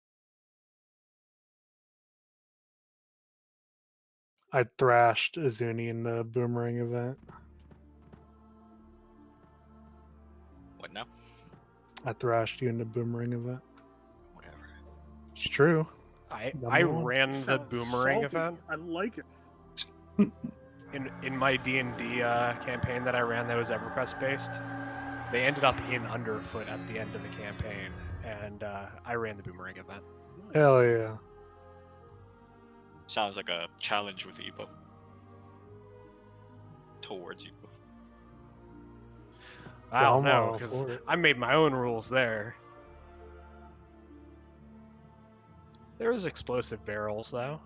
I thrashed Izuni in the boomerang event. What now? I thrashed you in the boomerang event. Whatever. It's true. I Number one. ran the Sounds boomerang salty. event I like it. in my D&D campaign that I ran that was EverQuest based. They ended up in Underfoot at the end of the campaign, and I ran the boomerang event. Hell yeah. Sounds like a challenge with Evo. Towards Evo. I don't I'm know, all because for it. I made my own rules there. There was explosive barrels, though.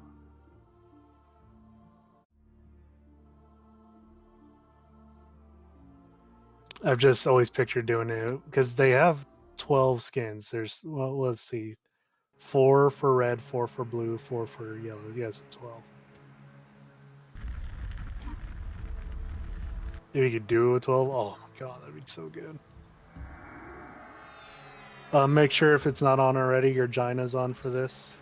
I've just always pictured doing it because they have 12 skins. There's, well, let's see, 4 for red, 4 for blue, 4 for yellow. Yes, 12. If you could do a 12, oh my god, that'd be so good. Make sure if it's not on already, your Gina's on for this.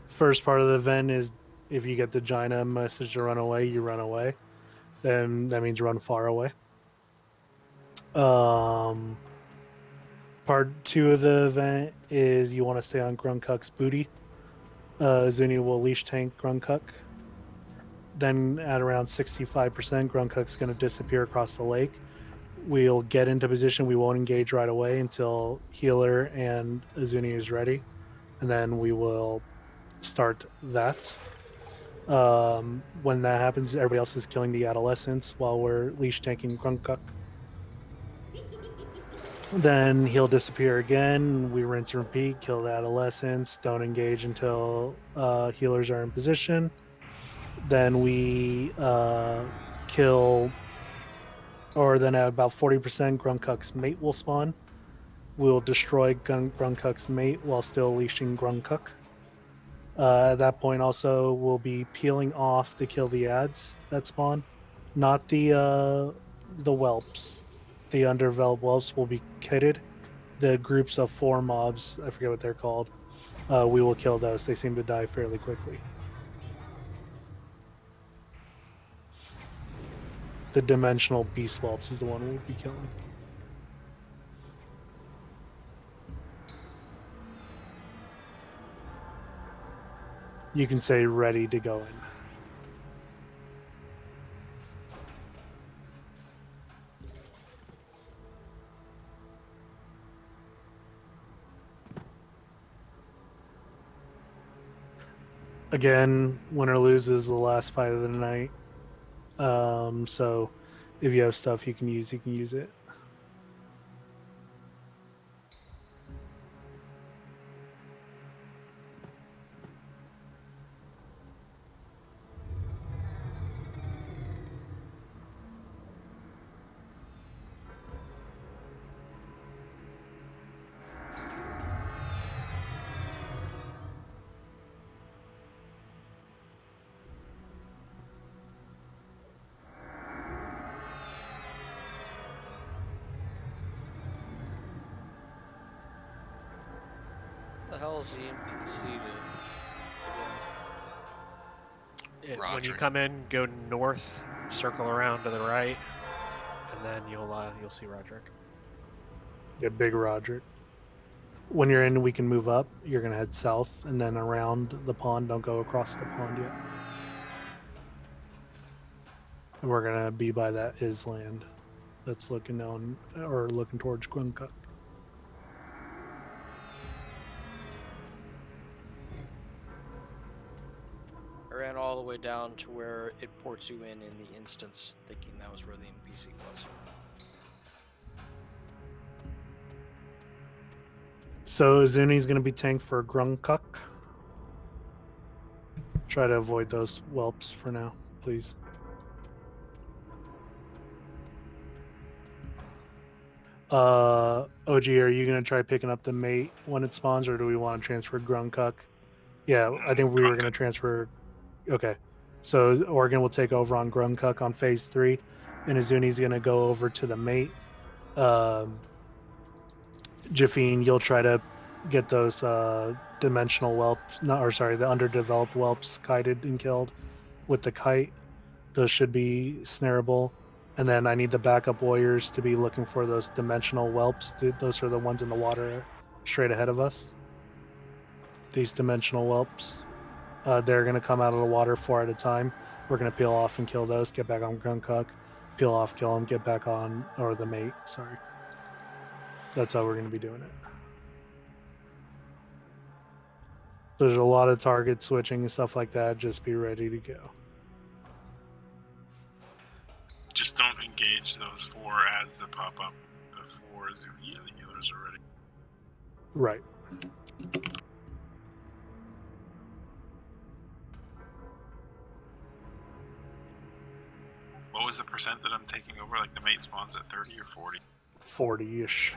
First part of the event is if you get the Gina message to run away, you run away. Then that means run far away. Part 2 of the event is you want to stay on Grunkuk's booty. Zuni will leash tank Grunkuk. Then at around 65%, Grunkuk's going to disappear across the lake. We'll get into position. We won't engage right away until Healer and Azuni is ready. And then we will start that. When that happens, everybody else is killing the adolescents while we're leash tanking Grunkuk. Then he'll disappear again. We rinse and repeat, kill the adolescents, don't engage until healers are in position. Then we kill, or then at about 40%, Grunkuk's mate will spawn. We'll destroy Grunkuk's mate while still leashing Grunkuk. At that point, also, we'll be peeling off to kill the ads that spawn, not the whelps. The underdeveloped whelps will be kitted. The groups of 4 mobs, I forget what they're called, we will kill those. They seem to die fairly quickly. The dimensional beast whelps is the one we'll be killing. You can say ready to go in. Again, win or lose is the last fight of the night. So if you have stuff you can use it. What the hell is the NPC to? When you come in, go north, circle around to the right, and then you'll see Roderick. Yeah, big Roderick. When you're in, we can move up. You're gonna head south and then around the pond. Don't go across the pond yet. And we're gonna be by that island that's looking down or looking towards Grunkuk. I ran all the way down to where it ports you in the instance, thinking that was where the NPC was. So Zuni's gonna be tanked for Grunkuk. Try to avoid those whelps for now, please. OG, are you gonna try picking up the mate when it spawns, or do we want to transfer Grunkuk? Yeah, I think we were gonna transfer. Okay, so Oregon will take over on Grunkuk on phase 3, and Azuni's gonna go over to the mate. Jafine, you'll try to get those dimensional whelps, the underdeveloped whelps kited and killed. with the kite. Those should be snareable. And then I need the backup warriors to be looking for those dimensional whelps. Those are the ones in the water straight ahead of us. These dimensional whelps. They're going to come out of the water 4 at a time. We're going to peel off and kill those, get back on Grunkuk, peel off, kill them, get back on, or the mate, sorry. That's how we're going to be doing it. There's a lot of target switching and stuff like that. Just be ready to go. Just don't engage those 4 ads that pop up before Zuni and the healers are ready. Right. What was the percent that I'm taking over? Like the mate spawns at 30 or 40? 40-ish.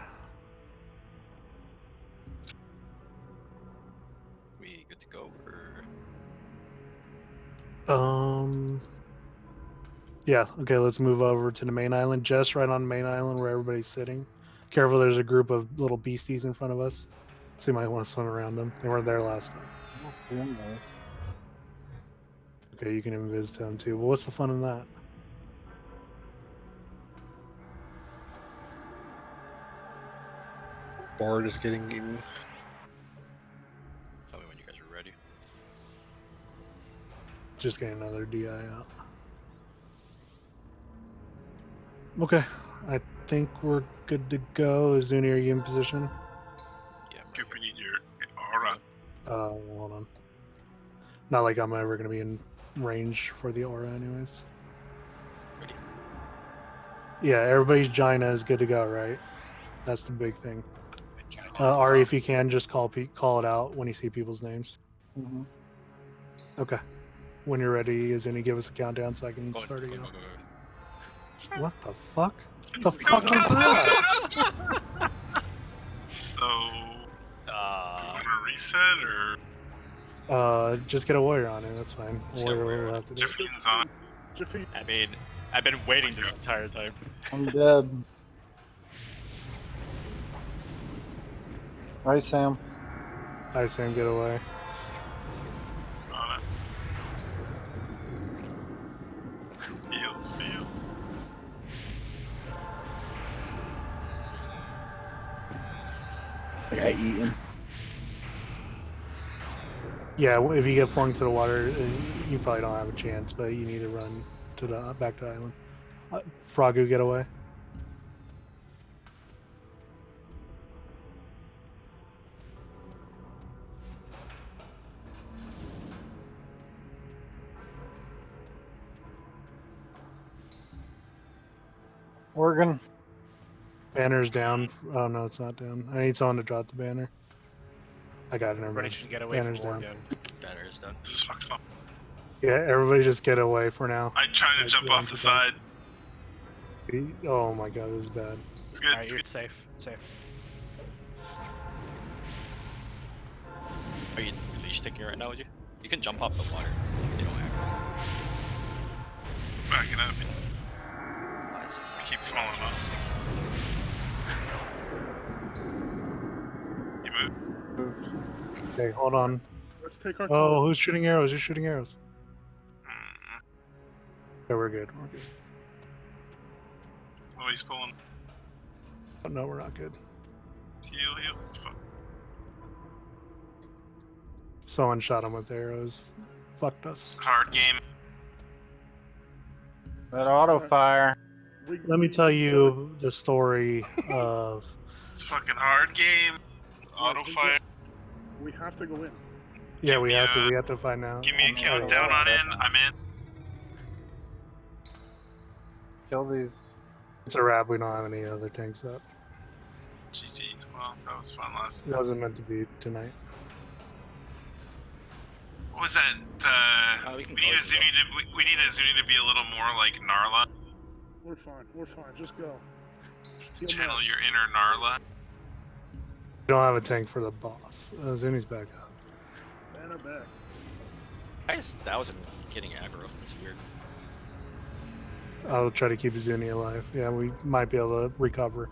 We good to go? Yeah, okay, let's move over to the main island. Just right on the main island where everybody's sitting. Careful, there's a group of little beasties in front of us. So you might want to swim around them. They weren't there last time. I don't see them, guys. Okay, you can invis them too. But what's the fun in that? Bard is getting eaten. Tell me when you guys are ready. Just getting another DI out. Okay, I think we're good to go. Zuni, are you in position? Yeah. Dupe, we need your aura. Hold on. Not like I'm ever going to be in range for the aura anyways. Ready. Yeah, everybody's Gina is good to go, right? That's the big thing. Ari, if you can, just call it out when you see people's names. Mm-hmm. Okay. When you're ready, Zuni, give us a countdown so I can Go start ahead, again. go. What the fuck? What the fuck was that? So, do you want to reset or? Just get a warrior on it. That's fine. Warrior will have to do it. Jaffine's on. I mean, I've been waiting this entire time. I'm dead. Right, Sam? Hi, Sam, get away. On it. Seal. I got eaten. Yeah, if you get flung to the water, you probably don't have a chance, but you need to run to the back to the island. Frogu, get away. Oregon. Banner's down. Oh no, it's not down. I need someone to drop the banner. I got it. Never Everybody mind. should get away Banner's from down. Oregon. Banner is done. This is fucked up. Yeah, everybody just get away for now. I'm trying to jump off the side. Oh my god, this is bad. It's good. Alright, it's safe. It's safe. Are you leash taking right now, would you? You can jump off the water. You don't have Backing up. to. I keep falling off. You move. Okay, hold on. Let's take our Oh, time. who's shooting arrows? Who's shooting arrows? Okay, we're good. We're good. Oh, he's pulling. Oh, no, we're not good. Heal. Fuck. Someone shot him with arrows. Fucked us. Hard game. That auto fire. Let me tell you the story of. It's a fucking hard game. Auto fire. We have to go in. Yeah, we have to. We have to find out. Give me a countdown on in. I'm in. Kill these. It's a wrap. We don't have any other tanks up. GG's. Well, that was fun last. It wasn't meant to be tonight. What was that? We need a Zuni to. We need a Zuni to be a little more like Narla. We're fine. We're fine. Just go. Heal Channel me. your inner Narla. We don't have a tank for the boss. Zuni's back up. Banner back. That wasn't getting aggro. That's weird. I'll try to keep Zuni alive. Yeah, we might be able to recover.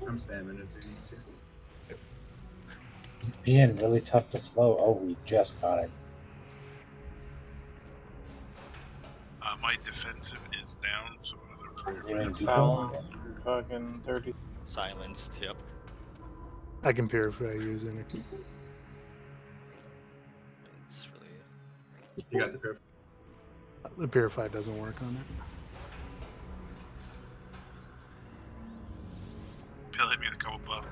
I'm spamming a Zuni too. He's being really tough to slow. Oh, we just got it. My defensive is down, so Silence. Fucking 30. Silenced. Yep. I can purify using it. It's really. You got the purify. The purify doesn't work on it. Pill hit me with a couple buff.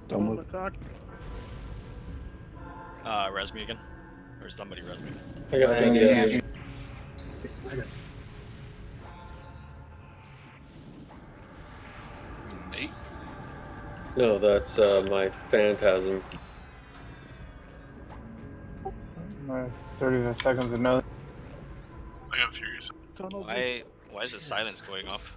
Don't move. Res me again, or somebody res me. I got the Nate? No, that's my phantasm. 30 seconds another. I got furious. Why is the silence going off?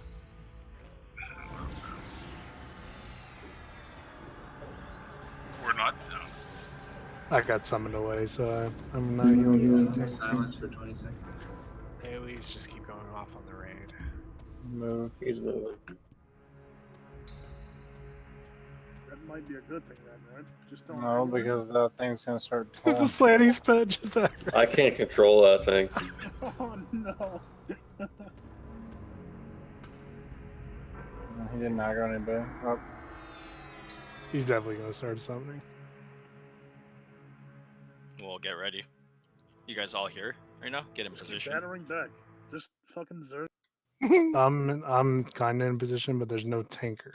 We're not. No. I got summoned away, so I'm not healing anything. Silence for 20 seconds. AoEs just keep going off on the raid. Move. He's moving. That might be a good thing then, right? Just don't. No, because that thing's gonna start. The Slanty's pet just I can't control that thing. Oh no. He didn't aggro anybody. Oh. He's definitely gonna start summoning. Well, get ready. You guys all here right now? Get in Just keep position. battering back. Just fucking zerg. I'm kind of in position, but there's no tanker.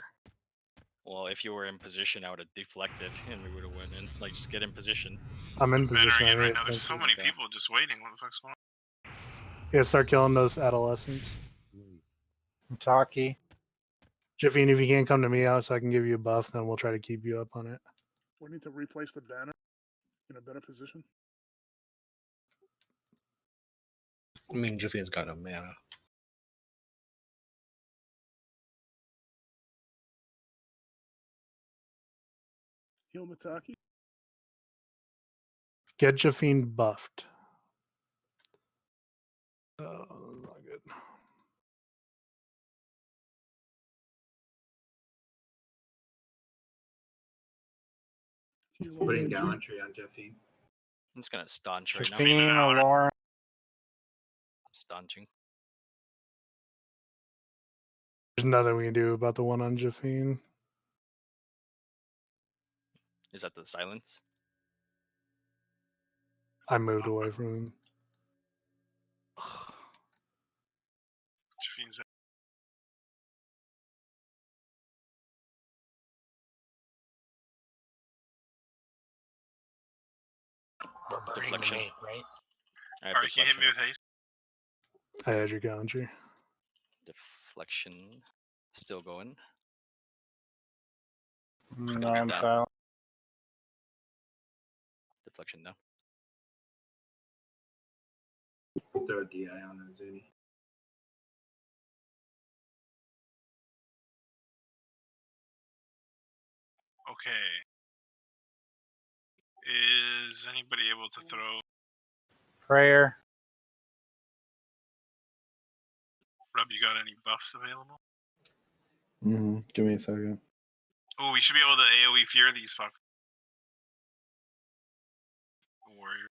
Well, if you were in position, I would have deflected and we would have went in. Like, just get in position. I'm in Battering position. in I right hate now. There's so tanker. many people just waiting. What the fuck's going on? Yeah, start killing those adolescents. Taki. Jiffine, if you can't come to me out so I can give you a buff, then we'll try to keep you up on it. We need to replace the banner in a better position. I mean, Jiffian's got no mana. Heal Mataki. Get Jiffine buffed. Not good. Putting gallantry on Jeffy. I'm just gonna staunch right now. Christine or Lauren. Staunching. There's nothing we can do about the one on Jiffine. Is that the silence? I moved away from him. Deflection. Right? I have Alright, can you hit deflection. me with haste? I had your gallantry. Deflection. Still going. No, I'm silent. Deflection now. Throw a DI on Azuni. Okay. Is anybody able to throw? Prayer. Rob, you got any buffs available? Give me a second. Oh, we should be able to AoE fear these fuck. Warrior.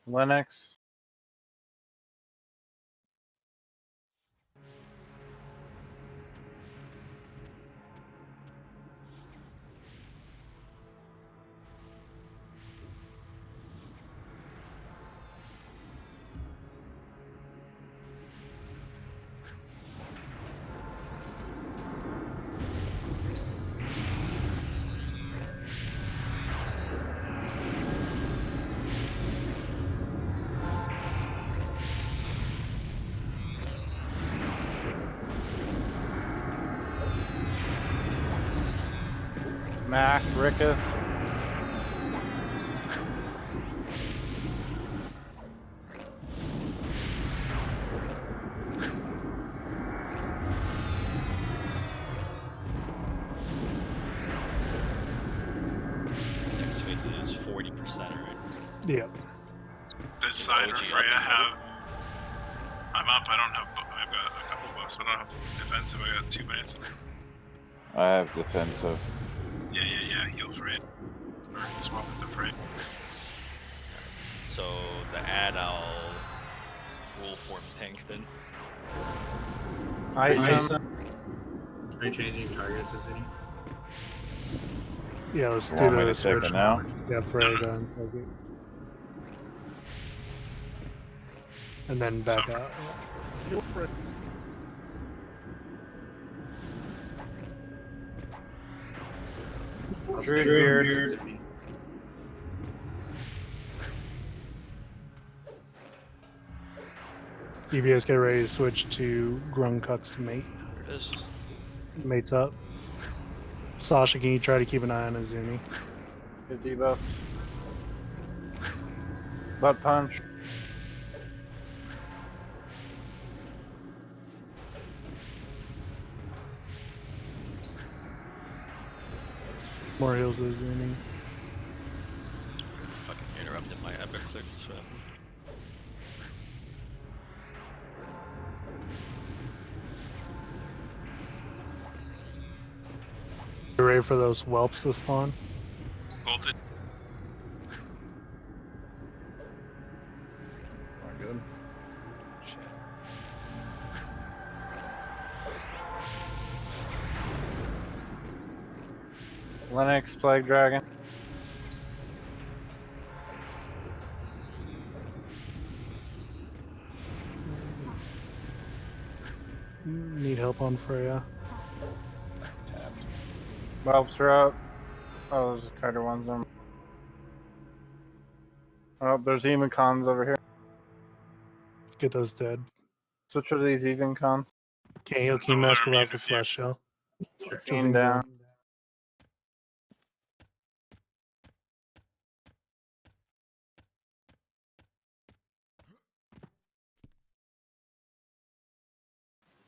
Linux. Mac, Rickus. Next phase is 40. Yep. Does Side or OG up Freya and have? I'm up. I don't have. I've got a couple buffs, but I don't have defensive. I got 2 minutes. I have defensive. Yeah. Heal Freya. Or swap it to Freya. So the ad, I'll rule form tank then. Ice Are him. you changing targets, is any? Yeah, let's You do want me the to take switch it now? Yeah, Freya, go ahead and take it. And then back out. Heal Freya. Druid Beard. Zuni. EBS, get ready to switch to Grunkuk's mate. There it is. Mate's up. Sasha, can you try to keep an eye on Azuni? Good debuff. Butt punch. More heals Azuni. Fucking interrupted my epic click swim. You ready for those whelps to spawn? Bolted. That's not good. Lennox, Plague Dragon. Need help on Freya. Whelps are up. Oh, there's Carter ones on. Oh, there's even cons over here. Get those dead. Switch to these even cons. Can't heal Key Mask without the slash shell. Sure. Two things down. in.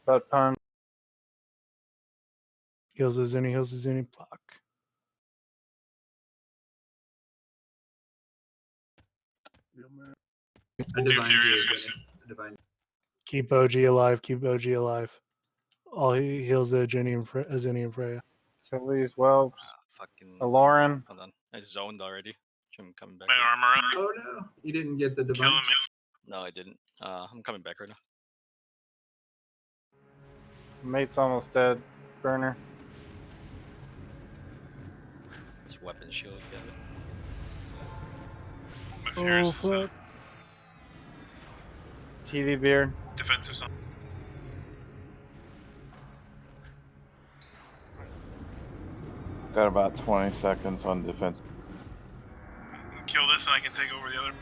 Butt punch. Heals Azuni, heals Azuni. Fuck. I divine Furious, you, guys. Zuni. I divine. Keep OG alive, keep OG alive. All he heals the Azuni and Freya. Kill these whelps. Fucking. Lauren. Hold on. I zoned already. I'm coming back. My here. armor up. Oh no, you didn't get the Kill divine. him. No, I didn't. I'm coming back right now. Mate's almost dead. Burner. This weapon shield, get it. My Oh, Furious is fuck. TV Beard. defensive zone. Got about 20 seconds on defense. Kill this and I can take over the other.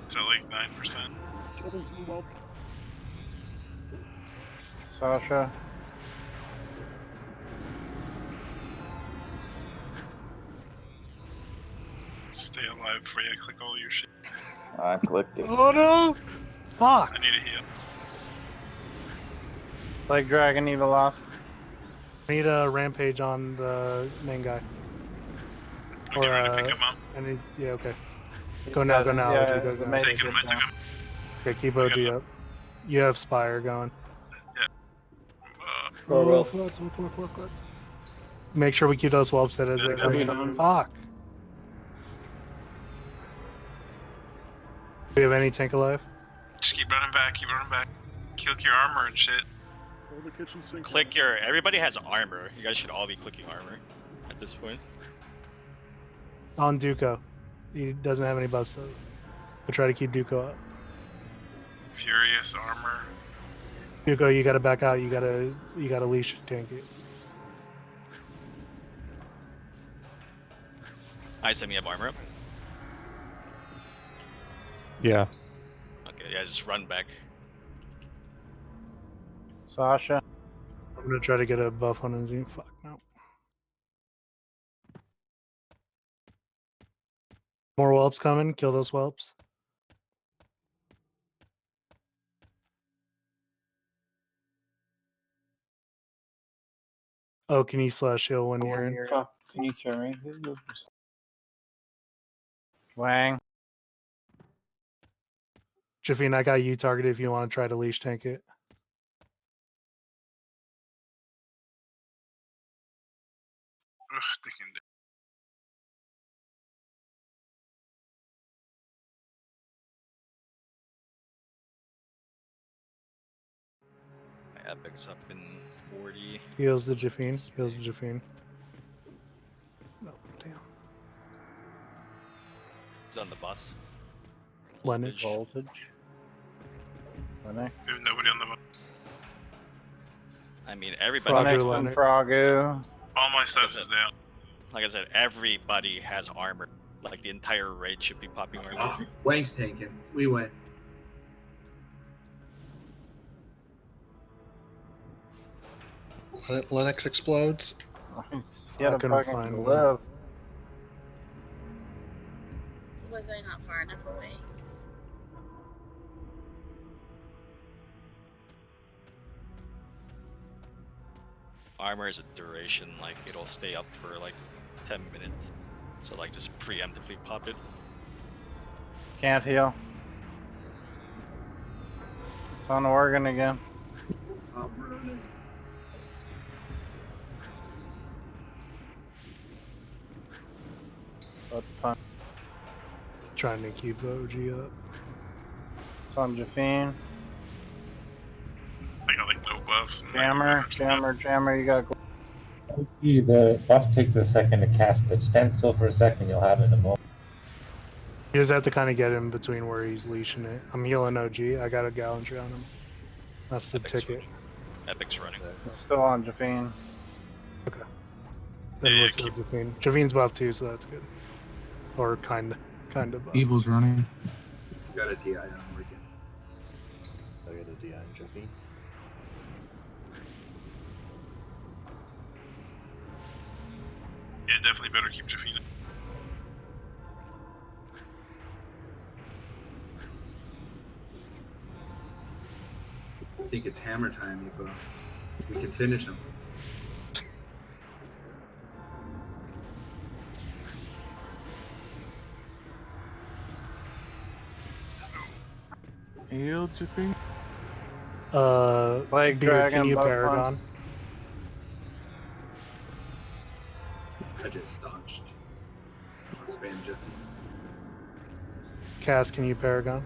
It's at like 9%. Kill them well. Sasha. Stay alive, Freya. Click all your shit. I clicked it. Oh no! Fuck! I need a heal. Plague Dragon, Eva lost. I need a rampage on the main guy. I'm getting ready to pick him up. I need, yeah, okay. Go now, go now. Yeah, OG, go the now. mate Take is him, I good took now. him. Okay, keep OG up. You have Spire going. More whelps. Fuck. Make sure we keep those whelps that as they come in. Fuck. Do we have any tank alive? Just keep running back, Kill your armor and shit. Throw the kitchen sink. Click your. Everybody has armor. You guys should all be clicking armor at this point. On Duco. He doesn't have any buffs though. We'll try to keep Duco up. Furious armor. Duco, you gotta back out. You gotta leash tank it. I assume you have armor up. Yeah. Okay, yeah, just run back. Sasha. I'm gonna try to get a buff on Azim. Fuck no. More whelps coming. Kill those whelps. Oh, can you slash heal when you're in? Can you carry? Wang. Jafine, I got you targeted if you want to try to leash tank it. Ugh, thinking that- My epic's up in 40. Heals the Jafine. Heals the Jafine. No, damn. He's on the bus. Lennox. Voltage. Lennox. There's nobody on the bus. I mean, everybody. Lennox and Frogu. All my stuff is down. Like I said, everybody has armor. Like the entire raid should be popping armor. Oh, Wang's tanking. We win. Linux explodes. He had a couldn't fucking find one. glove. Was I not far enough away? Armor is a duration, like it'll stay up for like 10 minutes. So like just preemptively pop it. Can't heal. It's on Oregon again. I'm running. But fun. Trying to keep OG up. It's on Jafine. I got like no buffs. Jammer, you got. The buff takes a second to cast, but stand still for a second, you'll have it in a moment. You just have to kind of get in between where he's leashing it. I'm healing OG. I got a gallantry on him. That's the ticket. Epic's running. It's still on Jafine. Okay. Then let's go Jafine. Jafine's buff too, so that's good. Or kind of buff. Evil's running. Got a DI on Oregon. I got a DI on Jeffy. Yeah, definitely better keep Jafina. I think it's hammer time, Evo. We can finish him. Heal, Jafine? Plague Beer, Dragon, can you buff Paragon? I just staunched. I'll spam Jeffy. Cass, can you Paragon?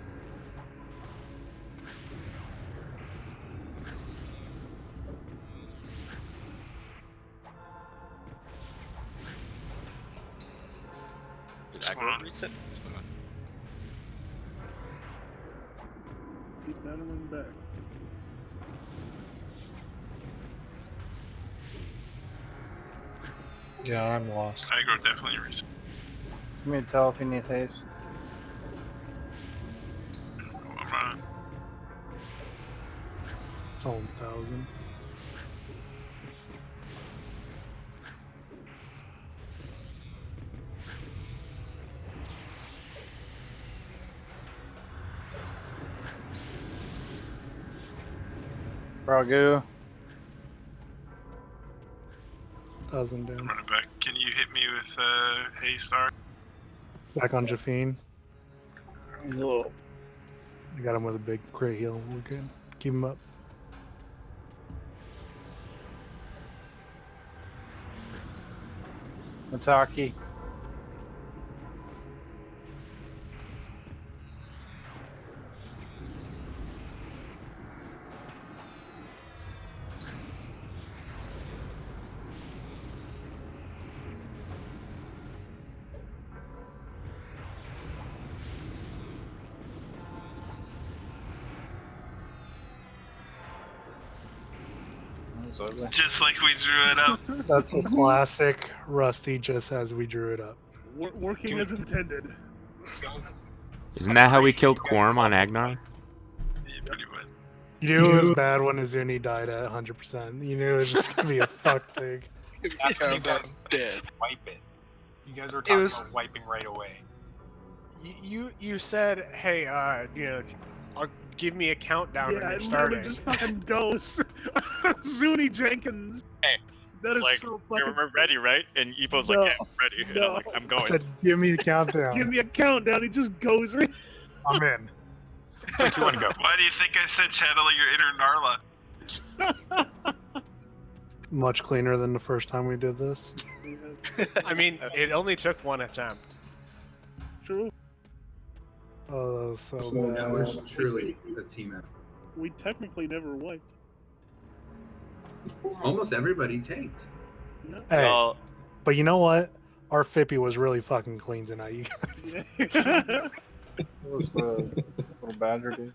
Did aggro reset? What's going on? Keep battling back. Yeah, I'm lost. Aggro definitely reset. Give me a tell if you need haste. Oh, I'm running. It's all 1,000. Frogu. 1,000 down. I'm running back. Can you hit me with haste art? Back on Jafine. He's a little. I got him with a big crit heal. We're good. Keep him up. Mataki. Just like we drew it up. That's a classic Rusty, just as we drew it up. Working as intended. Isn't that how we killed Quorum on Agnar? Yeah, pretty much. You knew it was bad when Izuni died at 100%. You knew it was just gonna be a fuck thing. That's when you guys dead. Wipe it. You guys were talking about wiping right away. You said, hey, I'll give me a countdown Yeah, when it you're literally starting. just fucking goes. Zuni Jenkins. Hey, That is like, so fucking. we're ready, right? And Epo's like, No, yeah, I'm ready. And I'm like, I'm I going. said, give me a countdown. Give me a countdown. He just goes in. I'm in. 3, 2, 1, go. Why do you think I said channel your inner Narla? Much cleaner than the first time we did this. I mean, it only took one attempt. True. Oh, that was so So that was bad. truly a team effort. We technically never wiped. Almost everybody tanked. No. Hey, Well, but you know what? Our Fippy was really fucking clean tonight, you guys. What was the little badger dude?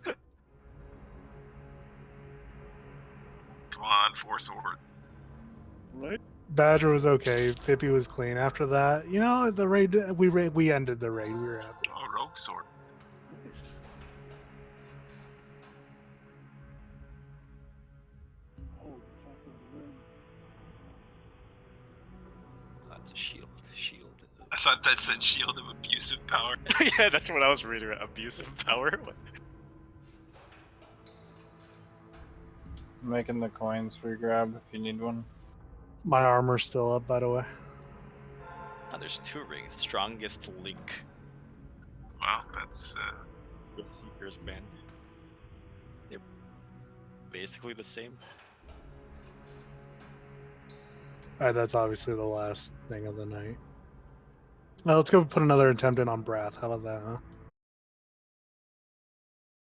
Come on, 4 swords. What? Badger was okay. Fippy was clean. After that, you know, the raid we ended the raid. We were happy. Oh, rogue sword. Holy fucking man. that's a shield. Shield. I thought that said shield of abusive power. Yeah, that's what I was reading. Abusive power. I'm making the coins for your grab if you need one. My armor's still up, by the way. Oh, there's 2 rings. Strongest link. Wow, that's With Seeker's band. They're basically the same. Alright, that's obviously the last thing of the night. Now let's go put another attempt in on Brath. How about that, huh?